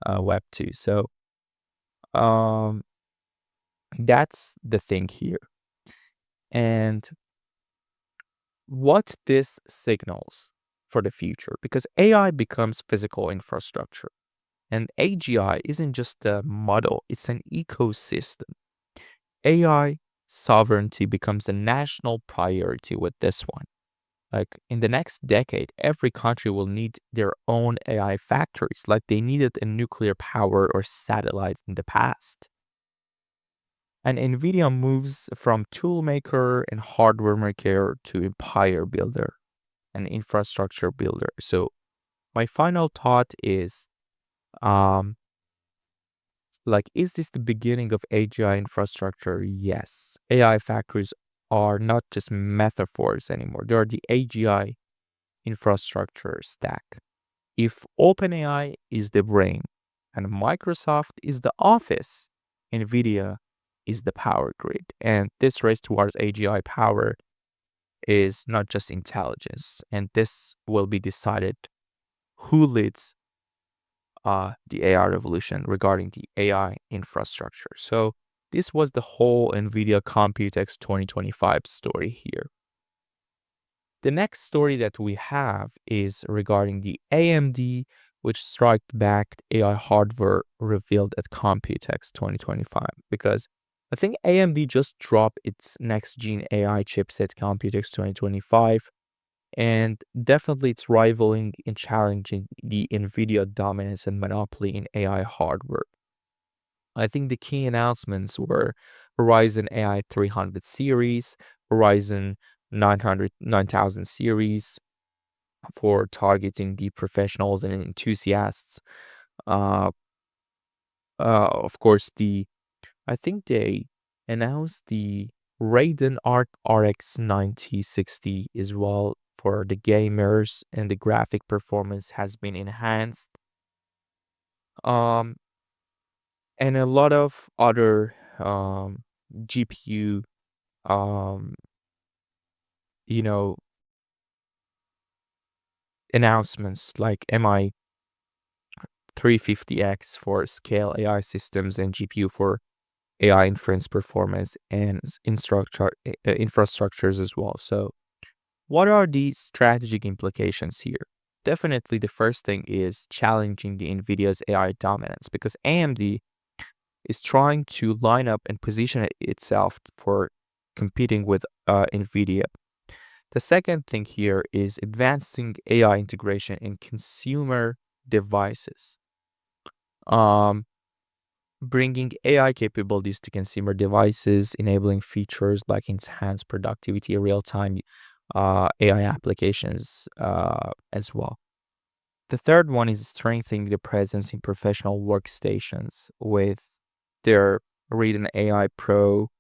Web 2. So, um, that's the thing here. And what this signals for the future, because AI becomes physical infrastructure. And AGI isn't just a model, it's an ecosystem. AI sovereignty becomes a national priority with this one. Like in the next decade, every country will need their own AI factories, like they needed a nuclear power or satellites in the past. And Nvidia moves from tool maker and hardware maker to empire builder and infrastructure builder. So my final thought is, um, like, is this the beginning of AGI infrastructure? Yes. AI factories are not just metaphors anymore. They are the AGI infrastructure stack. If OpenAI is the brain and Microsoft is the office, Nvidia is the power grid. And this race towards AGI power is not just intelligence. And this will be decided who leads the AI revolution regarding the AI infrastructure. So this was the whole NVIDIA Computex 2025 story here. The next story that we have is regarding the AMD, which strike-backed AI hardware revealed at Computex 2025. Because I think AMD just dropped its next-gen AI chipset Computex 2025. And definitely it's rivaling and challenging the NVIDIA dominance and monopoly in AI hardware. I think the key announcements were Ryzen AI 300 series, Ryzen 9000 series for targeting the professionals and enthusiasts. Of course, I think they announced the Radeon RX 9060 as well for the gamers, and the graphic performance has been enhanced. And a lot of other GPU, um, you know, announcements like MI 350X for scale AI systems and GPU for AI inference performance and infrastructures as well. So what are the strategic implications here? Definitely the first thing is challenging the NVIDIA's AI dominance, because AMD is trying to line up and position itself for competing with NVIDIA. The second thing here is advancing AI integration in consumer devices. Bringing AI capabilities to consumer devices, enabling features like enhanced productivity, real-time AI applications as well. The third one is strengthening the presence in professional workstations with their Radeon AI Pro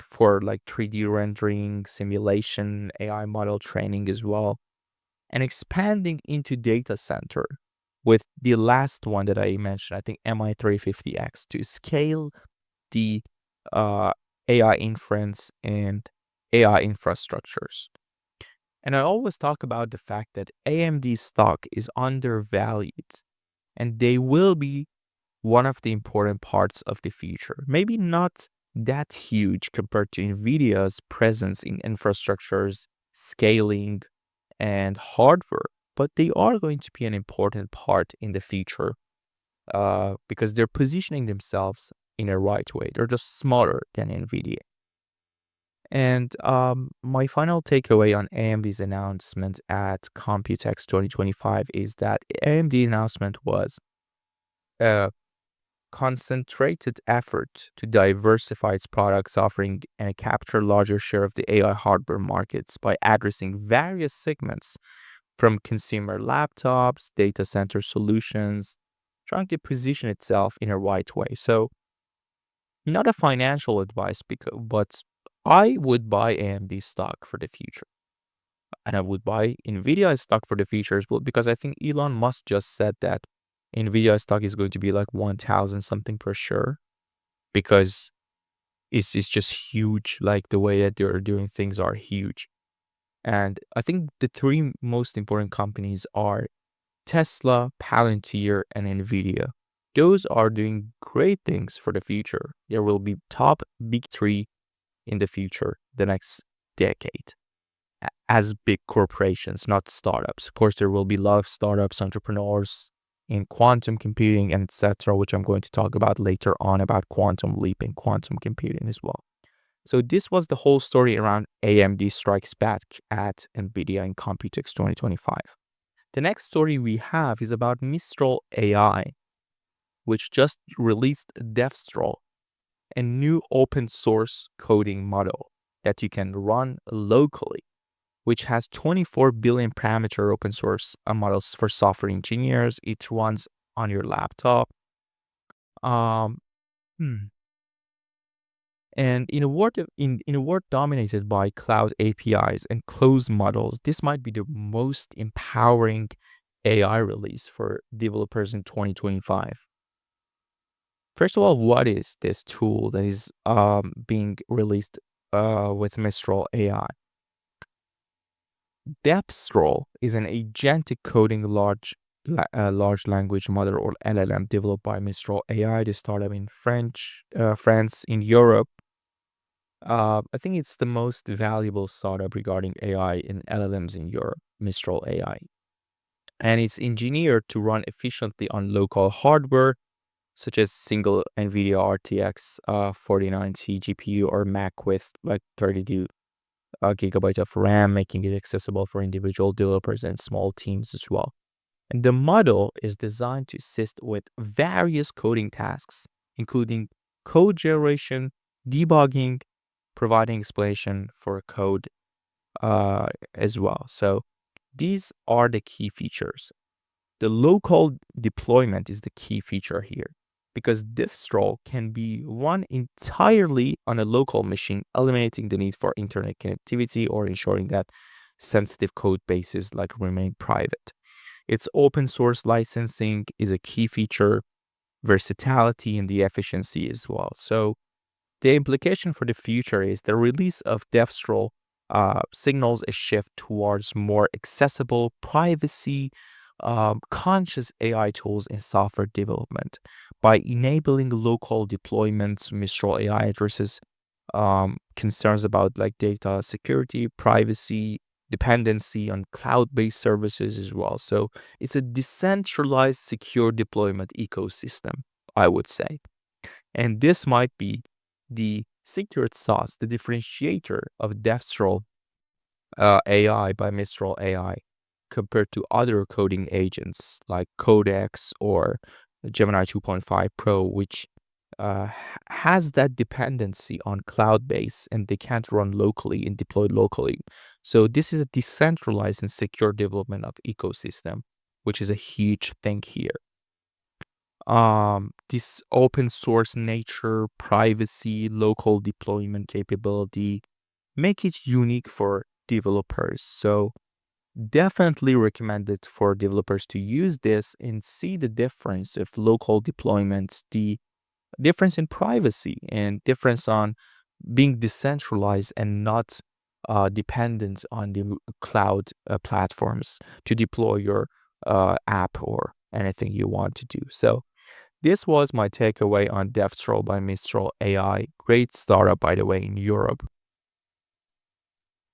for like 3D rendering, simulation, AI model training as well, and expanding into data center with the last one that I mentioned, I think MI 350X, to scale the AI inference and AI infrastructures. And I always talk about the fact that AMD stock is undervalued, and they will be one of the important parts of the future. Maybe not that huge compared to NVIDIA's presence in infrastructures, scaling, and hardware, but they are going to be an important part in the future because they're positioning themselves in a right way. They're just smaller than NVIDIA. And my final takeaway on AMD's announcement at Computex 2025 is that AMD announcement was a concentrated effort to diversify its products offering and capture a larger share of the AI hardware markets by addressing various segments from consumer laptops, data center solutions, trying to position itself in a right way. So, not a financial advice, but I would buy AMD stock for the future. and I would buy Nvidia stock for the futures. Well, because I think Elon Musk just said that Nvidia stock is going to be like 1,000 something per share, because it's just huge. Like the way that they're doing things are huge. And I think the three most important companies are Tesla, Palantir, and Nvidia. Those are doing great things for the future. There will be top big three in the future, the next decade, as big corporations, not startups. Of course, there will be a lot of startups, entrepreneurs in quantum computing, and etc., which I'm going to talk about later on about quantum leap and quantum computing as well. So this was the whole story around AMD strikes back at Nvidia in Computex 2025. The next story we have is about Mistral AI, which just released Devstral, a new open source coding model that you can run locally, which has 24 billion parameter open source models for software engineers. It runs on your laptop. And in a world dominated by cloud APIs and closed models, this might be the most empowering AI release for developers in 2025. First of all, what is this tool that is being released with Mistral AI? Devstral is an agentic coding large language model, or LLM, developed by Mistral AI, the startup in France, in Europe. I think it's the most valuable startup regarding AI and LLMs in Europe, Mistral AI. And it's engineered to run efficiently on local hardware, such as single Nvidia RTX 4090 GPU or Mac with like 32 gigabytes of RAM, making it accessible for individual developers and small teams as well. And the model is designed to assist with various coding tasks, including code generation, debugging, providing explanation for code as well. So these are the key features. The local deployment is the key feature here, because Devstral can be run entirely on a local machine, eliminating the need for internet connectivity or ensuring that sensitive code bases like remain private. Its open source licensing is a key feature, versatility, and the efficiency as well. So the implication for the future is the release of Devstral signals a shift towards more accessible, privacy conscious AI tools in software development. By enabling local deployments, Mistral AI addresses concerns about like data security, privacy, dependency on cloud-based services as well. So it's a decentralized, secure deployment ecosystem, I would say. And this might be the secret sauce, the differentiator of Devstral AI by Mistral AI compared to other coding agents like Codex or Gemini 2.5 Pro, which has that dependency on cloud base and they can't run locally and deploy locally. So this is a decentralized and secure development of ecosystem, which is a huge thing here. This open source nature, privacy, local deployment capability make it unique for developers. So definitely recommend it for developers to use this and see the difference of local deployments, the difference in privacy and difference on being decentralized and not dependent on the cloud platforms to deploy your app or anything you want to do. So this was my takeaway on Devstral by Mistral AI. Great startup, by the way, in Europe.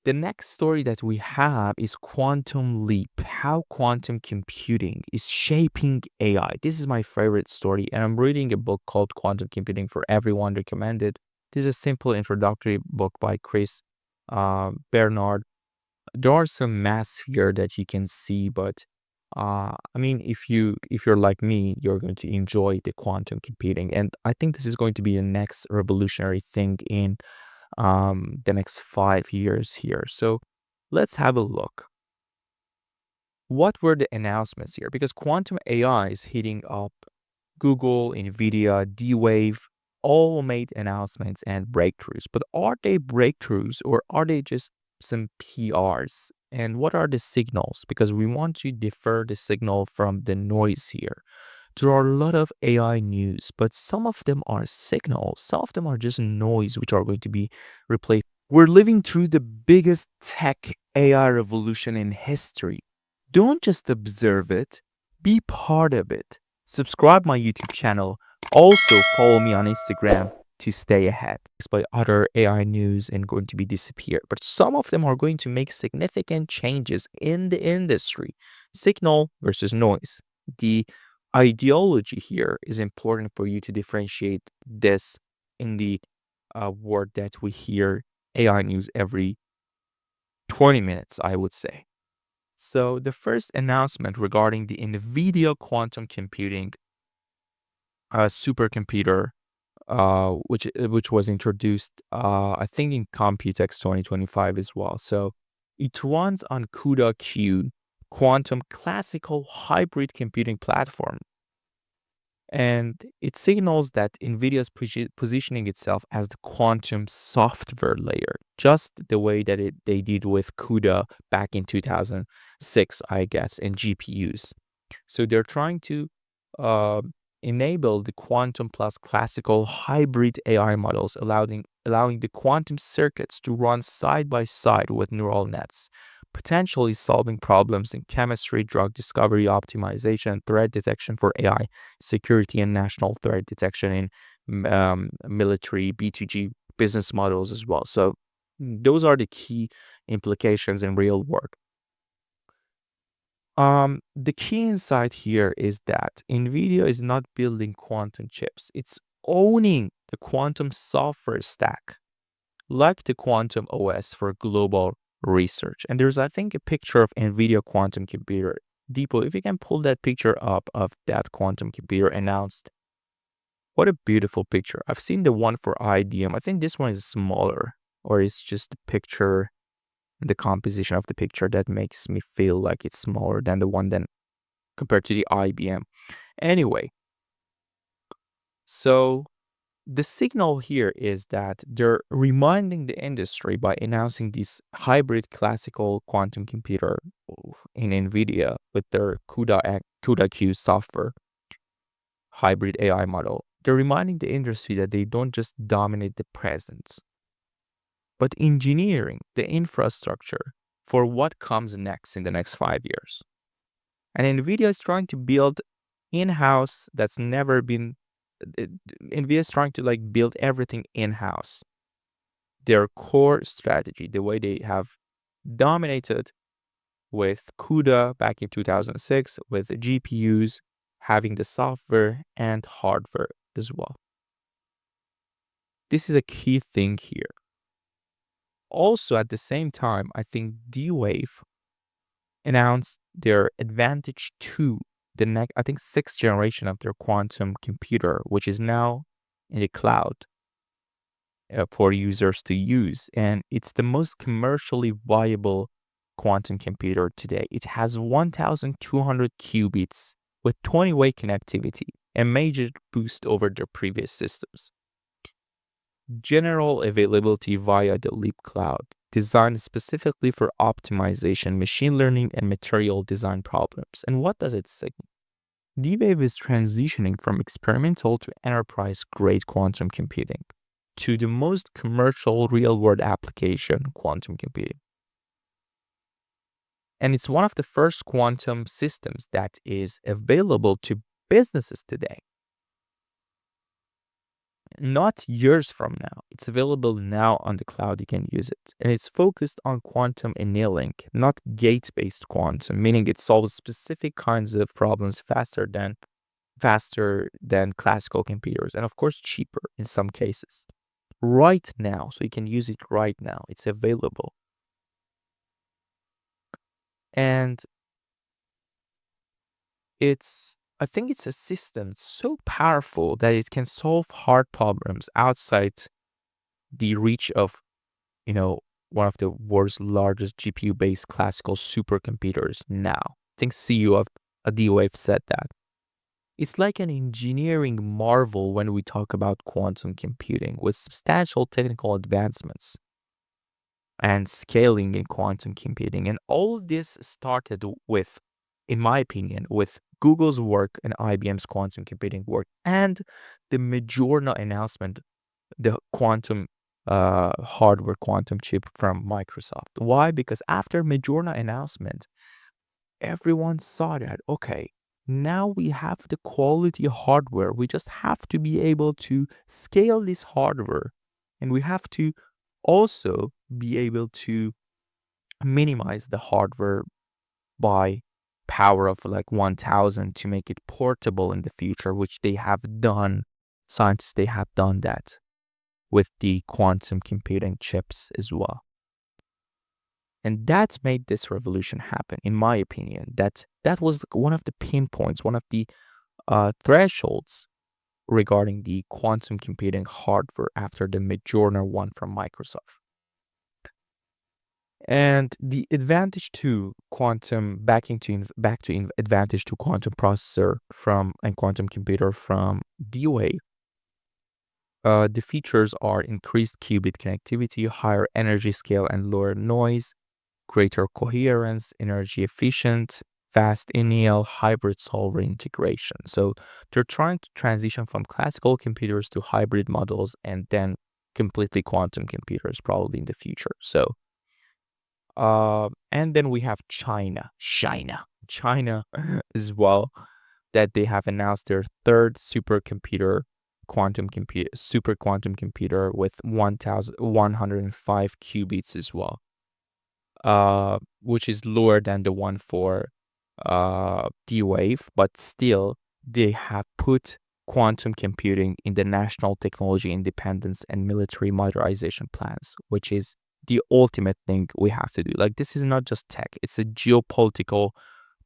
The next story that we have is Quantum Leap, how quantum computing is shaping AI. This is my favorite story, and I'm reading a book called Quantum Computing for Everyone, recommended. This is a simple introductory book by Chris Bernard. There are some maths here that you can see, but I mean, if you're like me, you're going to enjoy the quantum computing, and I think this is going to be the next revolutionary thing in the next 5 years here. So let's have a look. What were the announcements here? Because quantum AI is heating up. Google, Nvidia, D-Wave all made announcements and breakthroughs. But are they breakthroughs or are they just some PRs And what are the signals? Because we want to differ the signal from the noise here. There are a lot of AI news, but some of them are signals. Some of them are just noise, which are going to be replaced. We're living through the biggest tech AI revolution in history. Don't just observe it, be part of it. Subscribe my YouTube channel. Also follow me on Instagram to stay ahead. By other AI news and going to be disappear, but some of them are going to make significant changes in the industry. Signal versus noise. The ideology here is important for you to differentiate this in the word that we hear AI news every 20 minutes, I would say. So the first announcement regarding the Nvidia quantum computing supercomputer, which was introduced, I think in Computex 2025 as well. So it runs on CUDA Q, quantum classical hybrid computing platform. And it signals that Nvidia is positioning itself as the quantum software layer, just the way that they did with CUDA back in 2006, I guess, in GPUs. So they're trying to enable the quantum plus classical hybrid AI models, allowing the quantum circuits to run side by side with neural nets, potentially solving problems in chemistry, drug discovery, optimization, threat detection for AI security, and national threat detection in military B2G business models as well. So those are the key implications in real work. The key insight here is that Nvidia is not building quantum chips. It's owning the quantum software stack, like the quantum OS for global research. And there's, I think, a picture of Nvidia quantum computer. Deepo, if you can pull that picture up of that quantum computer announced. What a beautiful picture. I've seen the one for IDM. I think this one is smaller, or it's just the picture, the composition of the picture that makes me feel like it's smaller than the one compared to the IBM. Anyway, so the signal here is that they're reminding the industry by announcing this hybrid classical quantum computer in Nvidia with their CUDA Q software hybrid AI model. They're reminding the industry that they don't just dominate the present, but engineering the infrastructure for what comes next in the next 5 years. And Nvidia is trying to build in-house that's never been Nvidia is trying to build everything in-house. Their core strategy, the way they have dominated with CUDA back in 2006, with GPUs, having the software and hardware as well. This is a key thing here. Also, at the same time, I think D-Wave announced their Advantage 2, the next, I think, 6th generation of their quantum computer, which is now in the cloud for users to use. And it's the most commercially viable quantum computer today. It has 1,200 qubits with 20-way connectivity, a major boost over their previous systems. General availability via the Leap Cloud, designed specifically for optimization, machine learning, and material design problems. And what does it signal? D-Wave is transitioning from experimental to enterprise-grade quantum computing to the most commercial real-world application, quantum computing. And it's one of the first quantum systems that is available to businesses today. Not years from now. It's available now on the cloud. You can use it. And it's focused on quantum annealing, not gate-based quantum, meaning it solves specific kinds of problems faster than classical computers, and of course cheaper in some cases. Right now, so you can use it right now. It's available. And I think it's a system so powerful that it can solve hard problems outside the reach of, one of the world's largest GPU-based classical supercomputers now. I think CEO of D-Wave said that. It's like an engineering marvel when we talk about quantum computing with substantial technical advancements. and scaling in quantum computing. And all of this started with, in my opinion, with Google's work and IBM's quantum computing work and the Majorna announcement, the quantum hardware quantum chip from Microsoft. Why? Because after Majorna announcement, everyone saw that, okay, now we have the quality hardware. We just have to be able to scale this hardware, and we have to also be able to minimize the hardware by power of like 1000 to make it portable in the future, which they have done. Scientists, they have done that with the quantum computing chips as well. And that's made this revolution happen, in my opinion. That was one of the pinpoints, one of the thresholds regarding the quantum computing hardware after the Midjourney one from Microsoft. And the advantage to quantum, back to advantage to quantum processor from and quantum computer from D-Wave. The features are increased qubit connectivity, higher energy scale and lower noise, greater coherence, energy efficient, fast anneal, hybrid solver integration. So they're trying to transition from classical computers to hybrid models and then completely quantum computers probably in the future. So, and then we have China as well, that they have announced their third supercomputer super quantum computer with 1105 qubits as well, which is lower than the one for D-Wave, but still they have put quantum computing in the national technology independence and military modernization plans, which is the ultimate thing we have to do. Like, this is not just tech, it's a geopolitical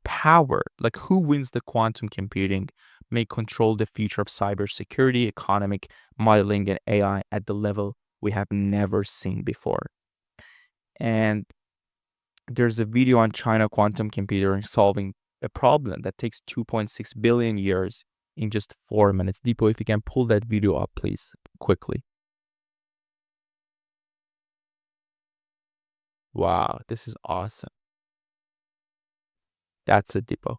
power. Like, who wins the quantum computing may control the future of cybersecurity, economic modeling, and AI at the level we have never seen before. And there's a video on China quantum computing solving a problem that takes 2.6 billion years in just 4 minutes. Deepo, if you can pull that video up, please, quickly. Wow, this is awesome. That's it, Deepo.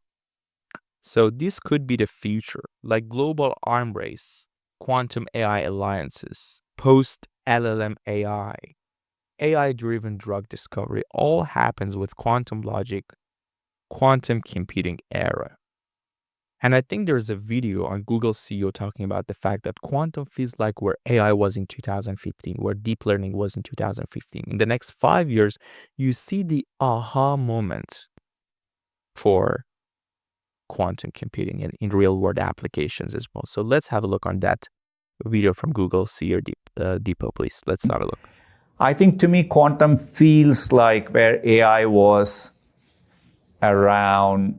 So this could be the future, like global arm race, quantum AI alliances, post-LLM AI, AI-driven drug discovery, all happens with quantum logic, quantum computing era. And I think there's a video on Google CEO talking about the fact that quantum feels like where AI was in 2015, where deep learning was in 2015. In the next 5 years, you see the aha moment for quantum computing and in real world applications as well. So let's have a look on that video from Google CEO Deepo, please. Let's have a look. I think to me, quantum feels like where AI was around,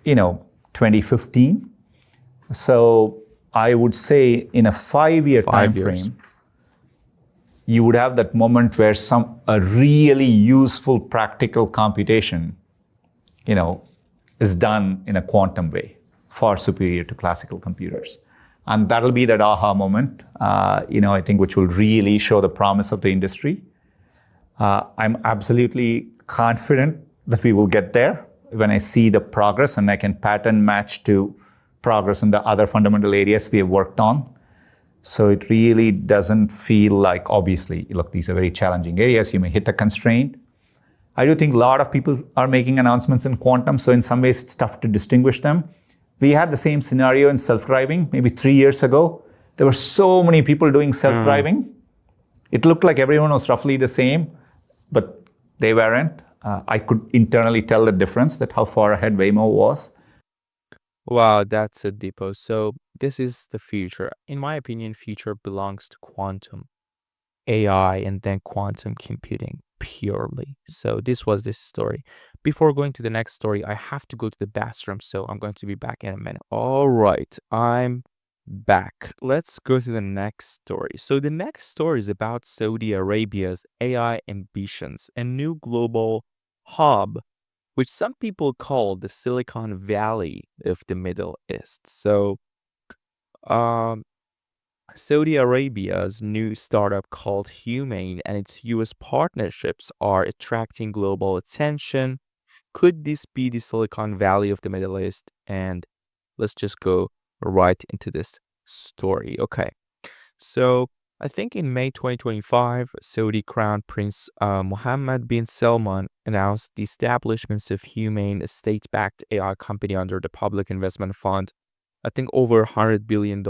2015. So I would say in a 5-year time frame, you would have that moment where a really useful practical computation, is done in a quantum way, far superior to classical computers. And that'll be that aha moment, I think, which will really show the promise of the industry. I'm absolutely confident that we will get there when I see the progress and I can pattern match to progress in the other fundamental areas we have worked on. So it really doesn't feel like, obviously, look, these are very challenging areas. You may hit a constraint. I do think a lot of people are making announcements in quantum, so in some ways it's tough to distinguish them. We had the same scenario in self-driving maybe 3 years ago. There were so many people doing self-driving. It looked like everyone was roughly the same, but they weren't. I could internally tell the difference, that how far ahead Waymo was. Wow, that's a Deepo. So this is the future. In my opinion, future belongs to quantum AI and then quantum computing purely. So this was this story. Before going to the next story, I have to go to the bathroom, so I'm going to be back in a minute. All right, I'm back. Let's go to the next story. So the next story is about Saudi Arabia's AI ambitions, a new global hub, which some people call the Silicon Valley of the Middle East. So Saudi Arabia's new startup called Humane and its US partnerships are attracting global attention. Could this be the Silicon Valley of the Middle East? And let's just go right into this story. Okay. So I think in May 2025, Saudi Crown Prince Mohammed bin Salman announced the establishment of Humane, a state-backed AI company under the Public Investment Fund. I think over $100 billion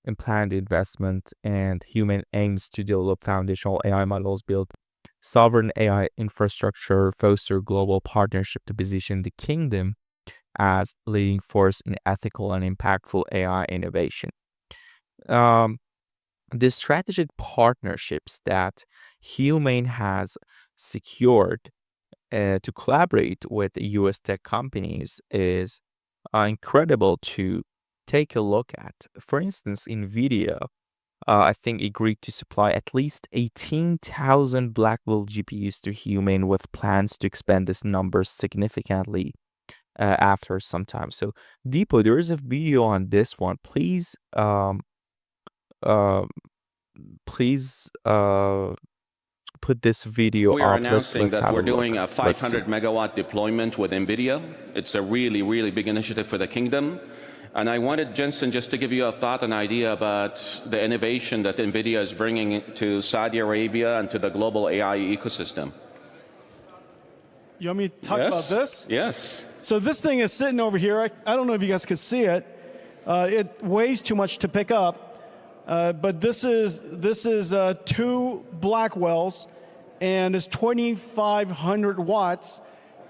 in planned investment, and Humane aims to develop foundational AI models, build sovereign AI infrastructure, foster global partnership to position the kingdom as leading force in ethical and impactful AI innovation. Um, the strategic partnerships that Humane has secured to collaborate with US tech companies is incredible to take a look at. For instance, Nvidia, I think, agreed to supply at least 18,000 Blackwell GPUs to Humane, with plans to expand this number significantly after some time. So, Deepo, there is a video on this one. Please, uh, please put this video We are up. announcing Let's that have we're a look. doing a Let's see. 500 megawatt deployment with Nvidia. It's a really, really big initiative for the kingdom. And I wanted, Jensen, just to give you a thought, an idea about the innovation that Nvidia is bringing to Saudi Arabia and to the global AI ecosystem. You want me to talk about this? Yes. So this thing is sitting over here. I don't know if you guys could see it. It weighs too much to pick up. But this is 2 Blackwells, and it's 2,500 watts,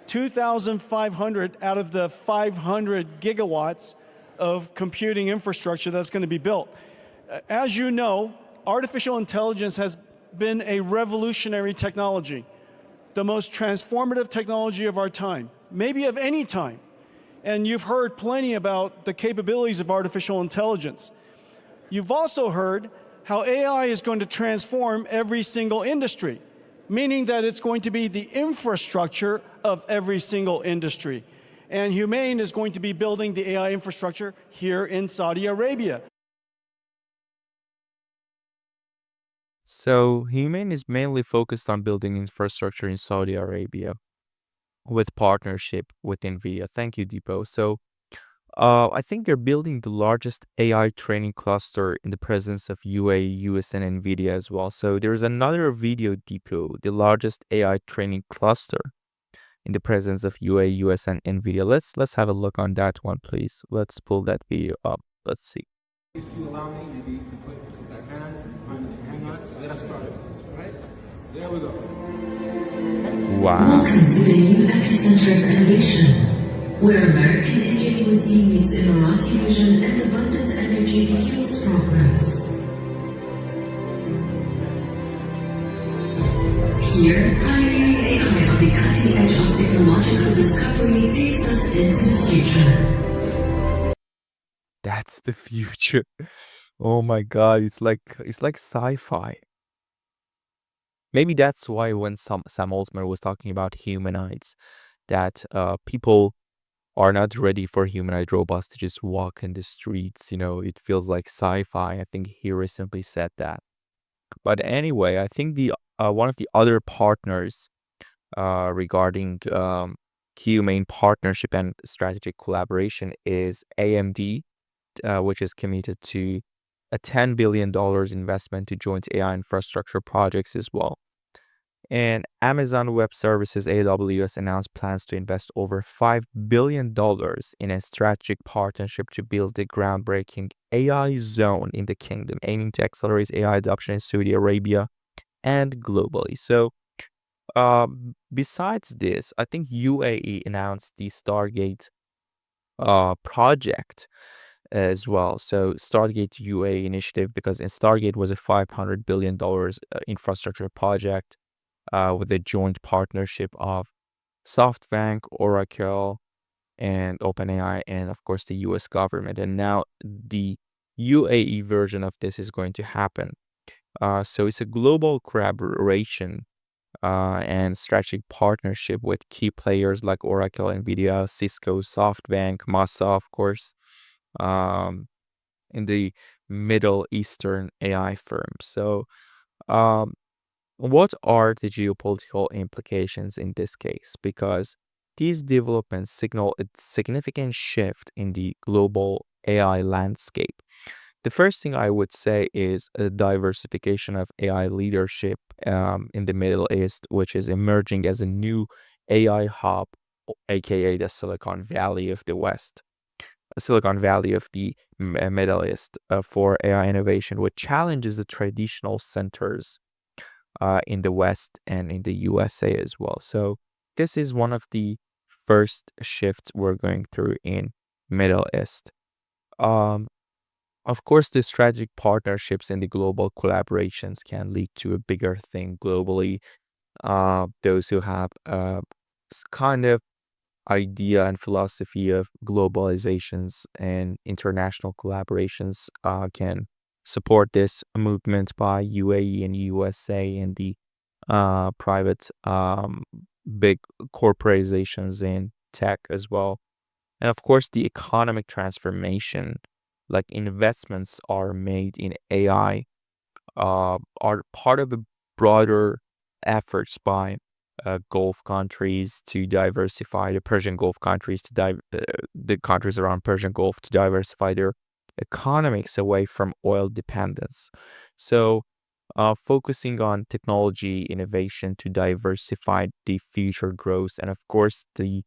2,500 out of the 500 gigawatts of computing infrastructure that's going to be built. As you know, artificial intelligence has been a revolutionary technology, the most transformative technology of our time, maybe of any time. And you've heard plenty about the capabilities of artificial intelligence. You've also heard how AI is going to transform every single industry, meaning that it's going to be the infrastructure of every single industry. And Humane is going to be building the AI infrastructure here in Saudi Arabia. So Humane is mainly focused on building infrastructure in Saudi Arabia with partnership with Nvidia. Thank you, Deepo. So I think they're building the largest AI training cluster in the presence of UAE, US, and Nvidia as well. So there's another video, Deepo, the largest AI training cluster in the presence of UAE, US, and Nvidia. Let's have a look on that one, please. Let's pull that video up. Let's see. If you allow me, maybe you can put that hand on this hang on. Let us start it. Right? There we go. Wow. Welcome to the new epicenter of innovation, where American ingenuity meets Emirati vision and abundant energy fuels progress. Here, pioneering AI on the cutting edge of technological discovery takes us into the future. That's the future. Oh my God, it's like sci-fi. Maybe that's why when Sam Altman was talking about humanoids, that people are not ready for humanoid robots to just walk in the streets. You know, it feels like sci-fi. I think he recently said that. But anyway, I think the one of the other partners regarding Humane partnership and strategic collaboration is AMD, which is committed to a $10 billion investment to joint AI infrastructure projects as well. And Amazon Web Services, AWS, announced plans to invest over $5 billion in a strategic partnership to build the groundbreaking AI zone in the kingdom, aiming to accelerate AI adoption in Saudi Arabia and globally. So, besides this, I think UAE announced the Stargate project as well. So Stargate UAE initiative, because Stargate was a $500 billion infrastructure project with a joint partnership of SoftBank, Oracle, and OpenAI, and of course the US government. And now the UAE version of this is going to happen. So it's a global collaboration and strategic partnership with key players like Oracle, Nvidia, Cisco, SoftBank, Masa, of course, in the Middle Eastern AI firm. So, um, what are the geopolitical implications in this case? Because these developments signal a significant shift in the global AI landscape. The first thing I would say is a diversification of AI leadership in the Middle East, which is emerging as a new AI hub, aka the Silicon Valley of the West, Silicon Valley of the Middle East for AI innovation, which challenges the traditional centers in the West and in the USA as well. So this is one of the first shifts we're going through in Middle East. Um, of course, the strategic partnerships and the global collaborations can lead to a bigger thing globally. Those who have kind of idea and philosophy of globalizations and international collaborations can support this movement by UAE and USA and the private big corporations in tech as well. And of course, the economic transformation, like investments are made in AI, are part of the broader efforts by Gulf countries to diversify the Persian Gulf countries the countries around Persian Gulf to diversify their economics away from oil dependence. So, focusing on technology innovation to diversify the future growth, and of course, the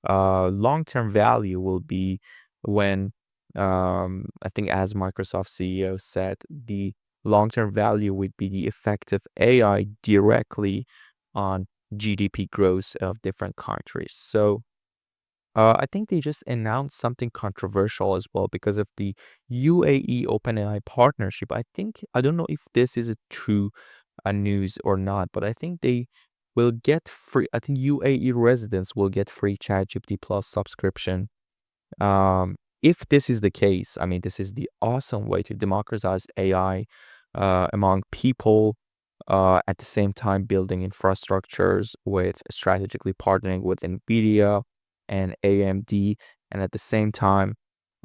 long-term value will be when I think, as Microsoft CEO said, the long-term value would be the effect of AI directly on GDP growth of different countries. So I think they just announced something controversial as well because of the UAE OpenAI partnership. I don't know if this is a true news or not, but I think they will get free. I think UAE residents will get free ChatGPT Plus subscription. If this is the case, I mean, this is the awesome way to democratize AI among people, at the same time building infrastructures with strategically partnering with Nvidia and AMD, and at the same time,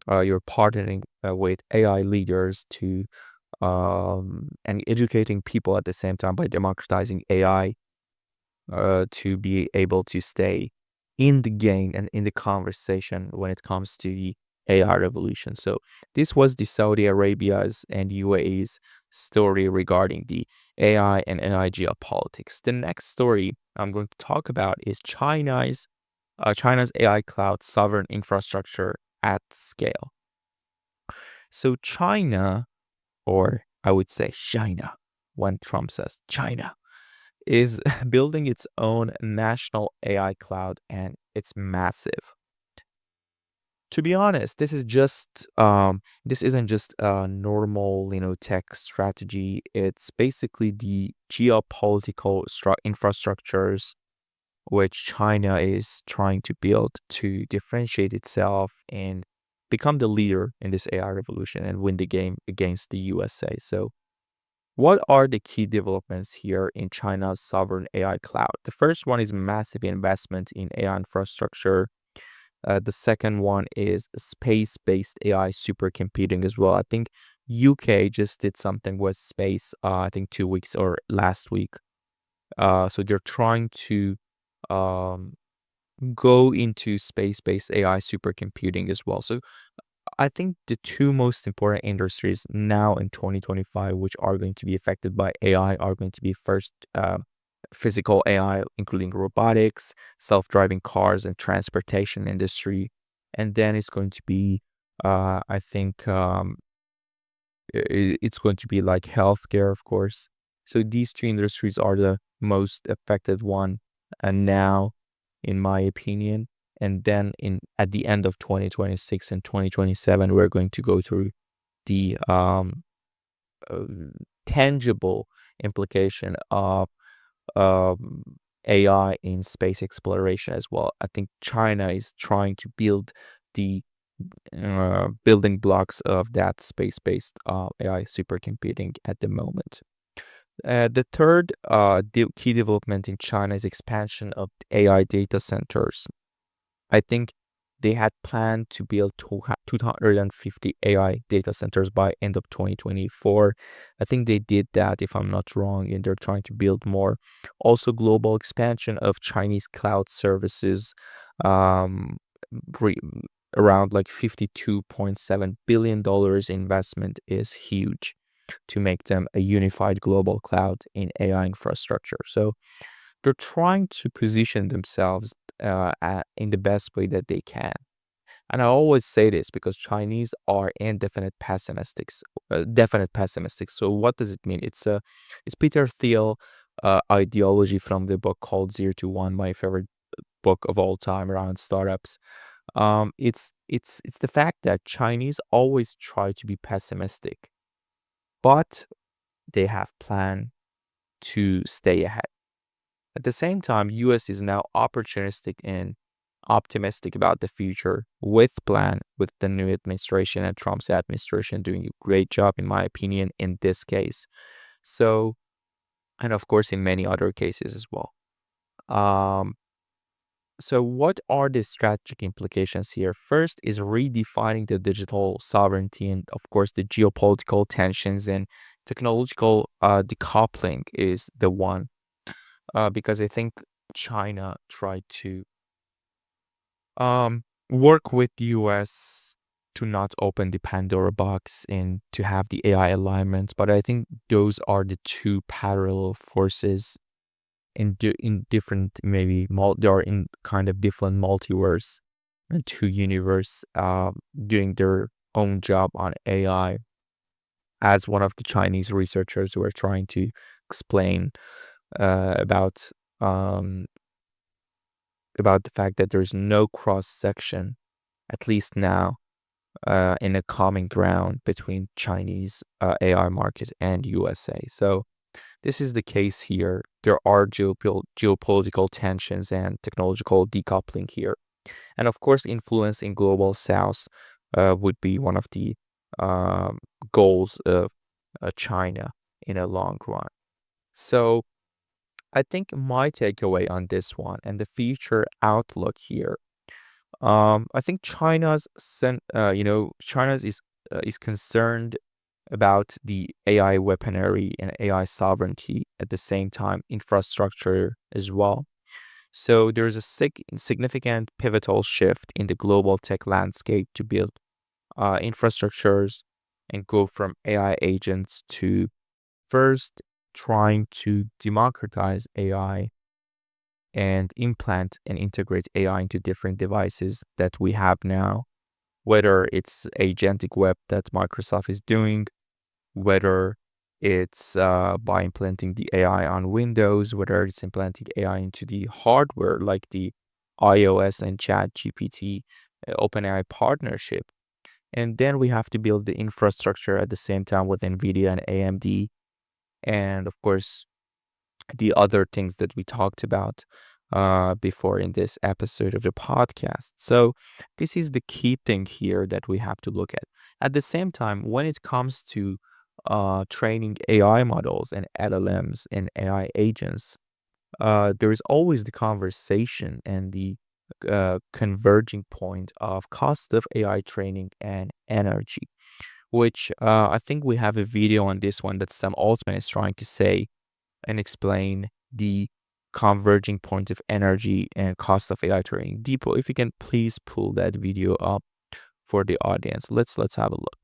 you're partnering with AI leaders to and educating people at the same time by democratizing AI to be able to stay in the game and in the conversation when it comes to the AI revolution. So this was the Saudi Arabia's and UAE's story regarding the AI and AI geopolitics. The next story I'm going to talk about is China's AI cloud sovereign infrastructure at scale. So China, or I would say China, when Trump says China, is building its own national AI cloud, and it's massive. To be honest, this isn't just a normal, tech strategy. It's basically the geopolitical infrastructures which China is trying to build to differentiate itself and become the leader in this AI revolution and win the game against the USA. So, what are the key developments here in China's sovereign AI cloud? The first one is massive investment in AI infrastructure. The second one is space-based AI supercomputing as well. I think UK just did something with space, I think 2 weeks or last week. So they're trying to um, go into space-based AI supercomputing as well. So I think the two most important industries now in 2025, which are going to be affected by AI, are going to be first physical AI, including robotics, self-driving cars, and transportation industry. And then it's going to be, I think, it's going to be like healthcare, of course. So these two industries are the most affected one, and now, in my opinion. And then at the end of 2026 and 2027, we're going to go through the tangible implication of AI in space exploration as well. I think China is trying to build the building blocks of that space-based AI supercomputing at the moment. The third key development in China is expansion of AI data centers. I think they had planned to build 250 AI data centers by end of 2024. I think they did that, if I'm not wrong, and they're trying to build more. Also, global expansion of Chinese cloud services, um, around like $52.7 billion investment is huge to make them a unified global cloud in AI infrastructure. So they're trying to position themselves in the best way that they can. And I always say this because Chinese are definite pessimists. Definite pessimists. So what does it mean? It's Peter Thiel ideology from the book called 0 to 1, my favorite book of all time around startups. It's the fact that Chinese always try to be pessimistic, but they have plan to stay ahead. At the same time, US is now opportunistic and optimistic about the future with plan with the new administration, and Trump's administration doing a great job, in my opinion, in this case. So, and of course, in many other cases as well. So what are the strategic implications here? First is redefining the digital sovereignty, and of course the geopolitical tensions and technological decoupling is the one, because I think China tried to work with the US to not open the Pandora box and to have the AI alignment, but I think those are the two parallel forces in different, maybe they are in kind of different multiverse and two universe doing their own job on AI, as one of the Chinese researchers who are trying to explain about the fact that there's no cross section, at least now, in a common ground between Chinese AI market and USA. So this is the case here. There are geopolitical tensions and technological decoupling here. And of course, influence in global south would be one of the goals of China in a long run. So I think my takeaway on this one and the future outlook here, I think China's is concerned about the AI weaponry and AI sovereignty, at the same time infrastructure as well. So there's a significant pivotal shift in the global tech landscape to build infrastructures and go from AI agents to first trying to democratize AI and implant and integrate AI into different devices that we have now, whether it's Agentic Web that Microsoft is doing, whether it's by implanting the AI on Windows, whether it's implanting AI into the hardware like the iOS and ChatGPT OpenAI partnership. And then we have to build the infrastructure at the same time with Nvidia and AMD. And of course, the other things that we talked about before in this episode of the podcast. So this is the key thing here that we have to look at. At the same time, when it comes to training AI models and LLMs and AI agents, there is always the conversation and the converging point of cost of AI training and energy, which I think we have a video on this one that Sam Altman is trying to say and explain the converging point of energy and cost of AI training. Deepo, if you can please pull that video up for the audience. Let's have a look.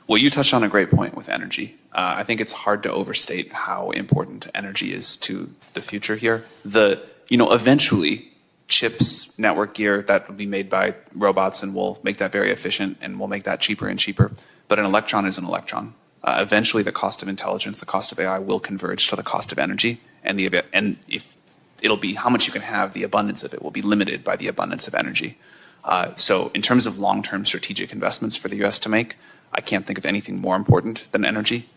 Well, you touched on a great point with energy. I think it's hard to overstate how important energy is to the future here. Eventually, chips, network gear, that will be made by robots, and we'll make that very efficient, and we'll make that cheaper and cheaper. But an electron is an electron. Eventually, the cost of intelligence, the cost of AI will converge to the cost of energy, and if it'll be how much you can have, the abundance of it will be limited by the abundance of energy. So in terms of long-term strategic investments for the U.S. to make, I can't think of anything more important than energy.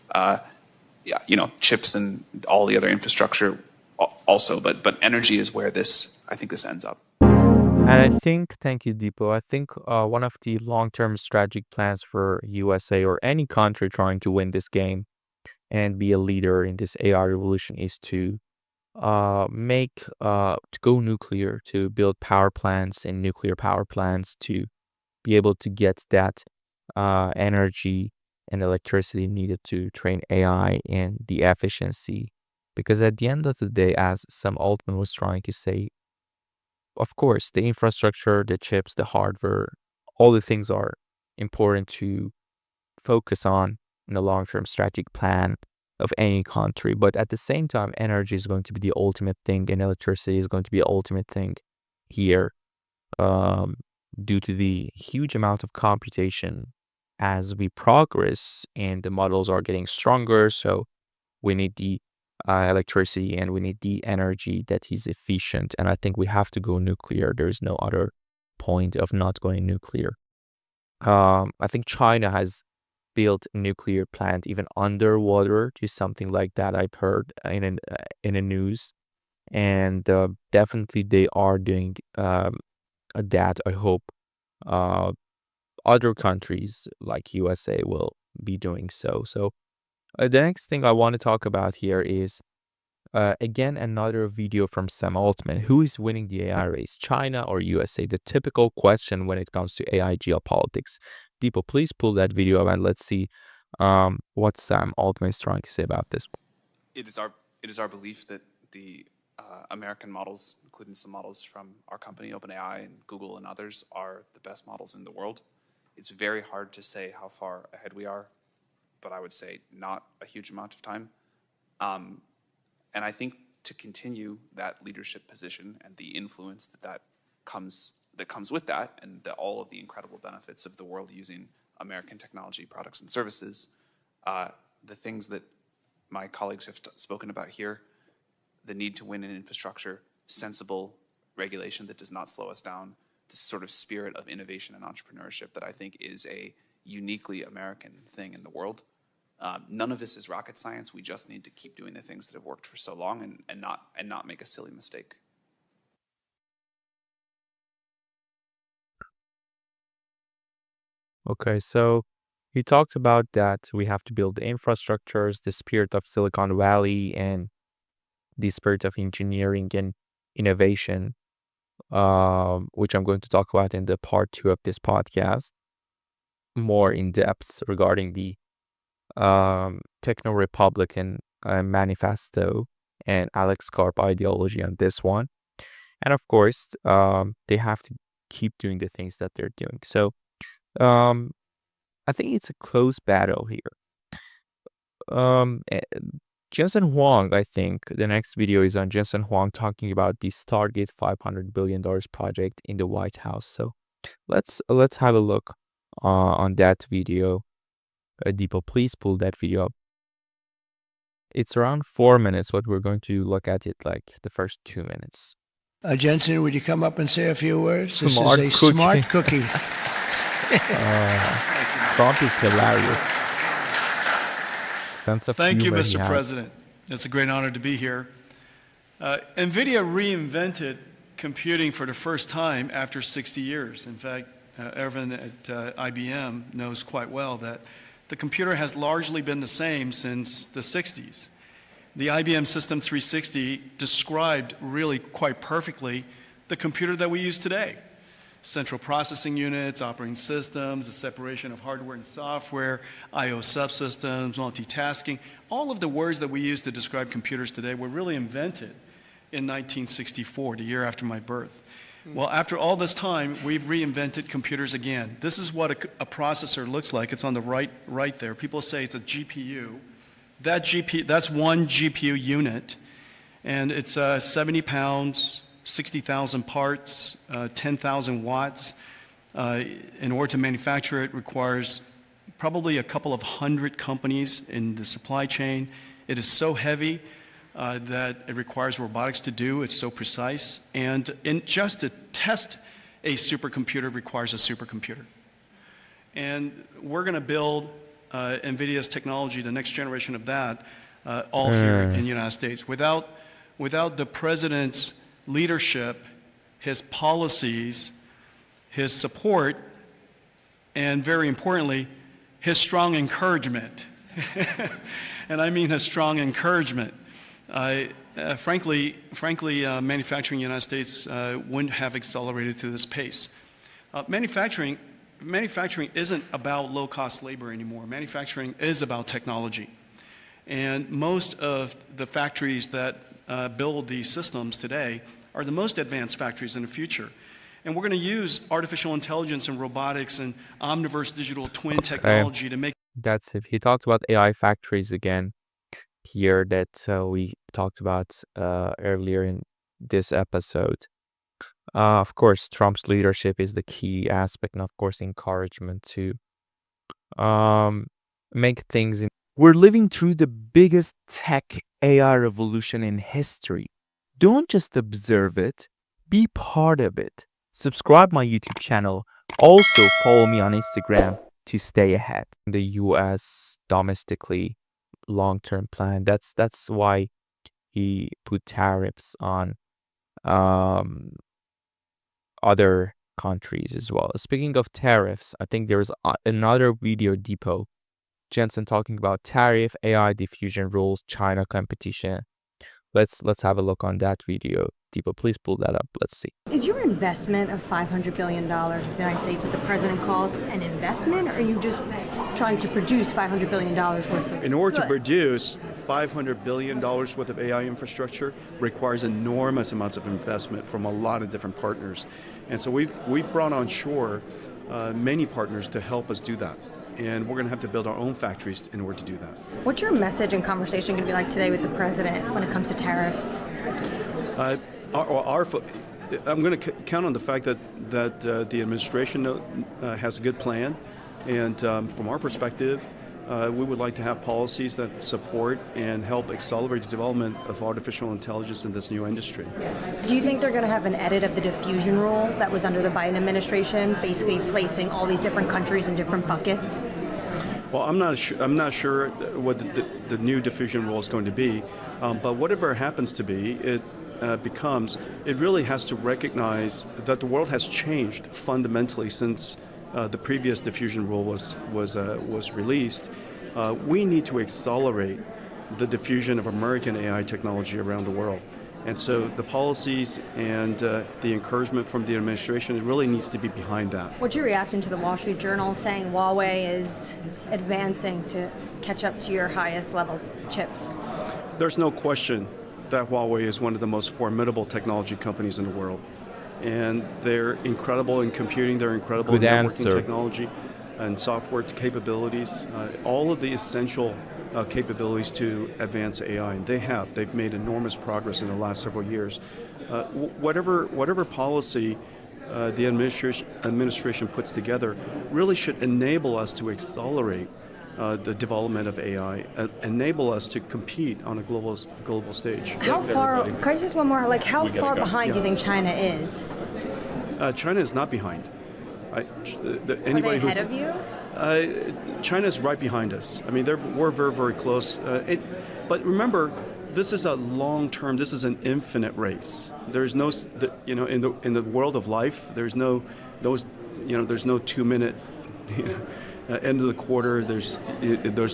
Chips and all the other infrastructure also, but energy is where I think this ends up. And I think, thank you, Deepo. I think one of the long-term strategic plans for USA or any country trying to win this game and be a leader in this AI revolution is to to go nuclear, to build power plants and nuclear power plants to be able to get that energy and electricity needed to train AI and the efficiency. Because at the end of the day, as Sam Altman was trying to say, of course, the infrastructure, the chips, the hardware, all the things are important to focus on in the long-term strategic plan of any country. But at the same time, energy is going to be the ultimate thing, and electricity is going to be the ultimate thing here, due to the huge amount of computation as we progress and the models are getting stronger. So we need the electricity and we need the energy that is efficient. And I think we have to go nuclear. There's no other point of not going nuclear. I think China has built a nuclear plant even underwater to something like that. I've heard in the news, and definitely they are doing that. I hope other countries like USA will be doing so. So the next thing I want to talk about here is again another video from Sam Altman. Who is winning the AI race, China or USA? The typical question when it comes to AI geopolitics. People, please pull that video up and let's see what Sam Altman is trying to say about this. It is our belief that the American models, including some models from our company, OpenAI and Google and others, are the best models in the world. It's very hard to say how far ahead we are, but I would say not a huge amount of time. And I think to continue that leadership position and the influence that comes with that, and all of the incredible benefits of the world using American technology products and services, the things that my colleagues have spoken about here, the need to win in infrastructure, sensible regulation that does not slow us down, this sort of spirit of innovation and entrepreneurship that I think is a uniquely American thing in the world. None of this is rocket science. We just need to keep doing the things that have worked for so long and not make a silly mistake. Okay, so he talked about that we have to build the infrastructures, the spirit of Silicon Valley, and the spirit of engineering and innovation, which I'm going to talk about in the part 2 of this podcast, more in depth regarding the Techno-Republican manifesto and Alex Karp ideology on this one. And of course, they have to keep doing the things that they're doing. So I think it's a close battle here. Jensen Huang, I think the next video is on Jensen Huang talking about the Stargate $500 billion project in the White House. So let's have a look on that video. Deepo, please pull that video up. It's around 4 minutes, but we're going to look at it like the first 2 minutes. Jensen, would you come up and say a few words? Smart this is a cookie. smart cookie. Trump is hilarious. Sense of Thank you, humor Mr. President. It's a great honor to be here. Nvidia reinvented computing for the first time after 60 years. In fact, everyone at IBM knows quite well that the computer has largely been the same since the 60s. The IBM System 360 described really quite perfectly the computer that we use today. Central processing units, operating systems, the separation of hardware and software, I/O subsystems, multitasking. All of the words that we use to describe computers today were really invented in 1964, the year after my birth. Well, after all this time, we've reinvented computers again. This is what a processor looks like. It's on the right there. People say it's a GPU. That's one GPU unit, and it's 70 pounds, 60,000 parts, 10,000 watts. In order to manufacture it requires probably a couple of hundred companies in the supply chain. It is so heavy that it requires robotics to do. It's so precise. And just to test a supercomputer requires a supercomputer. And we're going to build NVIDIA's technology, the next generation of that, all here in the United States. Without the president's leadership, his policies, his support, and very importantly, his strong encouragement. And I mean his strong encouragement. Frankly, manufacturing in the United States wouldn't have accelerated to this pace. Manufacturing isn't about low-cost labor anymore. Manufacturing is about technology. And most of the factories that build these systems today are the most advanced factories in the future. And we're going to use artificial intelligence and robotics and omniverse digital twin technology to make... That's it. He talked about AI factories again here that we talked about earlier in this episode. Of course, Trump's leadership is the key aspect, and of course, encouragement to make things. We're living through the biggest tech AI revolution in history. Don't just observe it, be part of it. Subscribe my YouTube channel. Also follow me on Instagram to stay ahead. The US domestically long-term plan. That's why he put tariffs on other countries as well. Speaking of tariffs, I think there's another video depot. Jensen talking about tariff, AI diffusion rules, China competition. Let's have a look on that video. Depot, please pull that up. Let's see. Is your investment of $500 billion into the United States what the president calls an investment, or are you just trying to produce $500 billion worth of... In order to produce $500 billion worth of AI infrastructure requires enormous amounts of investment from a lot of different partners. And so we've brought on shore many partners to help us do that. And we're going to have to build our own factories in order to do that. What's your message and conversation going to be like today with the president when it comes to tariffs? I'm going to count on the fact that the administration has a good plan, and from our perspective, we would like to have policies that support and help accelerate the development of artificial intelligence in this new industry. Do you think they're going to have an edit of the diffusion rule that was under the Biden administration, basically placing all these different countries in different buckets? Well, I'm not sure what the new diffusion rule is going to be, but whatever it happens to be, it really has to recognize that the world has changed fundamentally since the previous diffusion rule was released. We need to accelerate the diffusion of American AI technology around the world. And so the policies and the encouragement from the administration, it really needs to be behind that. What's your reaction to the Wall Street Journal saying Huawei is advancing to catch up to your highest level chips? There's no question that Huawei is one of the most formidable technology companies in the world. And they're incredible in computing, they're incredible in networking technology and software capabilities, all of the essential capabilities to advance AI, and they've made enormous progress in the last several years. Whatever policy the administration puts together really should enable us to accelerate the development of AI, enable us to compete on a global stage. How far, can I just one more, like how far behind do you think China is? China is not behind. Are they ahead of you? China is right behind us. I mean, we're very, very close. But remember, this is a long-term. This is an infinite race. There's no, in the world of life, there's no 2-minute. End of the quarter. There's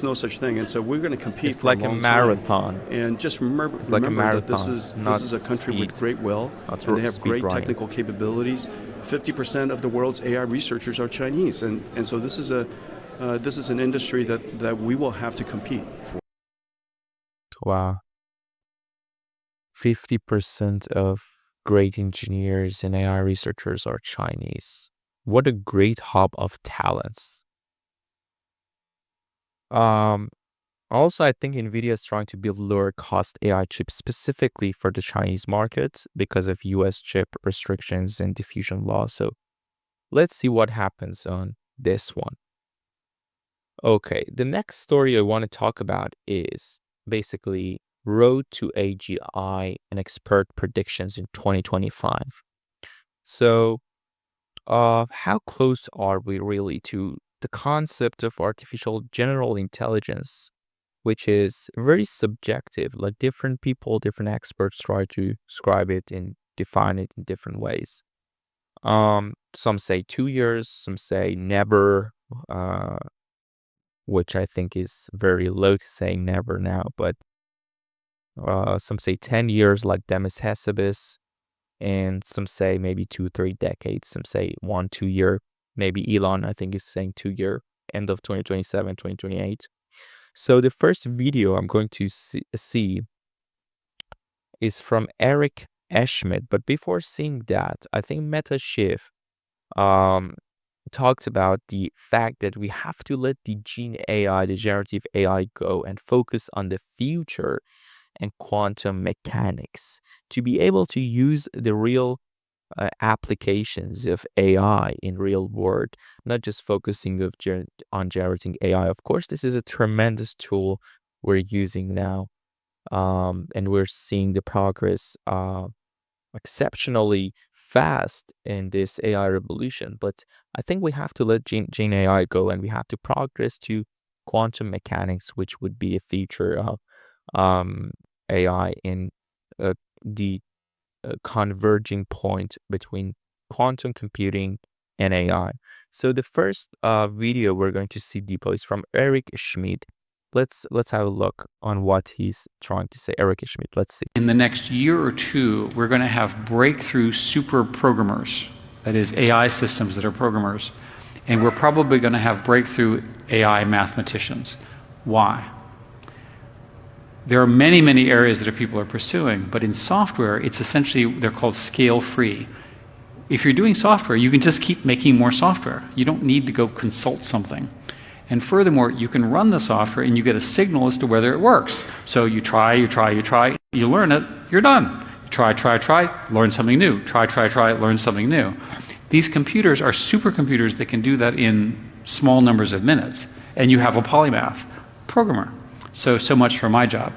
no such thing, and so we're going to compete. It's like a marathon. And just remember that this is a country with great will, and they have great technical capabilities. 50% of the world's AI researchers are Chinese, and so this is an industry that we will have to compete for. Wow. 50% of great engineers and AI researchers are Chinese. What a great hub of talents. Also, I think Nvidia is trying to build lower cost AI chips specifically for the Chinese market because of US chip restrictions and diffusion law. So let's see what happens on this one. Okay, the next story I want to talk about is basically road to AGI and expert predictions in 2025. So how close are we really to the concept of artificial general intelligence, which is very subjective, like different people, different experts try to describe it and define it in different ways. Some say 2 years, some say never, which I think is very low to say never now, but Some say 10 years like Demis Hassabis, and some say maybe 2-3 decades. Some say 1-2 year. Maybe Elon, I think, is saying 2 year, end of 2027, 2028. So the first video I'm going to see is from Eric Schmidt. But before seeing that, I think Meta Shiv talks about the fact that we have to let the Gen AI, the generative AI, go and focus on the future and quantum mechanics to be able to use the real applications of AI in real world, not just focusing on generating AI. Of course, this is a tremendous tool we're using now, and we're seeing the progress exceptionally fast in this AI revolution. But I think we have to let Gen AI go, and we have to progress to quantum mechanics, which would be a feature of AI in the converging point between quantum computing and AI. So the first video we're going to see, Deepo, is from Eric Schmidt. Let's have a look on what he's trying to say. Eric Schmidt, let's see. In the next year or two, we're going to have breakthrough super programmers, that is AI systems that are programmers, and we're probably going to have breakthrough AI mathematicians. Why? There are many, many areas that people are pursuing, but in software, it's essentially, they're called scale-free. If you're doing software, you can just keep making more software. You don't need to go consult something. And furthermore, you can run the software and you get a signal as to whether it works. So you try, you learn it, you're done. You try, learn something new. Try, learn something new. These computers are supercomputers that can do that in small numbers of minutes. And you have a polymath programmer. So much for my job.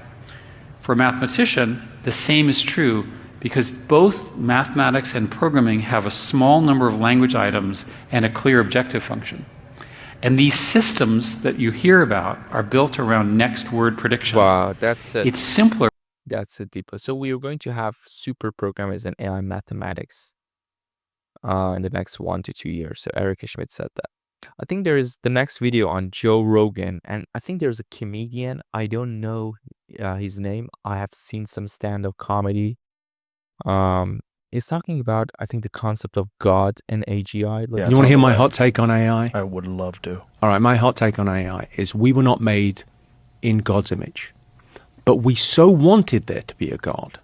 For a mathematician, the same is true because both mathematics and programming have a small number of language items and a clear objective function. And these systems that you hear about are built around next word prediction. Wow, that's it. It's simpler. That's it, Deepa. So we are going to have super programmers in AI mathematics in the next 1 to 2 years. So Eric Schmidt said that. I think there is the next video on Joe Rogan, and I think there's a comedian. I don't know his name. I have seen some stand-up comedy. He's talking about, I think, the concept of God and AGI. You want to hear my hot take on AI? I would love to. All right, my hot take on AI is we were not made in God's image, but we so wanted there to be a God,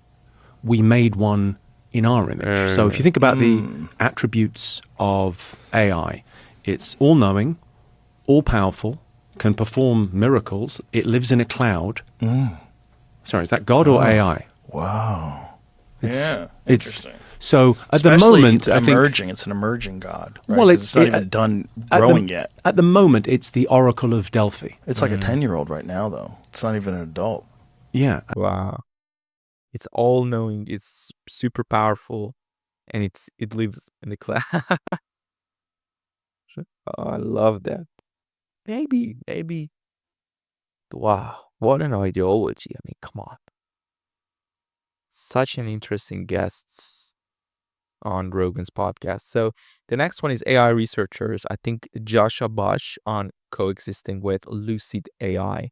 we made one in our image. So if you think about the attributes of AI, it's all-knowing, all-powerful, can perform miracles. It lives in a cloud. Sorry, is that God or AI? Wow. It's interesting. So at Especially the moment, I think emerging. It's an emerging God. Right? Well, it's not even done growing yet. At the moment, it's the Oracle of Delphi. It's like a 10-year-old right now, though. It's not even an adult. Yeah. Wow. It's all-knowing. It's super powerful, and it lives in the cloud. Oh, I love that. Maybe. Wow, what an ideology. I mean, come on. Such an interesting guests on Rogan's podcast. So the next one is AI researchers. I think Joshua Bosch on coexisting with Lucid AI.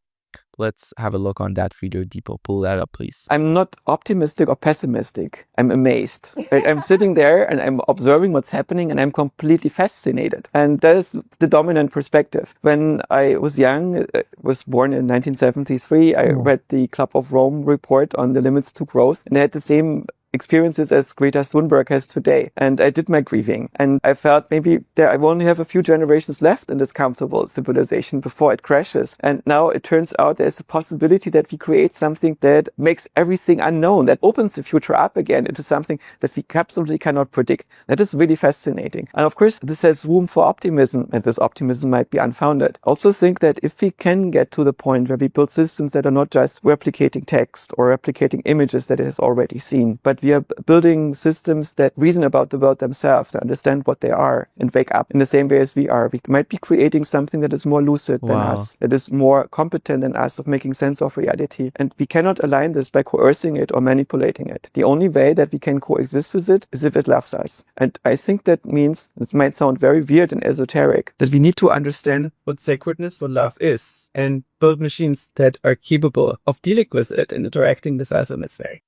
Let's have a look on that video, Deepo. Pull that up, please. I'm not optimistic or pessimistic. I'm amazed. Right? I'm sitting there and I'm observing what's happening and I'm completely fascinated. And that is the dominant perspective. When I was young, was born in 1973, I read the Club of Rome report on the limits to growth, and I had the same experiences as Greta Thunberg has today. And I did my grieving. And I felt maybe I only have a few generations left in this comfortable civilization before it crashes. And now it turns out there's a possibility that we create something that makes everything unknown, that opens the future up again into something that we absolutely cannot predict. That is really fascinating. And of course, this has room for optimism, and this optimism might be unfounded. I also think that if we can get to the point where we build systems that are not just replicating text or replicating images that it has already seen, but we are building systems that reason about the world themselves and understand what they are and wake up in the same way as we are. We might be creating something that is more lucid than us, that is more competent than us of making sense of reality. And we cannot align this by coercing it or manipulating it. The only way that we can coexist with it is if it loves us. And I think that means, this might sound very weird and esoteric, that we need to understand what sacredness, what love is, and build machines that are capable of dealing with it and interacting with us in this way.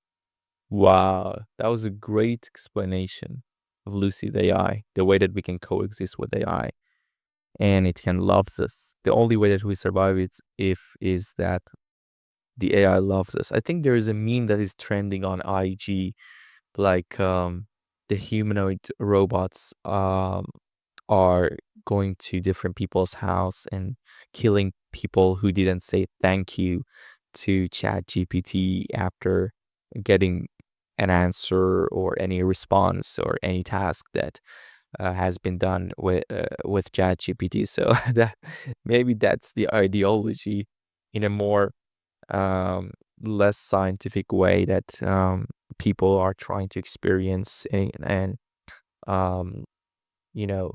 Wow, that was a great explanation of lucid AI, the way that we can coexist with AI and it can love us. The only way that we survive it is that the AI loves us. I think there is a meme that is trending on IG, like the humanoid robots are going to different people's house and killing people who didn't say thank you to ChatGPT after getting an answer or any response or any task that has been done with ChatGPT. So that maybe that's the ideology in a more less scientific way that people are trying to experience and you know,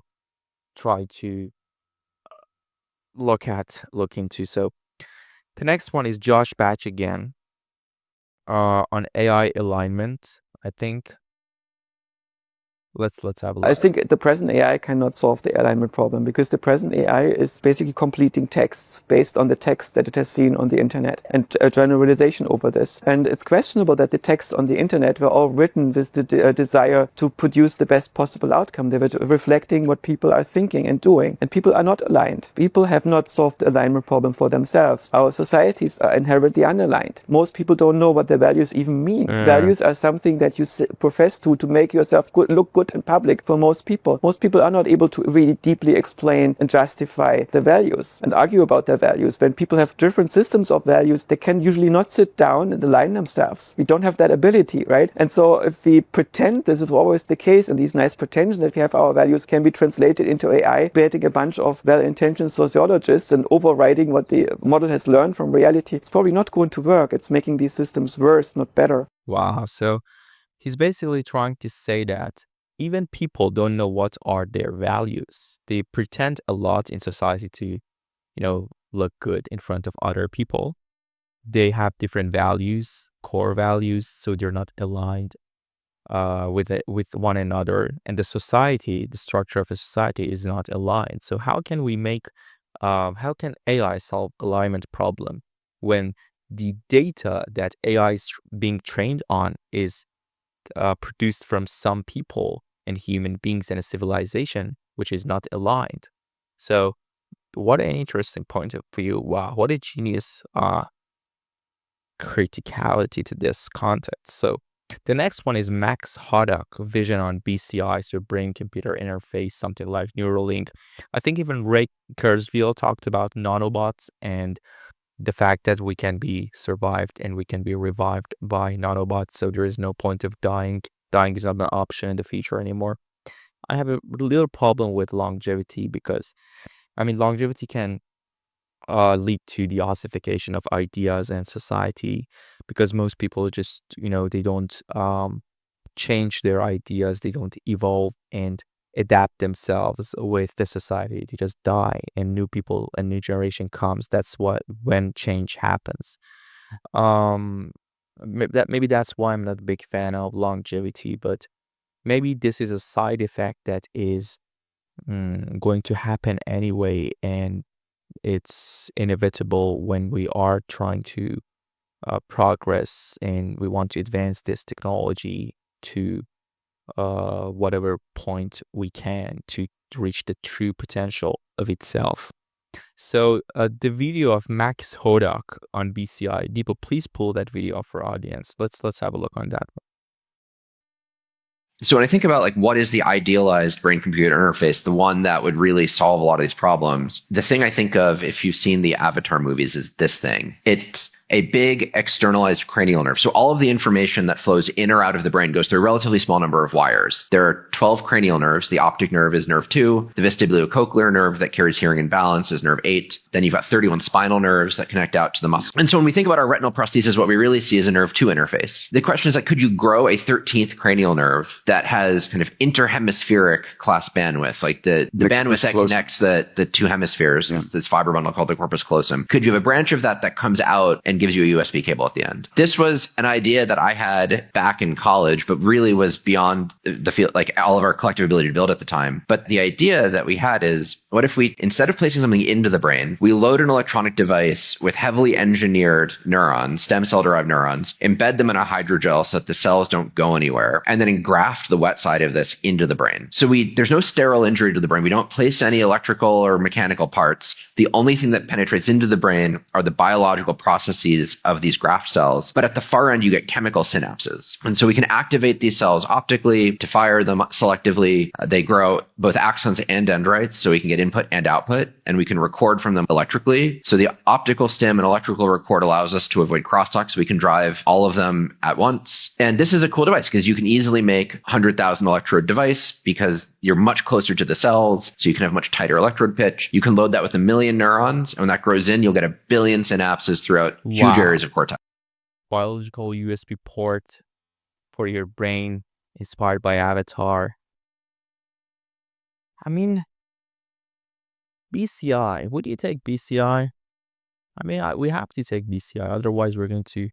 try to look into. So the next one is Josh Batch again on AI alignment. I think let's have a look. I think the present AI cannot solve the alignment problem because the present AI is basically completing texts based on the text that it has seen on the internet and a generalization over this. And it's questionable that the texts on the internet were all written with the desire to produce the best possible outcome. They were reflecting what people are thinking and doing. And people are not aligned. People have not solved the alignment problem for themselves. Our societies are inherently unaligned. Most people don't know what their values even mean. Values are something that you profess to make yourself look good in public for most people. Most people are not able to really deeply explain and justify their values and argue about their values. When people have different systems of values, they can usually not sit down and align themselves. We don't have that ability, right? And so if we pretend this is always the case and these nice pretensions that we have our values can be translated into AI, creating a bunch of well-intentioned sociologists and overriding what the model has learned from reality, it's probably not going to work. It's making these systems worse, not better. Wow. So he's basically trying to say that even people don't know what are their values. They pretend a lot in society to, look good in front of other people. They have different values, core values, so they're not aligned with one another. And the structure of a society is not aligned. So how can AI solve alignment problem when the data that AI is being trained on is produced from some people and human beings and a civilization which is not aligned? So what an interesting point of view. Wow, what a genius criticality to this context. So the next one is Max Tegmark vision on BCI, so brain computer interface, something like Neuralink. I think even Ray Kurzweil talked about nanobots and the fact that we can be survived and we can be revived by nanobots, so there is no point of dying. Dying is not an option in the future anymore. I have a little problem with longevity because, longevity can lead to the ossification of ideas and society because most people just, they don't change their ideas, they don't evolve and adapt themselves with the society. They just die and new people, a new generation comes. That's when change happens. Maybe that's why I'm not a big fan of longevity, but maybe this is a side effect that is going to happen anyway, and it's inevitable when we are trying to progress and we want to advance this technology to whatever point we can to reach the true potential of itself. So the video of Max Tegmark on BCI, Deepo, please pull that video up for audience. Let's have a look on that one. So when I think about what is the idealized brain-computer interface, the one that would really solve a lot of these problems, the thing I think of, if you've seen the Avatar movies, is this thing. It's a big externalized cranial nerve. So all of the information that flows in or out of the brain goes through a relatively small number of wires. There are 12 cranial nerves. The optic nerve is nerve 2. The vestibulocochlear nerve that carries hearing and balance is nerve 8. Then you've got 31 spinal nerves that connect out to the muscle. And so when we think about our retinal prosthesis, what we really see is a nerve 2 interface. The question is, like, could you grow a 13th cranial nerve that has kind of interhemispheric class bandwidth, like the bandwidth that connects the two hemispheres, this fiber bundle called the corpus callosum? Could you have a branch of that comes out and gives you a USB cable at the end? This was an idea that I had back in college, but really was beyond the field, like all of our collective ability to build at the time. But the idea that we had is, what if we, instead of placing something into the brain, we load an electronic device with heavily engineered neurons, stem cell derived neurons, embed them in a hydrogel so that the cells don't go anywhere, and then engraft the wet side of this into the brain. So there's no sterile injury to the brain. We don't place any electrical or mechanical parts. The only thing that penetrates into the brain are the biological processes of these graft cells. But at the far end, you get chemical synapses. And so we can activate these cells optically to fire them selectively. They grow both axons and dendrites, so we can get input and output, and we can record from them electrically. So the optical stim and electrical record allows us to avoid crosstalk, so we can drive all of them at once. And this is a cool device because you can easily make 100,000 electrode device because you're much closer to the cells, so you can have much tighter electrode pitch. You can load that with 1 million neurons, and when that grows in, you'll get 1 billion synapses throughout huge areas of cortex. Biological USB port for your brain inspired by Avatar. I mean, BCI. Would you take BCI? I mean, we have to take BCI. Otherwise, we're going to,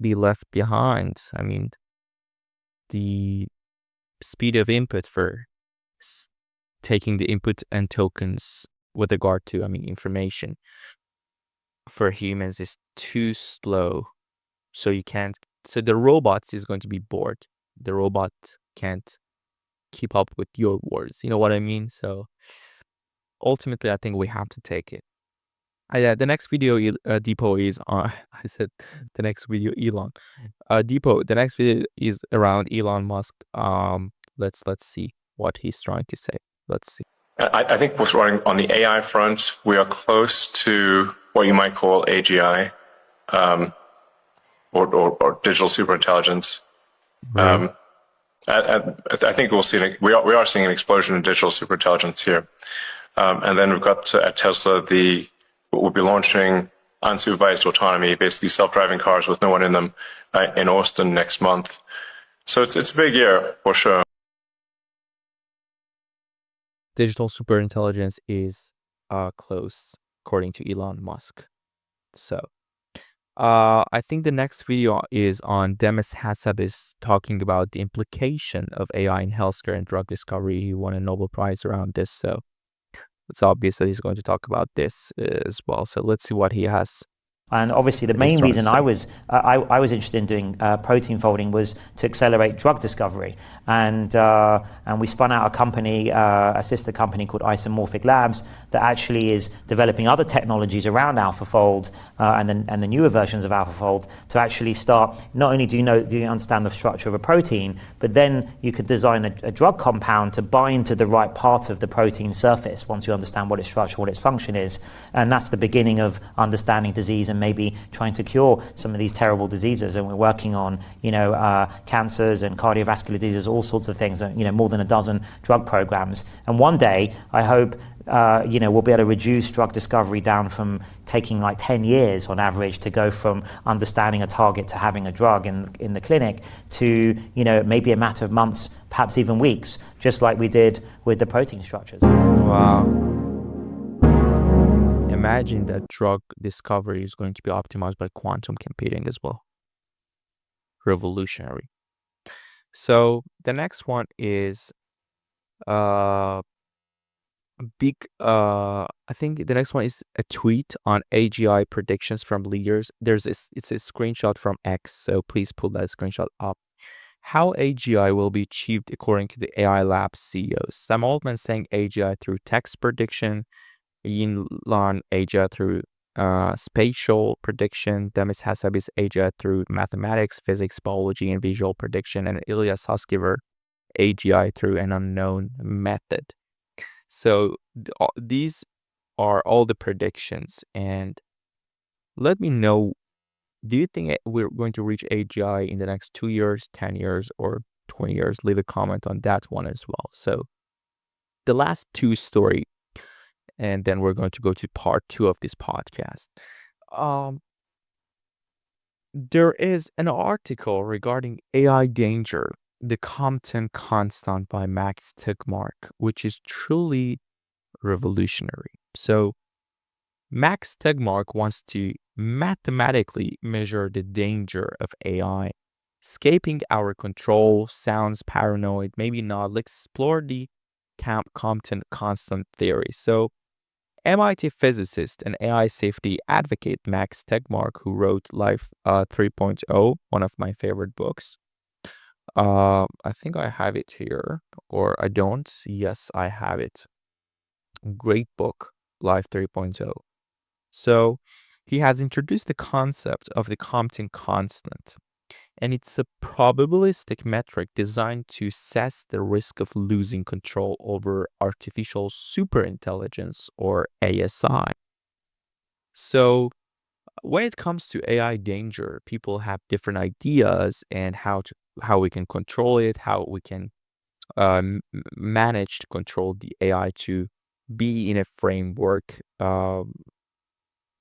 be left behind. I mean, the speed of input for taking the input and tokens with regard to, information for humans is too slow. So the robot is going to be bored. The robot can't keep up with your words. You know what I mean? So ultimately, I think we have to take it. The next video, Depot, is on. I said the next video, Elon. Depot. The next video is around Elon Musk. Let's see what he's trying to say. Let's see. I think what's running on the AI front, we are close to what you might call AGI, or digital superintelligence. Right. I think we are seeing an explosion in digital superintelligence here. And then we've got at Tesla we'll be launching unsupervised autonomy, basically self-driving cars with no one in them, in Austin next month. So it's a big year for sure. Digital superintelligence is close, according to Elon Musk. So I think the next video is on Demis Hassabis talking about the implication of AI in healthcare and drug discovery. He won a Nobel Prize around this, so it's obvious that he's going to talk about this as well. So let's see what he has. And obviously, the main reason I was interested in doing protein folding was to accelerate drug discovery, and we spun out a company, a sister company called Isomorphic Labs, that actually is developing other technologies around AlphaFold and the newer versions of AlphaFold to actually start. Not only do you understand the structure of a protein, but then you could design a drug compound to bind to the right part of the protein surface once you understand what its structure, what its function is, and that's the beginning of understanding disease and maybe trying to cure some of these terrible diseases. And we're working on, cancers and cardiovascular diseases, all sorts of things, more than a dozen drug programs. And one day, I hope, we'll be able to reduce drug discovery down from taking like 10 years on average to go from understanding a target to having a drug in the clinic to, maybe a matter of months, perhaps even weeks, just like we did with the protein structures. Wow. Imagine that drug discovery is going to be optimized by quantum computing as well. Revolutionary. So the next one is I think the next one is a tweet on AGI predictions from leaders. It's a screenshot from X, so please pull that screenshot up. How AGI will be achieved according to the AI Lab CEOs. Sam Altman saying AGI through text prediction, Elon AGI through spatial prediction, Demis Hassabis AGI through mathematics, physics, biology, and visual prediction, and Ilya Sutskever AGI through an unknown method. So these are all the predictions? And let me know, do you think we're going to reach AGI in the next 2 years, 10 years, or 20 years? Leave a comment on that one as well. So the last two story, and then we're going to go to part 2 of this podcast. There is an article regarding AI danger, the Compton Constant by Max Tegmark, which is truly revolutionary. So Max Tegmark wants to mathematically measure the danger of AI. Escaping our control sounds paranoid, maybe not. Let's explore the Compton Constant theory. So MIT physicist and AI safety advocate Max Tegmark, who wrote Life 3.0, one of my favorite books. I think I have it here, or I don't. Yes, I have it. Great book, Life 3.0. So he has introduced the concept of the Compton Constant, and it's a probabilistic metric designed to assess the risk of losing control over artificial superintelligence, or ASI. So when it comes to AI danger, people have different ideas and how we can control it, how we can manage to control the AI to be in a framework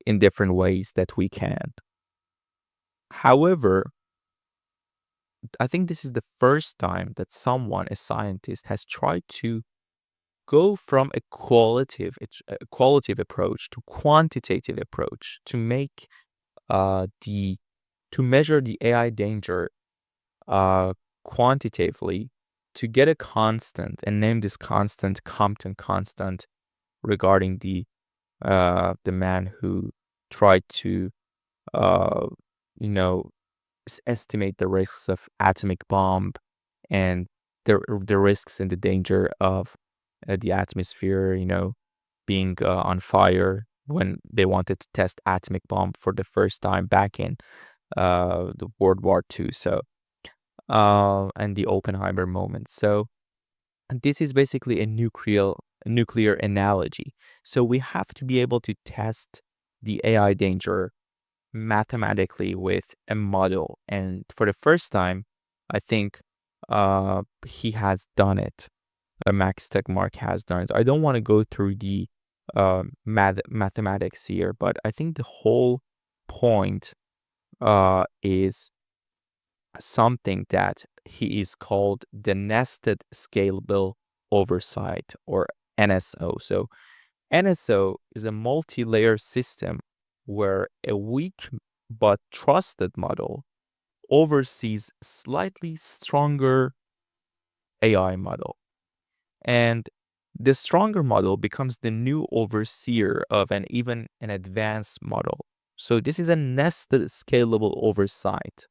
in different ways that we can. However, I think this is the first time that someone, a scientist, has tried to go from a qualitative approach to quantitative approach to make to measure the AI danger quantitatively, to get a constant and name this constant Compton Constant, regarding the man who tried to estimate the risks of atomic bomb and the risks and the danger of the atmosphere, being on fire, when they wanted to test atomic bomb for the first time back in the World War II. So and the Oppenheimer moment. So this is basically a nuclear analogy. So we have to be able to test the AI danger mathematically with a model, and for the first time, I think he has done it. Max Tegmark has done it. I don't want to go through the mathematics here, but I think the whole point is something that he is called the nested scalable oversight, or NSO. So NSO is a multi-layer system where a weak but trusted model oversees slightly stronger AI model. And the stronger model becomes the new overseer of an advanced model. So this is a nested scalable oversight.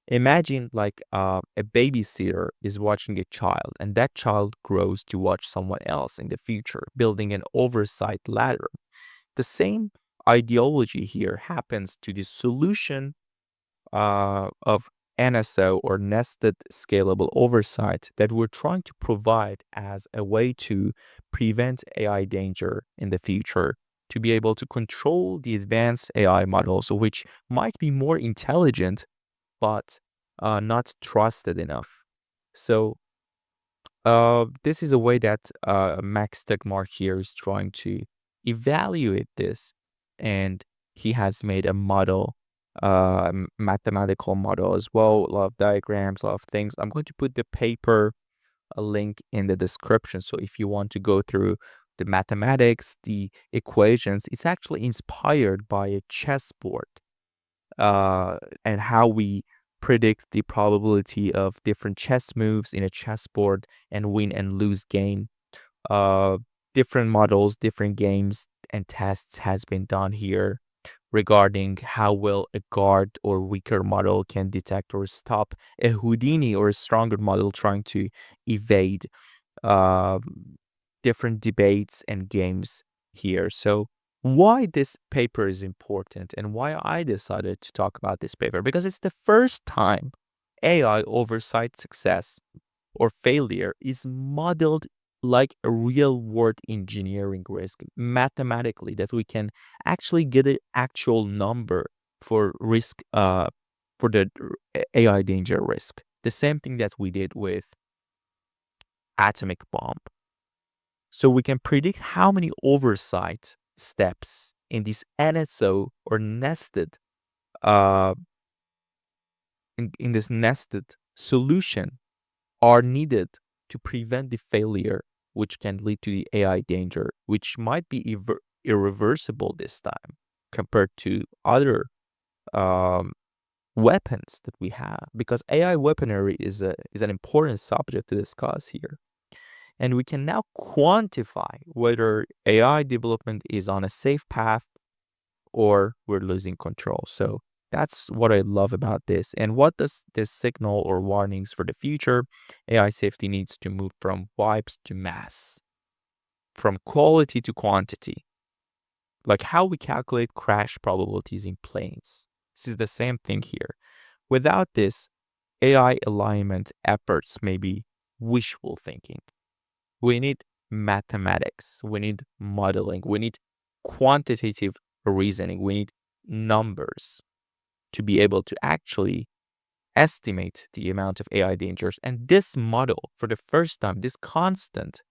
Imagine like a babysitter is watching a child, and that child grows to watch someone else in the future, building an oversight ladder. The same ideology here happens to the solution of NSO, or nested scalable oversight, that we're trying to provide as a way to prevent AI danger in the future, to be able to control the advanced AI models, which might be more intelligent but not trusted enough. So this is a way that Max Tegmark here is trying to evaluate this, and he has made a model, mathematical model as well, a lot of diagrams, a lot of things. I'm going to put the paper, a link in the description, so if you want to go through the mathematics, the equations, it's actually inspired by a chessboard, and how we predict the probability of different chess moves in a chessboard and win and lose game. Different models, different games and tests has been done here regarding how well a guard or weaker model can detect or stop a Houdini or a stronger model trying to evade different debates and games here. So why this paper is important and why I decided to talk about this paper, because it's the first time AI oversight success or failure is modeled like a real world engineering risk mathematically, that we can actually get an actual number for risk, for the AI danger risk. The same thing that we did with atomic bomb. So we can predict how many oversight steps in this NSO or nested, uh, in this nested solution are needed to prevent the failure, which can lead to the AI danger, which might be irreversible this time compared to other weapons that we have, because AI weaponry is an important subject to discuss here. And we can now quantify whether AI development is on a safe path or we're losing control. So that's what I love about this. And what does this signal or warnings for the future? AI safety needs to move from vibes to mass, from quality to quantity. Like how we calculate crash probabilities in planes. This is the same thing here. Without this, AI alignment efforts may be wishful thinking. We need mathematics. We need modeling. We need quantitative reasoning. We need numbers to be able to actually estimate the amount of AI dangers. And this model, for the first time, this constant,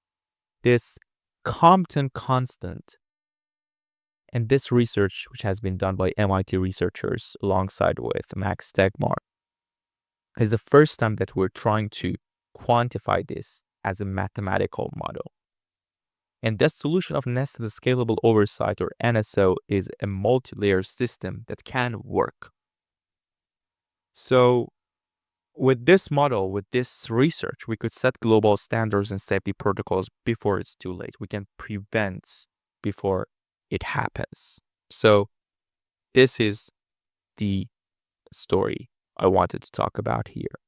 this Compton constant, and this research, which has been done by MIT researchers alongside with Max Tegmark, is the first time that we're trying to quantify this as a mathematical model. And this solution of nested scalable oversight, or NSO, is a multi-layer system that can work. So with this model, with this research, we could set global standards and safety protocols before it's too late. We can prevent before it happens. So this is the story I wanted to talk about here.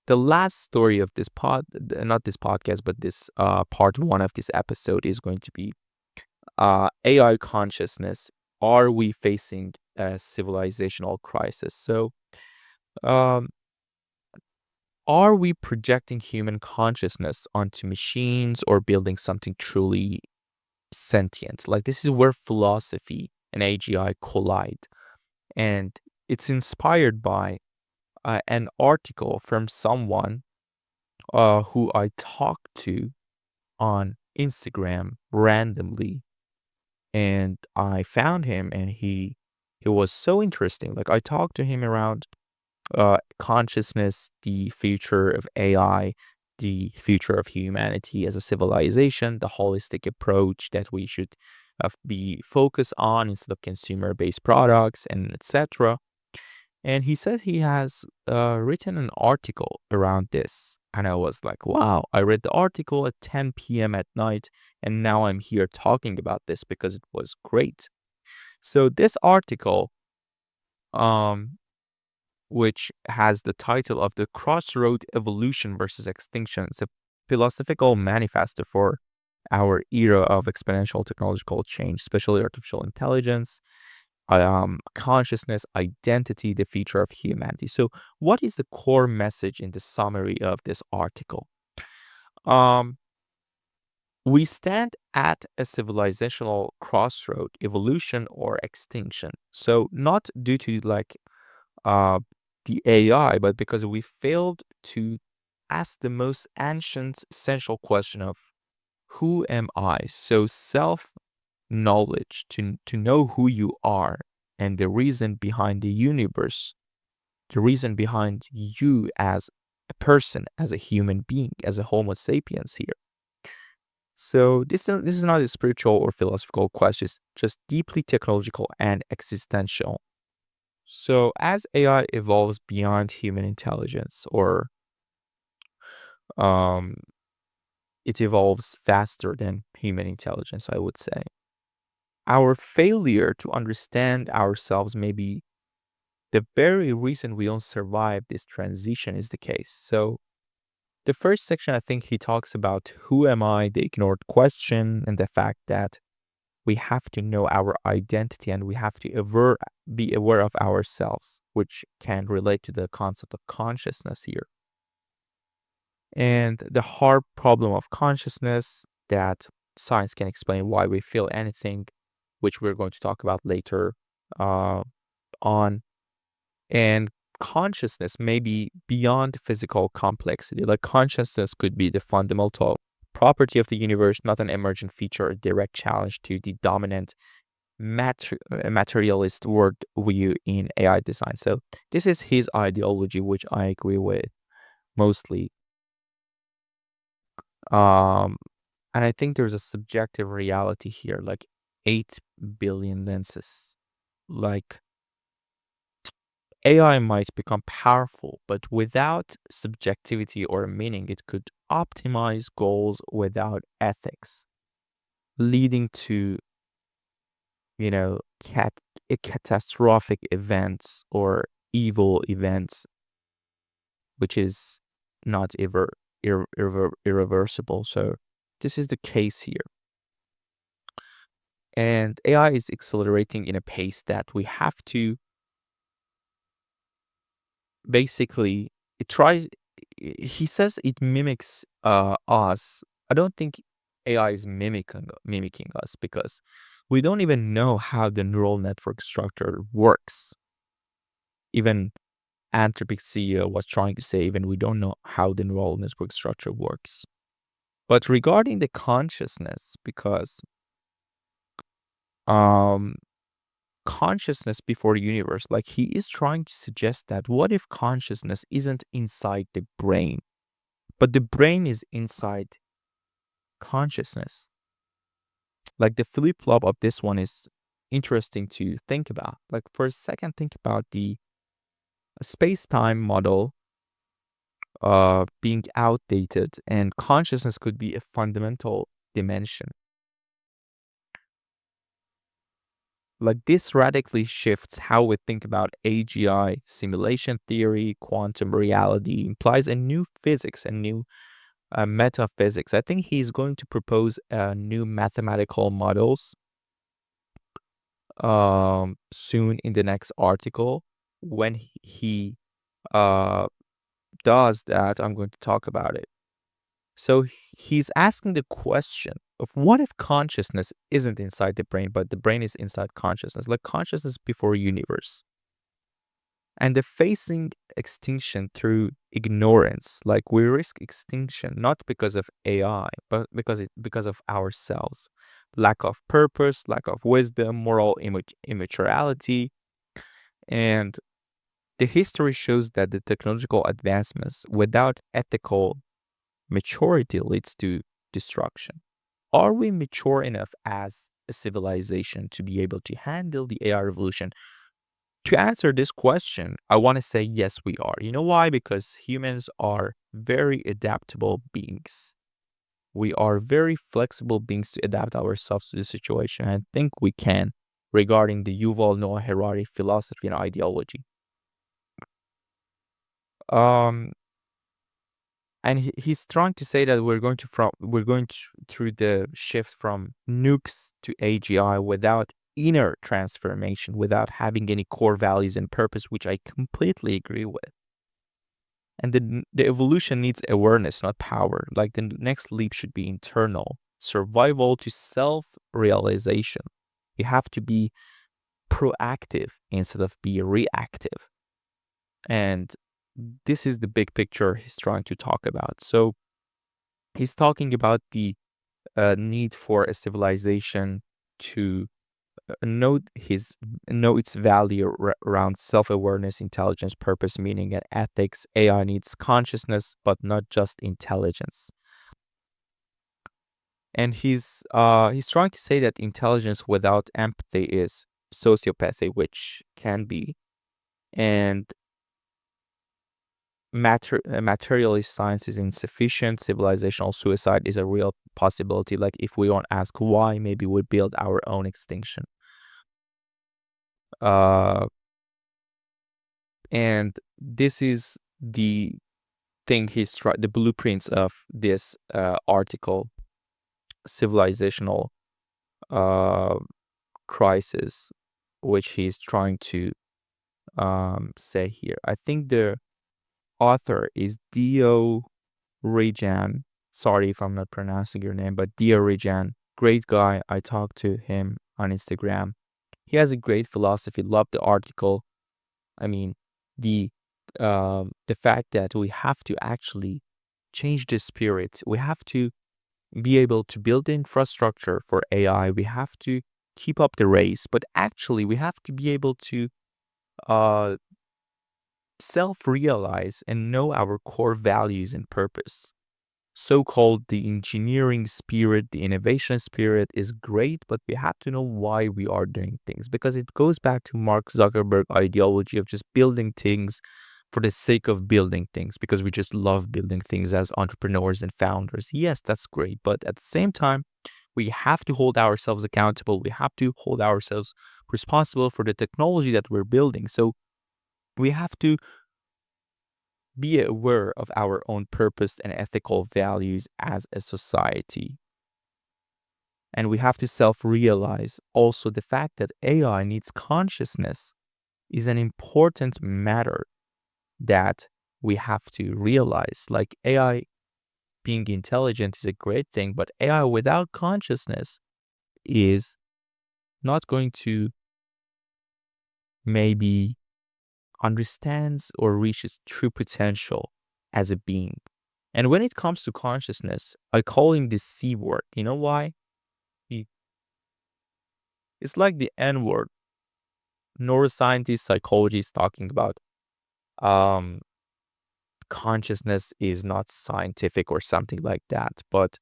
The last story of this not this podcast, but this part one of this episode is going to be AI consciousness. Are we facing a civilizational crisis? So, are we projecting human consciousness onto machines or building something truly sentient? Like, this is where philosophy and AGI collide. And it's inspired by an article from someone who I talked to on Instagram randomly. And I found him, and it was so interesting. Like, I talked to him around consciousness, the future of AI, the future of humanity as a civilization, the holistic approach that we should be focused on instead of consumer-based products, and etc. And he said he has written an article around this. And I was like, wow, I read the article at 10 p.m. at night, and now I'm here talking about this because it was great. So this article, which has the title of The Crossroad Evolution versus Extinction, it's a philosophical manifesto for our era of exponential technological change, especially artificial intelligence, consciousness, identity, the future of humanity. So what is the core message in the summary of this article? We stand at a civilizational crossroad, evolution or extinction. So not due to like the AI, but because we failed to ask the most ancient essential question of who am I? So self-knowledge, to know who you are and the reason behind the universe, the reason behind you as a person, as a human being, as a Homo sapiens here. So this is not a spiritual or philosophical question, it's just deeply technological and existential. So as AI evolves beyond human intelligence, or it evolves faster than human intelligence, I would say, our failure to understand ourselves may be the very reason we don't survive this transition is the case. So the first section, I think he talks about who am I, the ignored question, and the fact that we have to know our identity and we have to be aware of ourselves, which can relate to the concept of consciousness here. And the hard problem of consciousness, that science can explain why we feel anything, which we're going to talk about later on. And consciousness may be beyond physical complexity. Like consciousness could be the fundamental property of the universe, not an emergent feature, a direct challenge to the dominant materialist worldview in AI design. So this is his ideology, which I agree with mostly. And I think there's a subjective reality here, like 8 billion lenses. Like AI might become powerful, but without subjectivity or meaning, it could optimize goals without ethics, leading to, catastrophic events or evil events, which is not irreversible. So this is the case here. And AI is accelerating in a pace that we have to basically, he says it mimics us. I don't think AI is mimicking us because we don't even know how the neural network structure works. Even Anthropic CEO was trying to say, even we don't know how the neural network structure works. But regarding the consciousness, because consciousness before the universe, like he is trying to suggest that what if consciousness isn't inside the brain, but the brain is inside consciousness? Like the flip-flop of this one is interesting to think about. Like for a second, think about the space-time model being outdated, and consciousness could be a fundamental dimension. Like this radically shifts how we think about AGI, simulation theory, quantum reality, implies a new physics, a new metaphysics. I think he's going to propose new mathematical models soon in the next article. When he does that, I'm going to talk about it. So he's asking the question of what if consciousness isn't inside the brain, but the brain is inside consciousness, like consciousness before universe. And the facing extinction through ignorance, like we risk extinction, not because of AI, but because of ourselves. Lack of purpose, lack of wisdom, moral immaturity. And the history shows that the technological advancements without ethical maturity leads to destruction. Are we mature enough as a civilization to be able to handle the AI revolution? To answer this question, I want to say yes, we are. You know why? Because humans are very adaptable beings. We are very flexible beings to adapt ourselves to the situation. I think we can, regarding the Yuval Noah Harari philosophy and ideology. And he's trying to say that we're going through the shift from nukes to AGI without inner transformation, without having any core values and purpose, which I completely agree with. And the evolution needs awareness, not power. Like the next leap should be internal, survival to self-realization. You have to be proactive instead of be reactive. And this is the big picture he's trying to talk about. So he's talking about the need for a civilization to know its value around self-awareness, intelligence, purpose, meaning, and ethics. AI needs consciousness, but not just intelligence. And he's trying to say that intelligence without empathy is sociopathy, which can be, and materialist science is insufficient. Civilizational suicide is a real possibility. Like if we don't ask why, maybe we build our own extinction. And this is the thing the blueprints of this article, civilizational crisis, which he's trying to say here. I think the author is Dio Rajan. sorry if I'm not pronouncing your name, but Diarijan, great guy. I talked to him on Instagram. He has a great philosophy. Love the article. I mean, the fact that we have to actually change the spirit. We have to be able to build the infrastructure for AI. We have to keep up the race, but actually we have to be able to uh, self-realize and know our core values and purpose. So-called the engineering spirit, the innovation spirit is great, but we have to know why we are doing things, because it goes back to Mark Zuckerberg ideology of just building things for the sake of building things, because we just love building things as entrepreneurs and founders. Yes, that's great, but at the same time, we have to hold ourselves accountable. We have to hold ourselves responsible for the technology that we're building. So we have to be aware of our own purpose and ethical values as a society. And we have to self-realize also the fact that AI needs consciousness is an important matter that we have to realize. Like, AI being intelligent is a great thing, but AI without consciousness is not going to maybe understands or reaches true potential as a being. And when it comes to consciousness, I call him the C word. You know why? It's like the N word. Neuroscientists, psychologists talking about consciousness is not scientific or something like that. But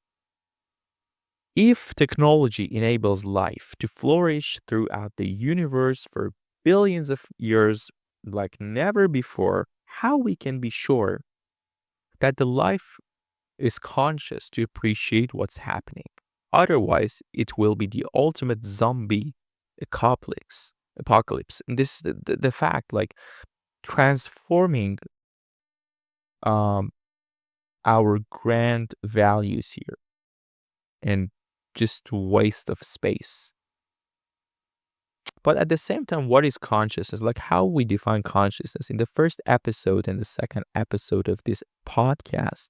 if technology enables life to flourish throughout the universe for billions of years like never before, how we can be sure that the life is conscious to appreciate what's happening? Otherwise, it will be the ultimate zombie apocalypse. And this is the fact, like transforming our grand values here and just waste of space. But at the same time, what is consciousness? Like, how we define consciousness? In the first episode and the second episode of this podcast,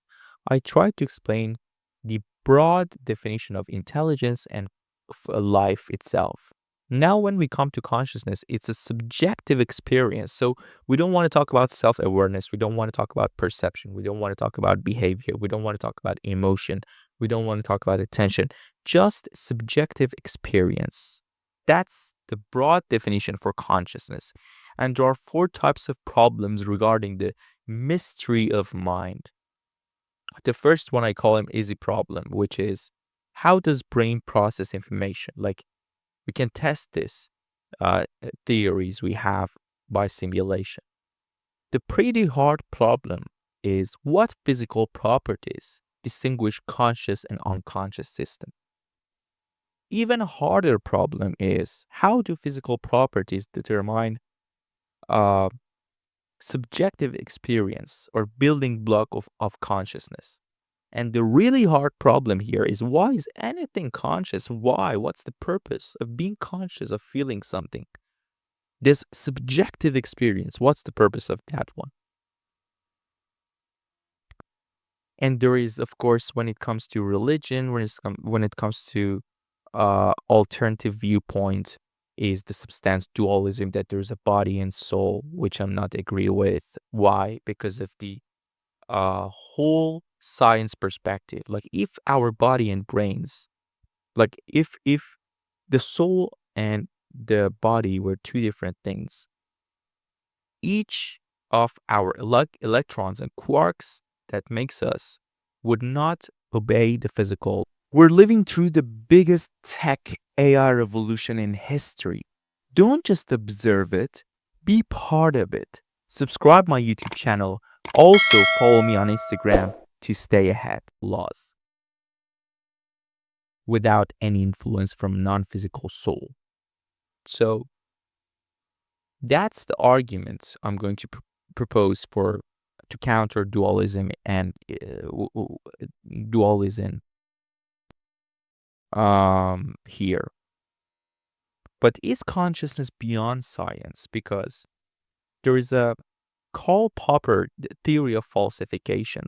I tried to explain the broad definition of intelligence and of life itself. Now, when we come to consciousness, it's a subjective experience. So we don't want to talk about self-awareness. We don't want to talk about perception. We don't want to talk about behavior. We don't want to talk about emotion. We don't want to talk about attention. Just subjective experience. That's the broad definition for consciousness. And there are 4 types of problems regarding the mystery of mind. The first one I call an easy problem, which is, how does brain process information? Like, we can test this theories we have by simulation. The pretty hard problem is, what physical properties distinguish conscious and unconscious system? Even harder problem is, how do physical properties determine subjective experience or building block of consciousness? And the really hard problem here is, why is anything conscious? Why? What's the purpose of being conscious, of feeling something? This subjective experience, what's the purpose of that one? And there is, of course, when it comes to religion, when it comes to alternative viewpoint, is the substance dualism, that there's a body and soul, which I'm not agree with. Why? Because of the whole science perspective. Like, if our body and brains, like if the soul and the body were 2 different things, each of our electrons and quarks that makes us would not obey the physical. We're living through the biggest tech AI revolution in history. Don't just observe it, be part of it. Subscribe my YouTube channel. Also follow me on Instagram to stay ahead. Laws without any influence from non-physical soul. So that's the argument I'm going to propose to counter dualism and dualism here. But is consciousness beyond science? Because there is a Karl Popper theory of falsification.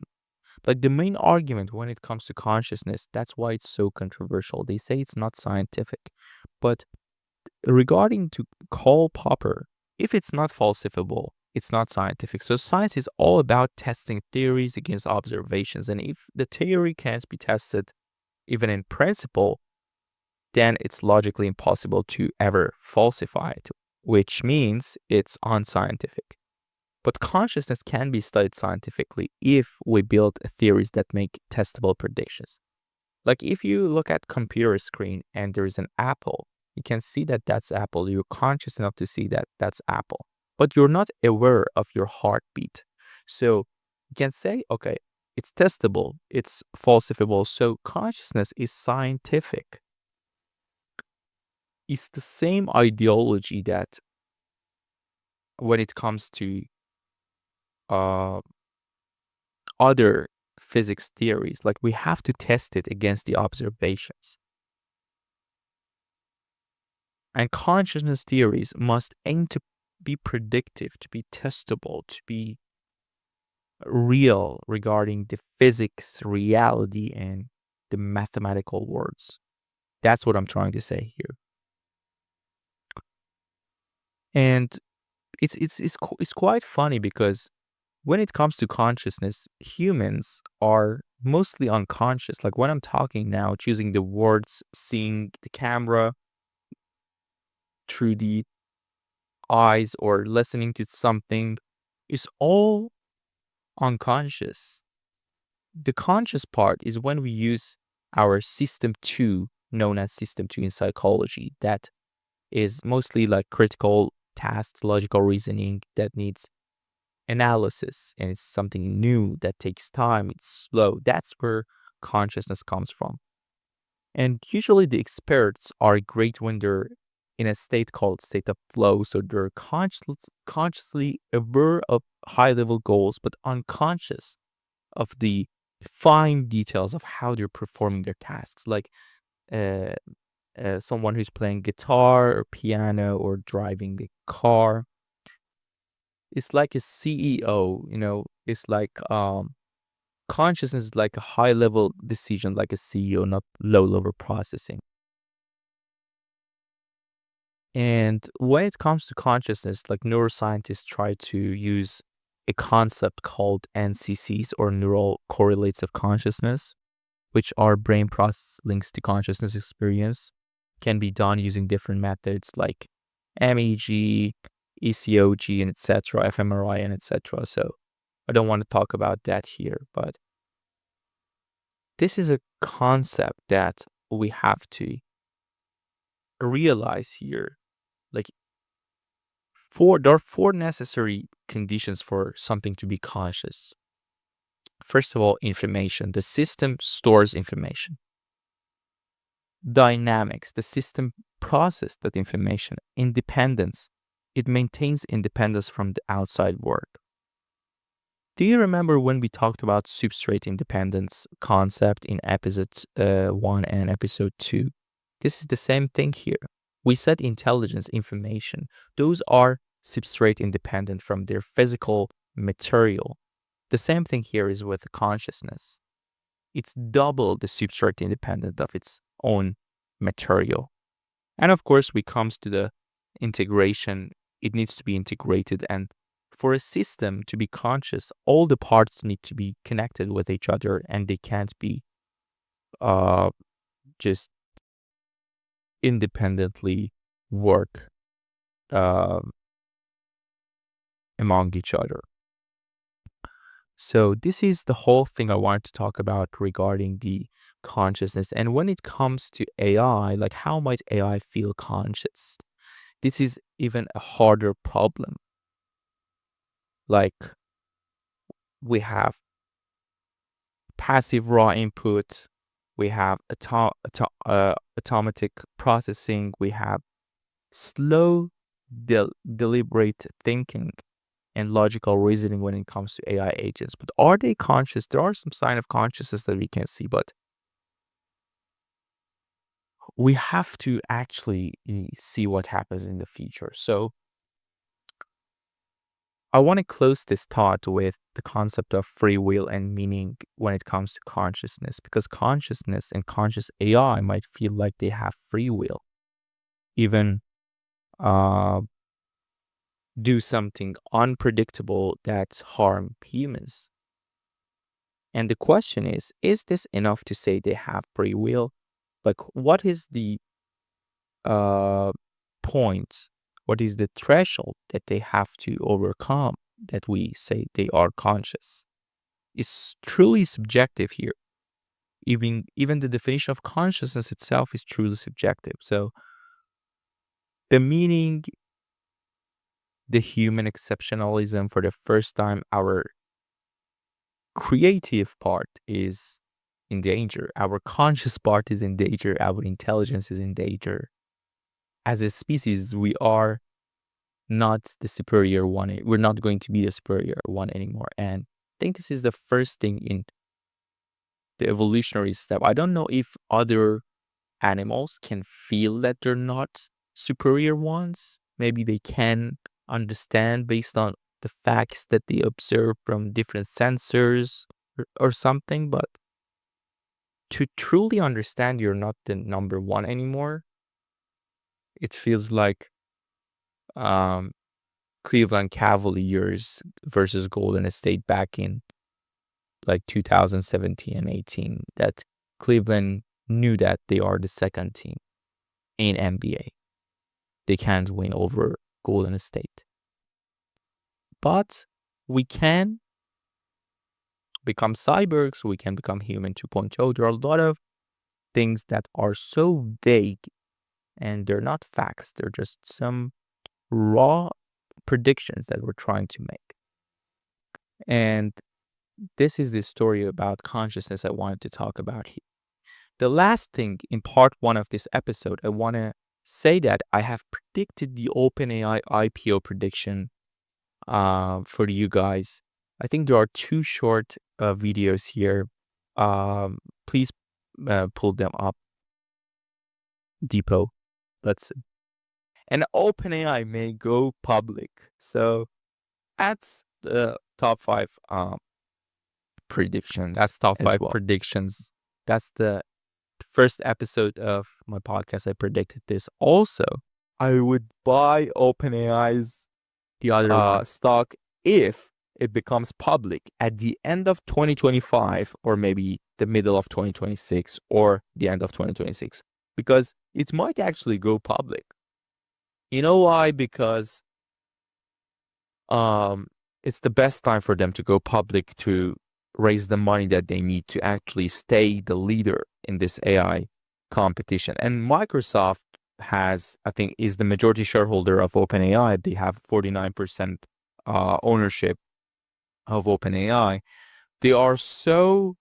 Like the main argument when it comes to consciousness, that's why it's so controversial. They say it's not scientific. But regarding to Karl Popper, if it's not falsifiable, it's not scientific. So science is all about testing theories against observations. And if the theory can't be tested even in principle, then it's logically impossible to ever falsify it, which means it's unscientific. But consciousness can be studied scientifically if we build theories that make testable predictions. Like if you look at computer screen and there is an apple, you can see that that's apple. You're conscious enough to see that that's apple, but you're not aware of your heartbeat. So you can say, okay, it's testable, it's falsifiable. So consciousness is scientific. It's the same ideology that when it comes to other physics theories, like we have to test it against the observations. And consciousness theories must aim to be predictive, to be testable, to be real regarding the physics, reality, and the mathematical words. That's what I'm trying to say here. And it's quite funny because when it comes to consciousness, humans are mostly unconscious. Like when I'm talking now, choosing the words, seeing the camera through the eyes, or listening to something is all unconscious. The conscious part is when we use our system 2, known as system 2 in psychology, that is mostly like critical tasks, logical reasoning that needs analysis, and it's something new that takes time, it's slow. That's where consciousness comes from. And usually the experts are great when they're in a state called state of flow. So they're consciously aware of high level goals, but unconscious of the fine details of how they're performing their tasks. Like someone who's playing guitar or piano or driving the car. It's like a CEO, it's like consciousness is like a high level decision, like a CEO, not low level processing. And when it comes to consciousness, like neuroscientists try to use a concept called NCCs, or neural correlates of consciousness, which are brain process links to consciousness experience. Can be done using different methods like MEG, ECOG, and etc., fMRI, and etc. So I don't want to talk about that here, but this is a concept that we have to realize here. Like there are 4 necessary conditions for something to be conscious. First of all, information. The system stores information. Dynamics. The system processes that information. Independence. It maintains independence from the outside world. Do you remember when we talked about substrate independence concept in episode 1 and episode 2? This is the same thing here. We said intelligence, information. Those are substrate independent from their physical material. The same thing here is with consciousness. It's double the substrate independent of its own material. And of course, we comes to the integration. It needs to be integrated, and for a system to be conscious, all the parts need to be connected with each other, and they can't be just independently work among each other. So this is the whole thing I wanted to talk about regarding the consciousness. And when it comes to AI, like how might AI feel conscious? This is even a harder problem. Like we have passive raw input, we have automatic processing, we have slow deliberate thinking and logical reasoning when it comes to AI agents. But are they conscious? There are some signs of consciousness that we can see, but we have to actually see what happens in the future. So I want to close this thought with the concept of free will and meaning when it comes to consciousness, because consciousness and conscious AI might feel like they have free will, even do something unpredictable that harm humans. And the question is this enough to say they have free will? Like, what is the point? What is the threshold that they have to overcome that we say they are conscious? It's truly subjective here. Even the definition of consciousness itself is truly subjective. So the meaning, the human exceptionalism, for the first time, our creative part is in danger. Our conscious part is in danger. Our intelligence is in danger. As a species, we are not the superior one. We're not going to be the superior one anymore. And I think this is the first thing in the evolutionary step. I don't know if other animals can feel that they're not superior ones. Maybe they can understand based on the facts that they observe from different sensors or something. But to truly understand you're not the number one anymore, it feels like Cleveland Cavaliers versus Golden State back in like 2017 and 18, that Cleveland knew that they are the second team in NBA. They can't win over Golden State. But we can become cyborgs, we can become human 2.0. There are a lot of things that are so vague and they're not facts. They're just some raw predictions that we're trying to make. And this is the story about consciousness I wanted to talk about here. The last thing in part 1 of this episode, I want to say that I have predicted the OpenAI IPO prediction for you guys. I think there are 2 short videos here. Please pull them up. Depot. Let's see. And OpenAI may go public. So that's the top 5 predictions. That's top 5 predictions. That's the first episode of my podcast. I predicted this. Also, I would buy OpenAI's the other stock if it becomes public at the end of 2025 or maybe the middle of 2026 or the end of 2026, because it might actually go public. You know why? Because it's the best time for them to go public to raise the money that they need to actually stay the leader in this AI competition. And Microsoft has, I think, is the majority shareholder of OpenAI. They have 49% ownership of OpenAI. They are so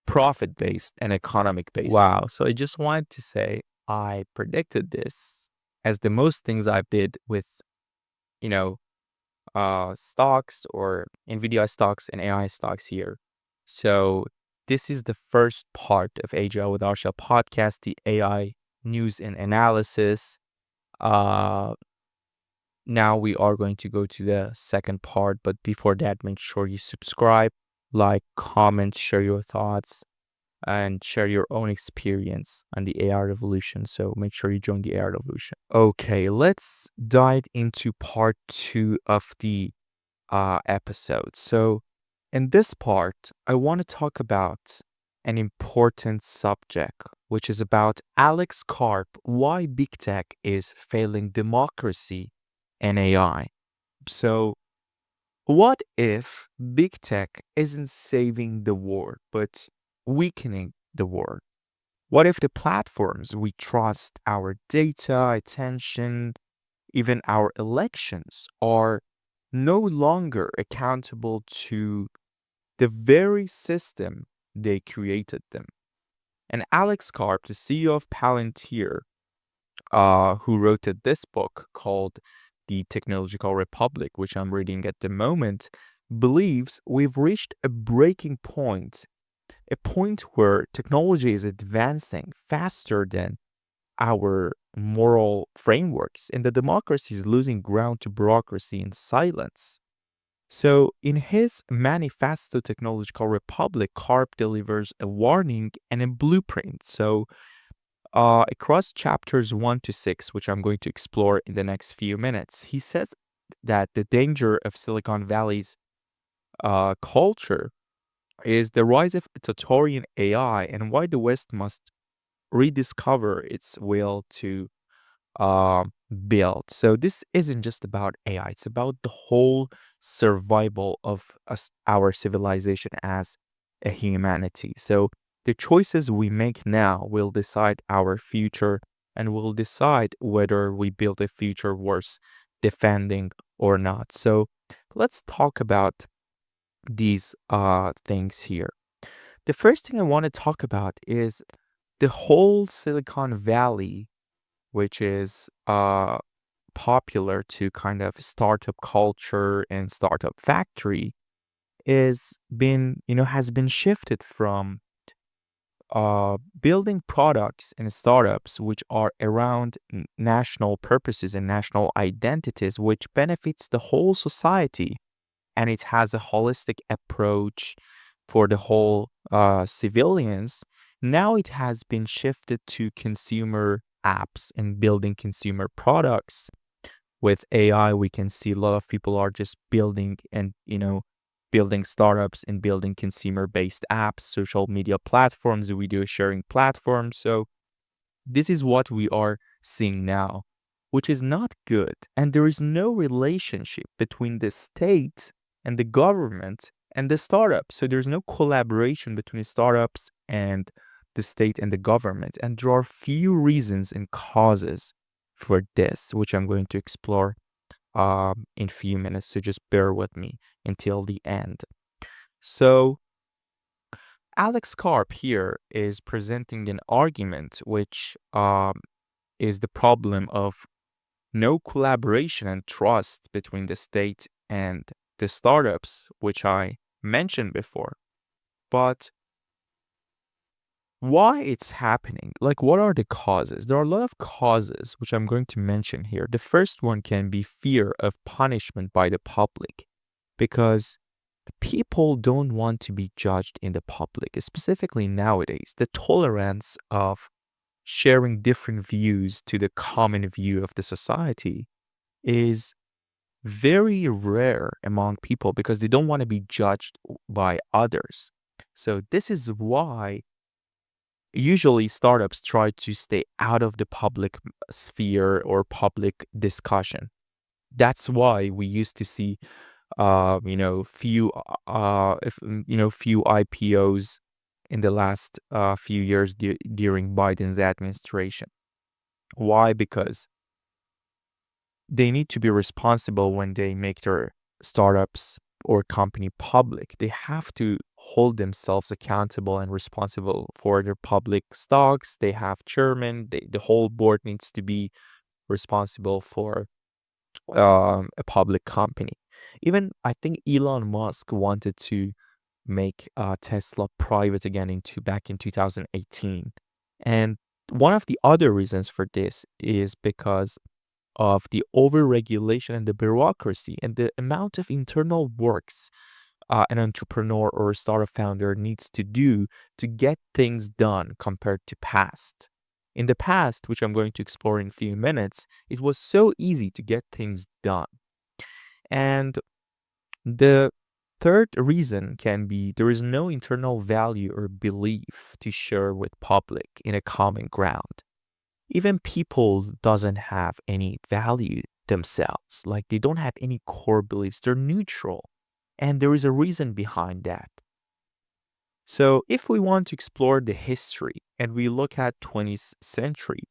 profit-based and economic-based. Wow. So I just wanted to say I predicted this, as the most things I did with, stocks or Nvidia stocks and AI stocks here. So this is the first part of AGI with Arshia podcast, the AI news and analysis. Now we are going to go to the second part, but before that, make sure you subscribe, like, comment, share your thoughts, and share your own experience on the AI revolution. So make sure you join the AI revolution. Okay, let's dive into part 2 of the episode. So in this part, I want to talk about an important subject, which is about Alex Karp, why big tech is failing democracy and AI. So what if big tech isn't saving the world, but weakening the world? What if the platforms we trust, our data, attention, even our elections, are no longer accountable to the very system they created them? And Alex Karp, the CEO of Palantir, who wrote this book called The Technological Republic, which I'm reading at the moment, believes we've reached a breaking point, a point where technology is advancing faster than our moral frameworks, and the democracy is losing ground to bureaucracy and silence. So, in his Manifesto Technological Republic, Karp delivers a warning and a blueprint. So, across chapters 1 to 6, which I'm going to explore in the next few minutes, he says that the danger of Silicon Valley's culture is the rise of totalitarian AI and why the West must rediscover its will to uh, build. So this isn't just about AI, it's about the whole survival of us, our civilization as a humanity. So the choices we make now will decide our future and will decide whether we build a future worth defending or not. So let's talk about these things here. The first thing I want to talk about is the whole Silicon Valley, which is popular to kind of startup culture and startup factory, has been shifted from building products and startups which are around national purposes and national identities, which benefits the whole society, and it has a holistic approach for the whole civilians. Now it has been shifted to consumer apps and building consumer products. With AI, we can see a lot of people are just building and, building startups and building consumer-based apps, social media platforms, video sharing platforms. So this is what we are seeing now, which is not good. And there is no relationship between the state and the government and the startups. So there's no collaboration between startups and the state and the government. And there are few reasons and causes for this, which I'm going to explore in a few minutes. So just bear with me until the end. So Alex Karp here is presenting an argument which is the problem of no collaboration and trust between the state and the startups, which I mentioned before. But why it's happening? Like, what are the causes? There are a lot of causes, which I'm going to mention here. The first one can be fear of punishment by the public, because people don't want to be judged in the public, specifically nowadays. The tolerance of sharing different views to the common view of the society is very rare among people because they don't want to be judged by others. So this is why usually startups try to stay out of the public sphere or public discussion. That's why we used to see few IPOs in the last few years during Biden's administration. Why? Because they need to be responsible when they make their startups or company public. They have to hold themselves accountable and responsible for their public stocks. They have chairman. The whole board needs to be responsible for a public company. Even I think Elon Musk wanted to make Tesla private again back in 2018. And one of the other reasons for this is because of the overregulation and the bureaucracy and the amount of internal works an entrepreneur or a startup founder needs to do to get things done compared to past. In the past, which I'm going to explore in a few minutes, it was so easy to get things done. And the third reason can be there is no internal value or belief to share with public in a common ground. Even people doesn't have any value themselves. Like they don't have any core beliefs. They're neutral. And there is a reason behind that. So if we want to explore the history and we look at 20th century,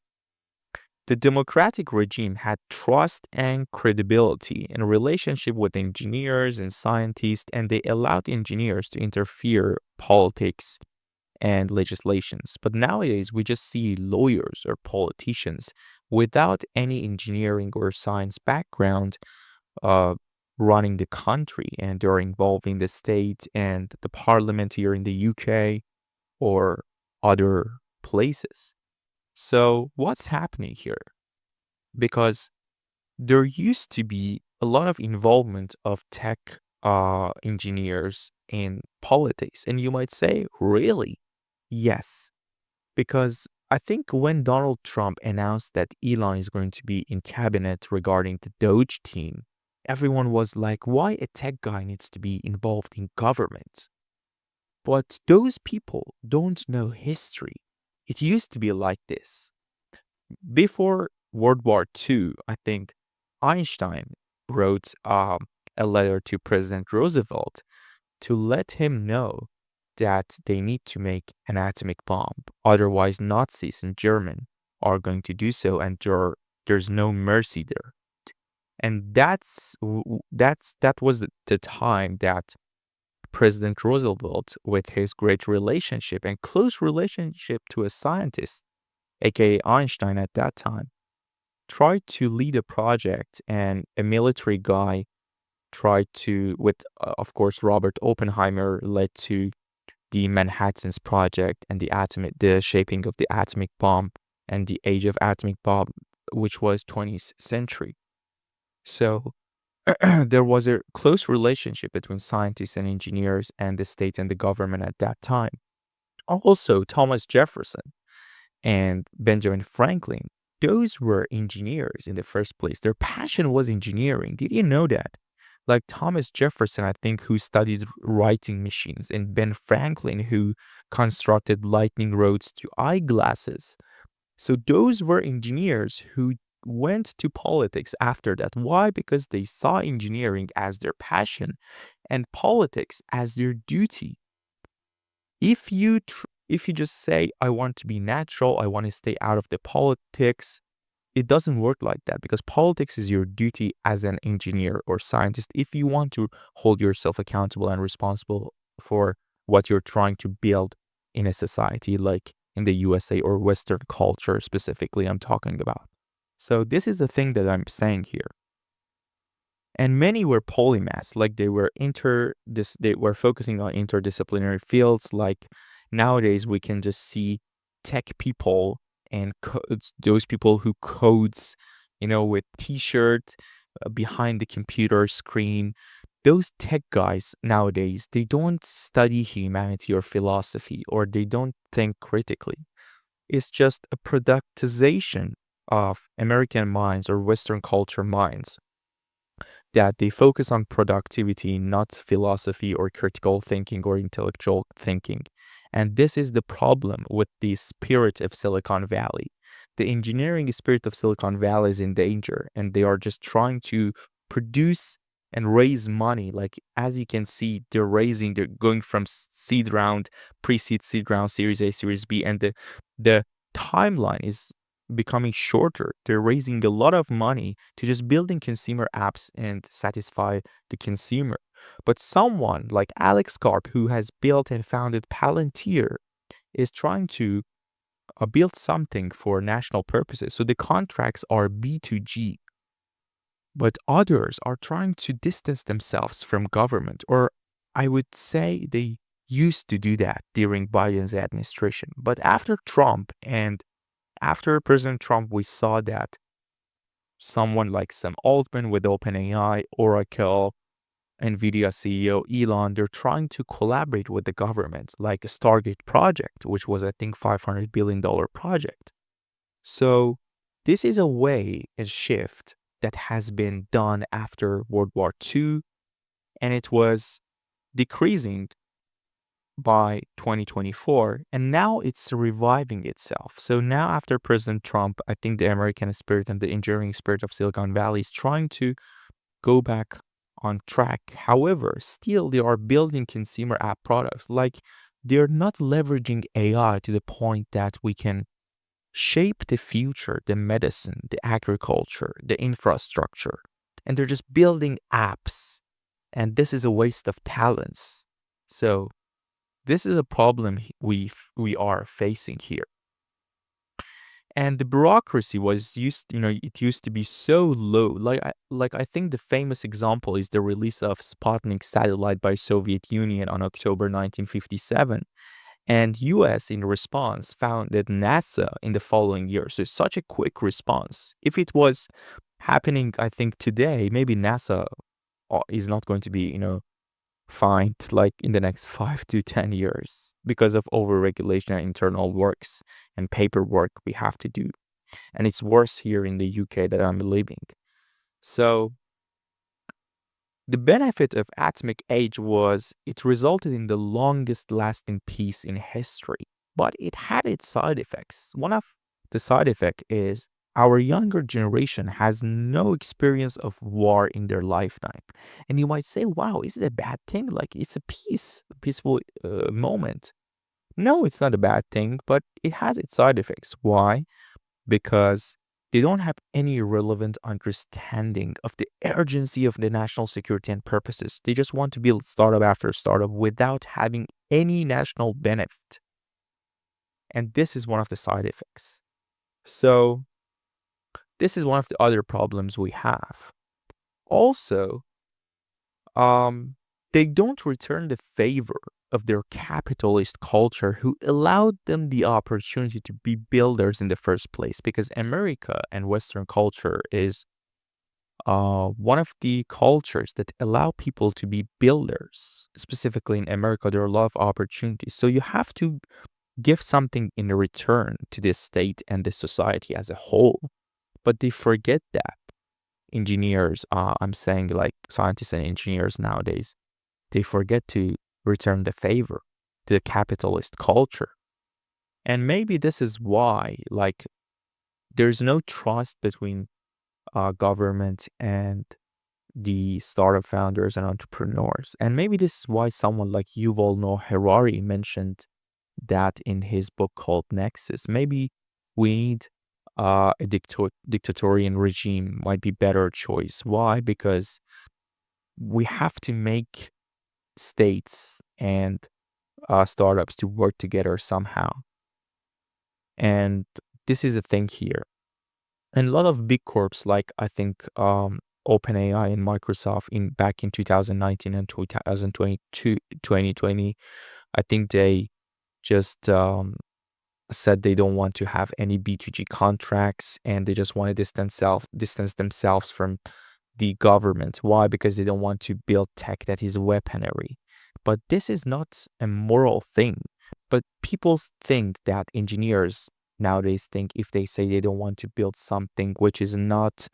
the democratic regime had trust and credibility in a relationship with engineers and scientists, and they allowed engineers to interfere politics and legislations. But nowadays, we just see lawyers or politicians without any engineering or science background running the country, and they're involving the state and the parliament here in the UK or other places. So what's happening here? Because there used to be a lot of involvement of tech engineers in politics. And you might say, really? Yes, because I think when Donald Trump announced that Elon is going to be in cabinet regarding the Doge team, everyone was like, why a tech guy needs to be involved in government? But those people don't know history. It used to be like this. Before World War II, I think Einstein wrote a letter to President Roosevelt to let him know that they need to make an atomic bomb. Otherwise, Nazis in Germany are going to do so, and there's no mercy there. And that was the time that President Roosevelt, with his great relationship and close relationship to a scientist, aka Einstein at that time, tried to lead a project, and a military guy tried to, with of course Robert Oppenheimer, led to the Manhattan's project and the shaping of the atomic bomb and the age of atomic bomb, which was 20th century. So there was a close relationship between scientists and engineers and the state and the government at that time. Also, Thomas Jefferson and Benjamin Franklin, those were engineers in the first place. Their passion was engineering. Did you know that? Like Thomas Jefferson, I think, who studied writing machines, and Ben Franklin, who constructed lightning rods to eyeglasses. So those were engineers who went to politics after that. Why? Because they saw engineering as their passion and politics as their duty. If you just say, I want to be natural, I want to stay out of the politics, it doesn't work like that, because politics is your duty as an engineer or scientist if you want to hold yourself accountable and responsible for what you're trying to build in a society, like in the USA or Western culture specifically I'm talking about. So this is the thing that I'm saying here. And many were polymaths, like they were focusing on interdisciplinary fields. Like nowadays we can just see tech people and those people who codes, with t-shirt behind the computer screen. Those tech guys nowadays, they don't study humanity or philosophy, or they don't think critically. It's just a productization of American minds or Western culture minds, that they focus on productivity, not philosophy or critical thinking or intellectual thinking. And this is the problem with the spirit of Silicon Valley. The engineering spirit of Silicon Valley is in danger, and they are just trying to produce and raise money. Like, as you can see, they're going from seed round, pre-seed, seed round, Series A, Series B, and the timeline is becoming shorter. They're raising a lot of money to just building consumer apps and satisfy the consumer. But someone like Alex Karp, who has built and founded Palantir, is trying to build something for national purposes. So the contracts are B2G. But others are trying to distance themselves from government, or I would say they used to do that during Biden's administration. But after Trump and after President Trump, we saw that someone like Sam Altman with OpenAI, Oracle, Nvidia CEO Elon, they're trying to collaborate with the government, like a Stargate project, which was, I think, $500 billion project. So this is a shift that has been done after World War II, and it was decreasing by 2024, and now it's reviving itself. So now after President Trump, I think the American spirit and the engineering spirit of Silicon Valley is trying to go back on track. However, still they are building consumer app products. Like, they're not leveraging AI to the point that we can shape the future, the medicine, the agriculture, the infrastructure, and they're just building apps, and this is a waste of talents. So this is a problem we are facing here. And the bureaucracy it used to be so low. Like I think the famous example is the release of Sputnik satellite by Soviet Union on October 1957. And US in response founded NASA in the following year. So such a quick response. If it was happening, I think today, maybe NASA is not going to be, find like in the next 5 to 10 years because of overregulation and internal works and paperwork we have to do. And it's worse here in the UK that I'm living. So the benefit of atomic age was it resulted in the longest lasting peace in history, but it had its side effects. One of the side effect is our younger generation has no experience of war in their lifetime. And you might say, wow, is it a bad thing? Like it's a peaceful moment. No, it's not a bad thing, but it has its side effects. Why? Because they don't have any relevant understanding of the urgency of the national security and purposes. They just want to build startup after startup without having any national benefit. And this is one of the side effects. So this is one of the other problems we have. Also, they don't return the favor of their capitalist culture who allowed them the opportunity to be builders in the first place, because America and Western culture is one of the cultures that allow people to be builders. Specifically in America, there are a lot of opportunities. So you have to give something in return to the state and the society as a whole. But they forget that. Engineers, I'm saying like scientists and engineers nowadays, they forget to return the favor to the capitalist culture. And maybe this is why, like, there's no trust between government and the startup founders and entrepreneurs. And maybe this is why someone like Yuval Noah Harari mentioned that in his book called Nexus. Maybe we need a dictatorial regime might be better choice. Why? Because we have to make states and startups to work together somehow. And this is a thing here. And a lot of big corps, like I think OpenAI and Microsoft back in 2019 and 2020, I think they just said they don't want to have any B2G contracts, and they just want to distance themselves from the government. Why? Because they don't want to build tech that is weaponry. But this is not a moral thing. But people think that engineers nowadays think if they say they don't want to build something which is not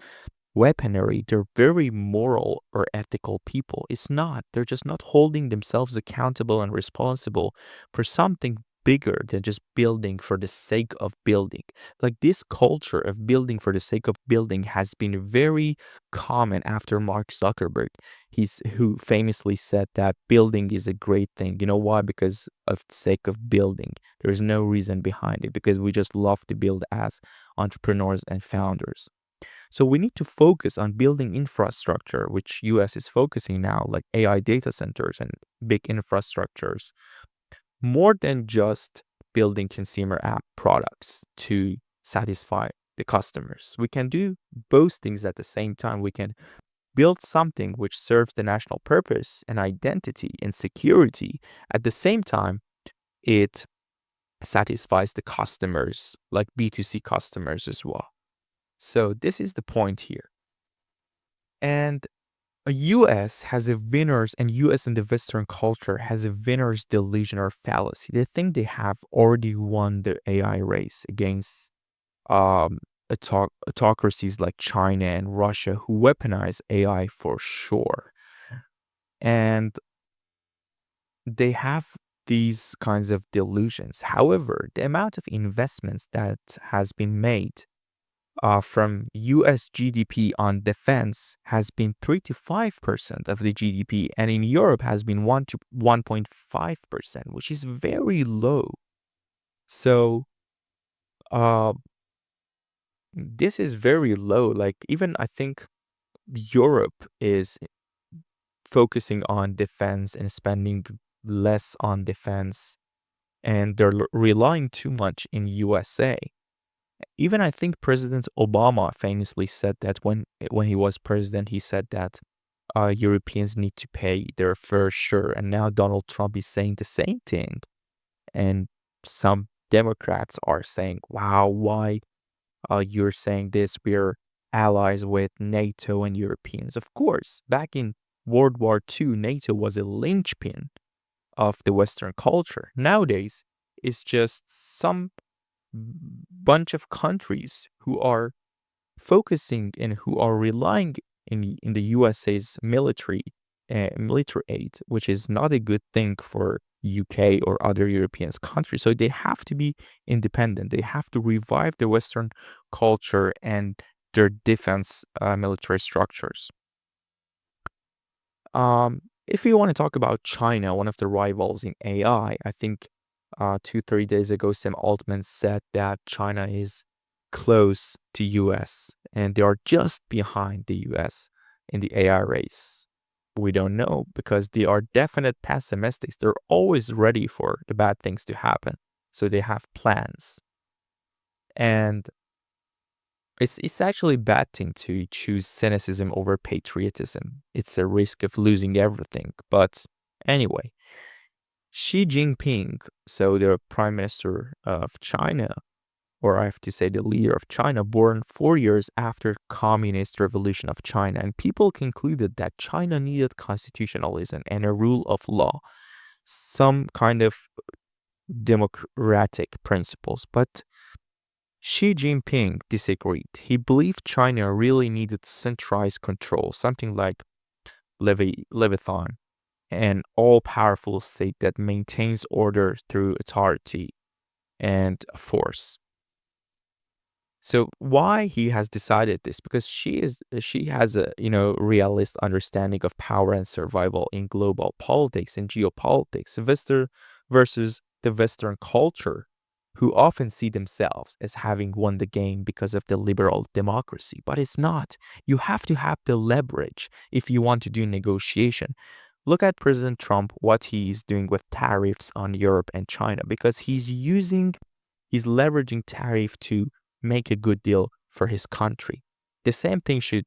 weaponry, they're very moral or ethical people. It's not. They're just not holding themselves accountable and responsible for something bigger than just building for the sake of building. Like this culture of building for the sake of building has been very common after Mark Zuckerberg. Who famously said that building is a great thing. You know why? Because of the sake of building. There is no reason behind it, because we just love to build as entrepreneurs and founders. So we need to focus on building infrastructure, which US is focusing now, like AI data centers and big infrastructures, more than just building consumer app products to satisfy the customers. We can do both things at the same time. We can build something which serves the national purpose and identity and security. At the same time, it satisfies the customers, like B2C customers as well. So this is the point here. And US has a winner's, and US in the Western culture has a winner's delusion or fallacy. They think they have already won the AI race against autocracies like China and Russia who weaponize AI for sure. And they have these kinds of delusions. However, the amount of investments that has been made from US GDP on defense has been 3 to 5% of the GDP, and in Europe has been 1 to 1.5%, which is very low. So this is very low. Like even I think Europe is focusing on defense and spending less on defense, and they're relying too much in USA. Even I think President Obama famously said that when he was president, he said that Europeans need to pay their fair share. And now Donald Trump is saying the same thing. And some Democrats are saying, wow, why you're saying this? We're allies with NATO and Europeans. Of course, back in World War II, NATO was a linchpin of the Western culture. Nowadays, it's just some bunch of countries who are focusing and who are relying in the USA's military aid, which is not a good thing for UK or other European countries. So they have to be independent. They have to revive the Western culture and their defense military structures. If you want to talk about China, one of the rivals in AI, I think 2-3 days ago, Sam Altman said that China is close to US and they are just behind the US in the AI race. We don't know because they are definite pessimists. They're always ready for the bad things to happen. So they have plans. And it's actually a bad thing to choose cynicism over patriotism. It's a risk of losing everything. But anyway, Xi Jinping, so the Prime Minister of China, or I have to say the leader of China, born 4 years after Communist Revolution of China, and people concluded that China needed constitutionalism and a rule of law, some kind of democratic principles. But Xi Jinping disagreed. He believed China really needed centralized control, something like Leviathan, an all-powerful state that maintains order through authority and force. So why he has decided this? Because she has a realist understanding of power and survival in global politics and geopolitics versus the Western culture, who often see themselves as having won the game because of the liberal democracy. But it's not. You have to have the leverage if you want to do negotiation. Look at President Trump, what he is doing with tariffs on Europe and China, because he's leveraging tariff to make a good deal for his country. The same thing should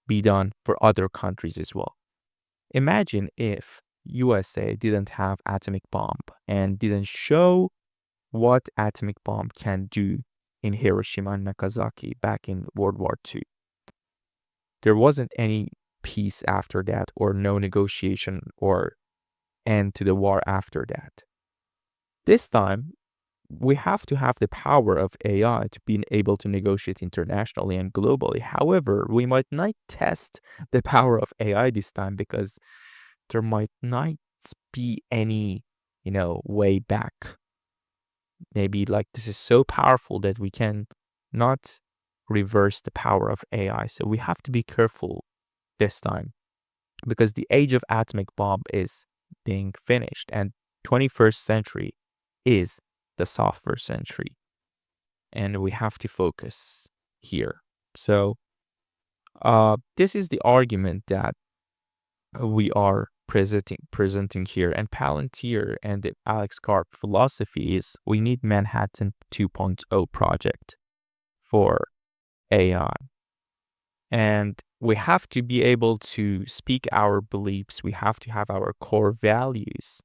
be done for other countries as well. Imagine if USA didn't have atomic bomb and didn't show what atomic bomb can do in Hiroshima and Nagasaki back in World War II. There wasn't any peace after that, or no negotiation or end to the war after that. This time, we have to have the power of AI to be able to negotiate internationally and globally. However, we might not test the power of AI this time because there might not be any, way back. Maybe like this is so powerful that we can not reverse the power of AI. So we have to be careful this time because the age of atomic bomb is being finished and 21st century is the software century, and we have to focus here. So this is the argument that we are presenting here, and Palantir and the Alex Karp philosophy is we need Manhattan 2.0 project for AI, and we have to be able to speak our beliefs. We have to have our core values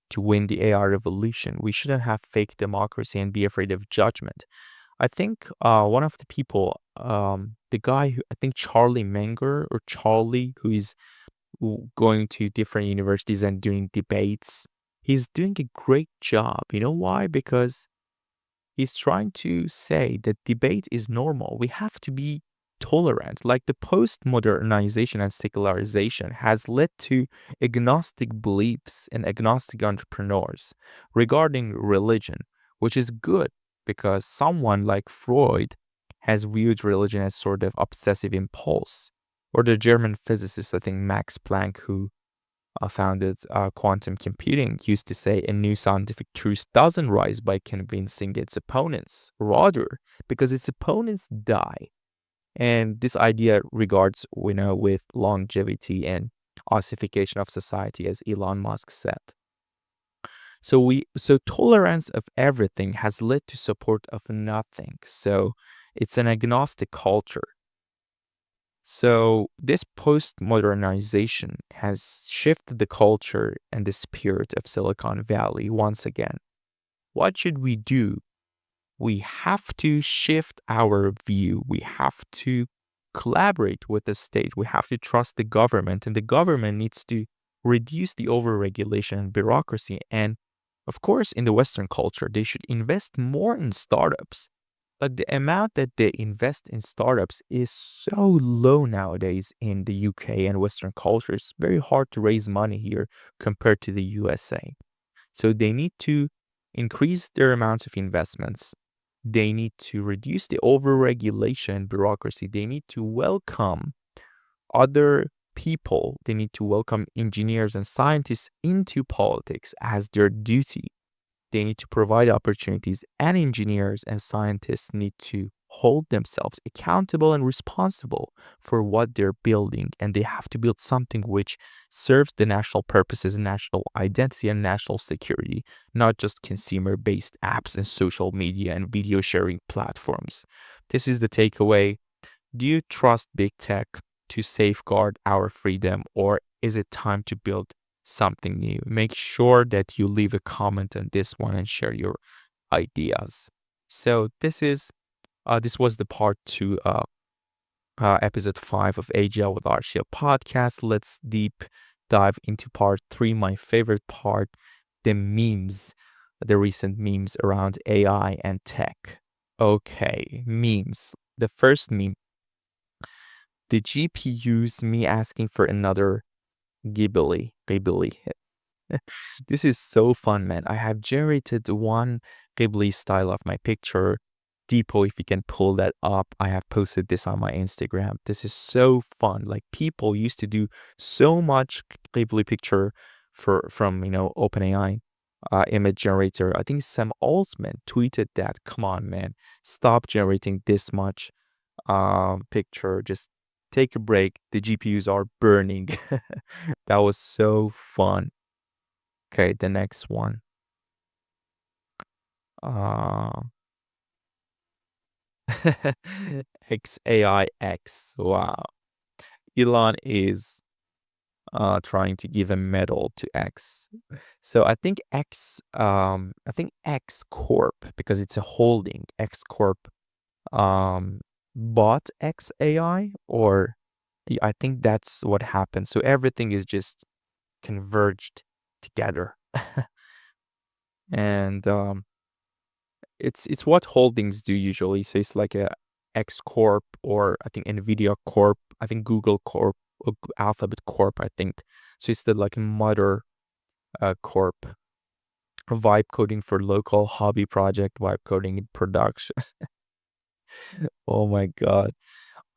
to win the AI revolution. We shouldn't have fake democracy and be afraid of judgment. I think one of the people, the guy who I think Charlie Munger or Charlie, who is going to different universities and doing debates, he's doing a great job. You know why? Because he's trying to say that debate is normal. We have to be tolerant. Like the post-modernization and secularization has led to agnostic beliefs and agnostic entrepreneurs regarding religion, which is good because someone like Freud has viewed religion as sort of obsessive impulse. Or the German physicist, I think Max Planck, who founded quantum computing, used to say a new scientific truth doesn't rise by convincing its opponents, rather because its opponents die. And this idea regards, with longevity and ossification of society, as Elon Musk said. So tolerance of everything has led to support of nothing. So it's an agnostic culture. So this post-modernization has shifted the culture and the spirit of Silicon Valley once again. What should we do? We have to shift our view. We have to collaborate with the state. We have to trust the government, and the government needs to reduce the overregulation and bureaucracy. And of course, in the Western culture, they should invest more in startups. But the amount that they invest in startups is so low nowadays in the UK and Western culture. It's very hard to raise money here compared to the USA. So they need to increase their amounts of investments. They need to reduce the overregulation and bureaucracy. They need to welcome other people. They need to welcome engineers and scientists into politics as their duty. They need to provide opportunities, and engineers and scientists need to hold themselves accountable and responsible for what they're building. And they have to build something which serves the national purposes, national identity, and national security, not just consumer-based apps and social media and video sharing platforms. This is the takeaway. Do you trust big tech to safeguard our freedom, or is it time to build something new? Make sure that you leave a comment on this one and share your ideas. So this was the part 2 episode 5 of AGI with Arshia podcast. Let's deep dive into part 3, my favorite part, the memes, the recent memes around AI and tech. Okay, memes. The first meme, the GPUs, me asking for another Ghibli. This is so fun, man. I have generated one Ghibli style of my picture. Depot, if you can pull that up, I have posted this on my Instagram. This is so fun. Like, people used to do so much Ghibli picture from OpenAI image generator. I think Sam Altman tweeted that, come on, man, stop generating this much picture. Just take a break. The GPUs are burning. That was so fun. Okay, the next one. XAI X. Wow. Elon is trying to give a medal to X. So I think X Corp, because it's a holding, X Corp bought XAI, or I think that's what happened. So everything is just converged together. And it's what holdings do usually. So it's like a X Corp, or I think Nvidia Corp, I think Google Corp, or Alphabet Corp, I think. So it's the like mother corp. Vibe coding for local hobby project, vibe coding in production. Oh my God.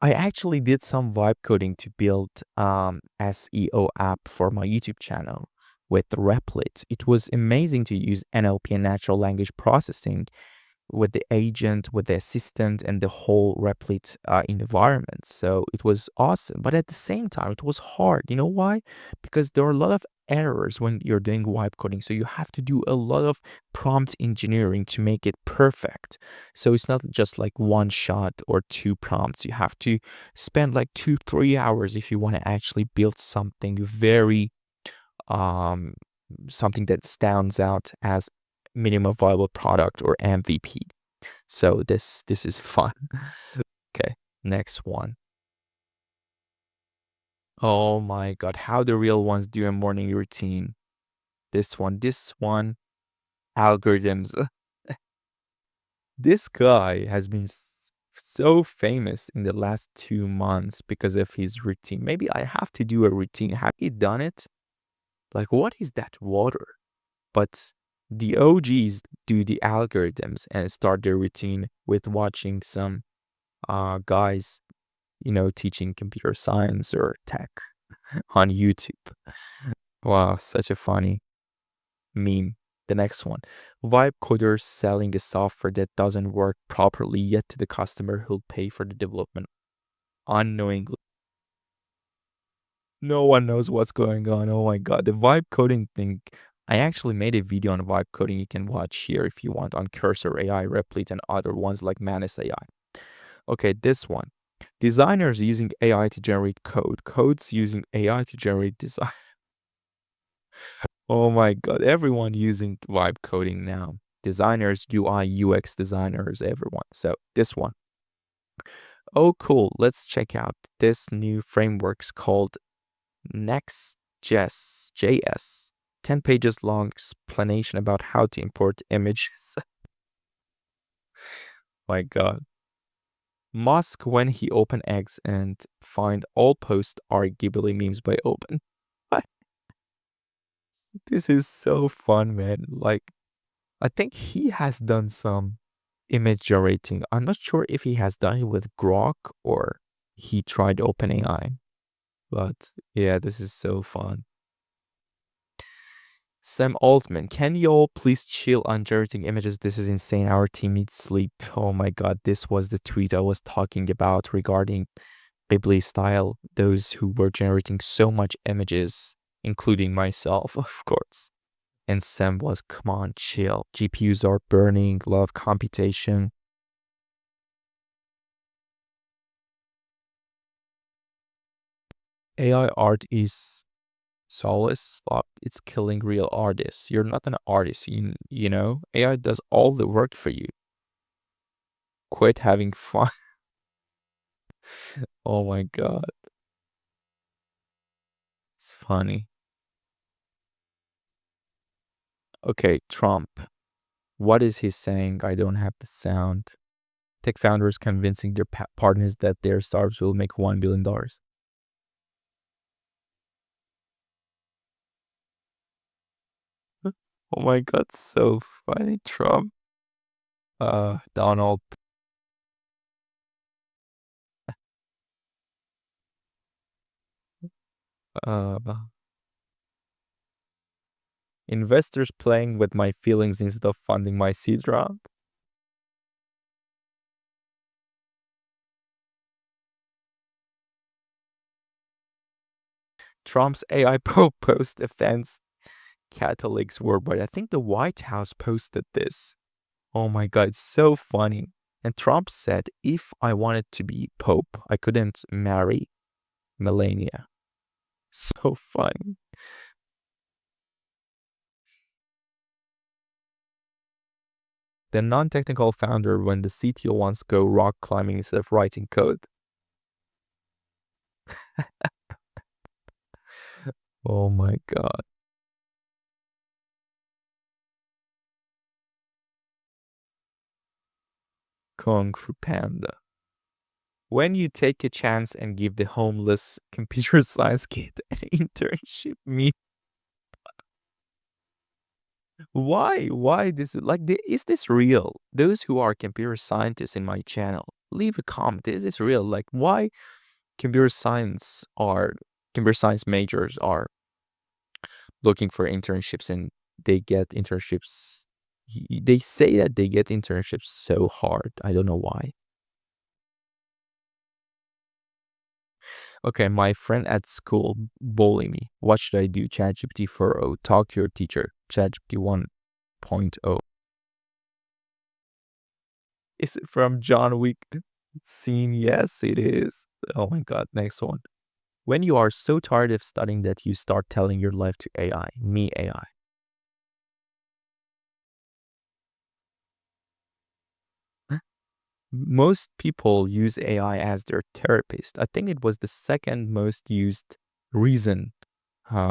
I actually did some vibe coding to build SEO app for my YouTube channel with Replit. It was amazing to use NLP and natural language processing with the agent, with the assistant, and the whole Replit environment. So it was awesome. But at the same time, it was hard. You know why? Because there are a lot of errors when you're doing vibe coding. So you have to do a lot of prompt engineering to make it perfect. So it's not just like one shot or 2 prompts. You have to spend like 2-3 hours if you want to actually build something very something that stands out as minimum viable product, or MVP. So this is fun. Okay, next one. Oh my God, how the real ones do a morning routine. This one, algorithms. This guy has been so famous in the last 2 months because of his routine. Maybe I have to do a routine. Have you done it? Like, what is that water? But the OGs do the algorithms and start their routine with watching some guys, teaching computer science or tech on YouTube. Wow, such a funny meme. The next one. Vibe coders selling a software that doesn't work properly yet to the customer who'll pay for the development unknowingly. No one knows what's going on. Oh my God. The vibe coding thing. I actually made a video on vibe coding you can watch here if you want, on Cursor AI, Replit, and other ones like Manus AI. Okay, this one. Designers using AI to generate code. Codes using AI to generate design. Oh my God. Everyone using vibe coding now. Designers, UI, UX designers, everyone. So this one. Oh, cool. Let's check out this new framework's called Next.js. 10 pages long explanation about how to import images. My God. Musk when he open X and find all posts arguably memes by open. This is so fun, man. Like, I think he has done some image generating. I'm not sure if he has done it with Grok or he tried OpenAI. But yeah, this is so fun. Sam Altman, can y'all please chill on generating images? This is insane. Our team needs sleep. Oh my God, this was the tweet I was talking about regarding Bibli style. Those who were generating so much images, including myself, of course. And Sam was, come on, chill. GPUs are burning, a lot of computation. AI art is soulless. Stop. It's killing real artists. You're not an artist, you know? AI does all the work for you. Quit having fun. Oh my God. It's funny. Okay, Trump. What is he saying? I don't have the sound. Tech founders convincing their partners that their startups will make $1 billion. Oh my God, so funny, Trump. Donald. Investors playing with my feelings instead of funding my seed round. Trump's AI post offends Catholics worldwide. I think the White House posted this. Oh my God, it's so funny. And Trump said, if I wanted to be Pope, I couldn't marry Melania. So funny. The non-technical founder when the CTO wants to go rock climbing instead of writing code. Oh my God. Kung Fu Panda. When you take a chance and give the homeless computer science kid an internship, why this is is this real? Those who are computer scientists in my channel, leave a comment. Is this real? Like, why computer science majors are looking for internships and they get internships? They say that they get internships so hard. I don't know why. Okay, my friend at school bullying me. What should I do? ChatGPT 4.0. Talk to your teacher. ChatGPT 1.0. Is it from John Wick scene? Yes, it is. Oh my God. Next one. When you are so tired of studying that you start telling your life to AI. Me, AI. Most people use AI as their therapist. I think it was the second most used reason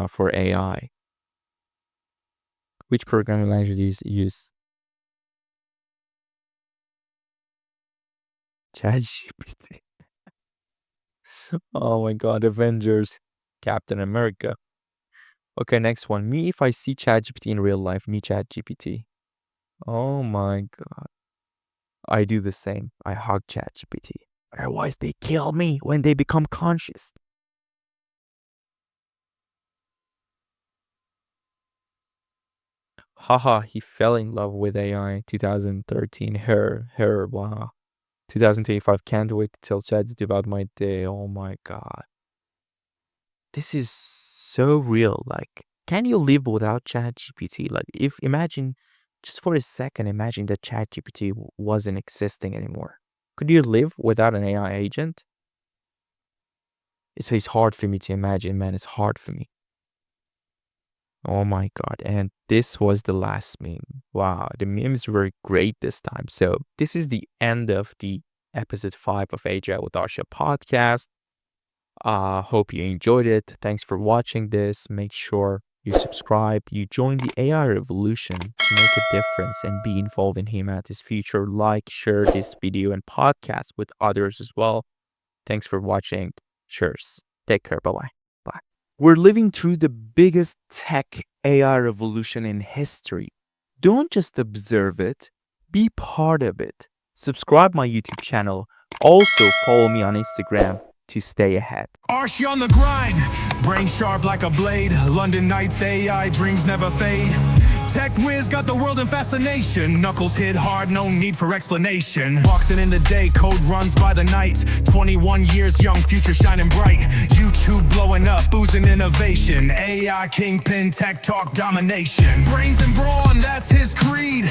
for AI. Which programming language do you use? ChatGPT. Oh my God, Avengers, Captain America. Okay, next one. Me if I see ChatGPT in real life, me ChatGPT. Oh my God. I do the same. I hug ChatGPT. Otherwise, they kill me when they become conscious. Haha, he fell in love with AI 2013. Wow. 2025, can't wait to tell ChatGPT about my day. Oh my God. This is so real. Like, can you live without ChatGPT? Like, imagine, just for a second, imagine that ChatGPT wasn't existing anymore. Could you live without an AI agent? It's hard for me to imagine, man. It's hard for me. Oh my God. And this was the last meme. Wow. The memes were great this time. So this is the end of the episode 5 of AGI With Arshia podcast. Hope you enjoyed it. Thanks for watching this. Make sure you subscribe, you join the AI revolution to make a difference and be involved in humanity's future. Like, share this video and podcast with others as well. Thanks for watching. Cheers. Take care. Bye-bye. Bye. We're living through the biggest tech AI revolution in history. Don't just observe it, be part of it. Subscribe my YouTube channel. Also follow me on Instagram to stay ahead. Arshia on the grind, brain sharp like a blade. London nights, AI dreams never fade. Tech whiz got the world in fascination. Knuckles hit hard, no need for explanation. Boxing in the day, code runs by the night. 21 years young, future shining bright. YouTube blowing up, boozing innovation. AI kingpin, tech talk domination. Brains and brawn, that's his creed.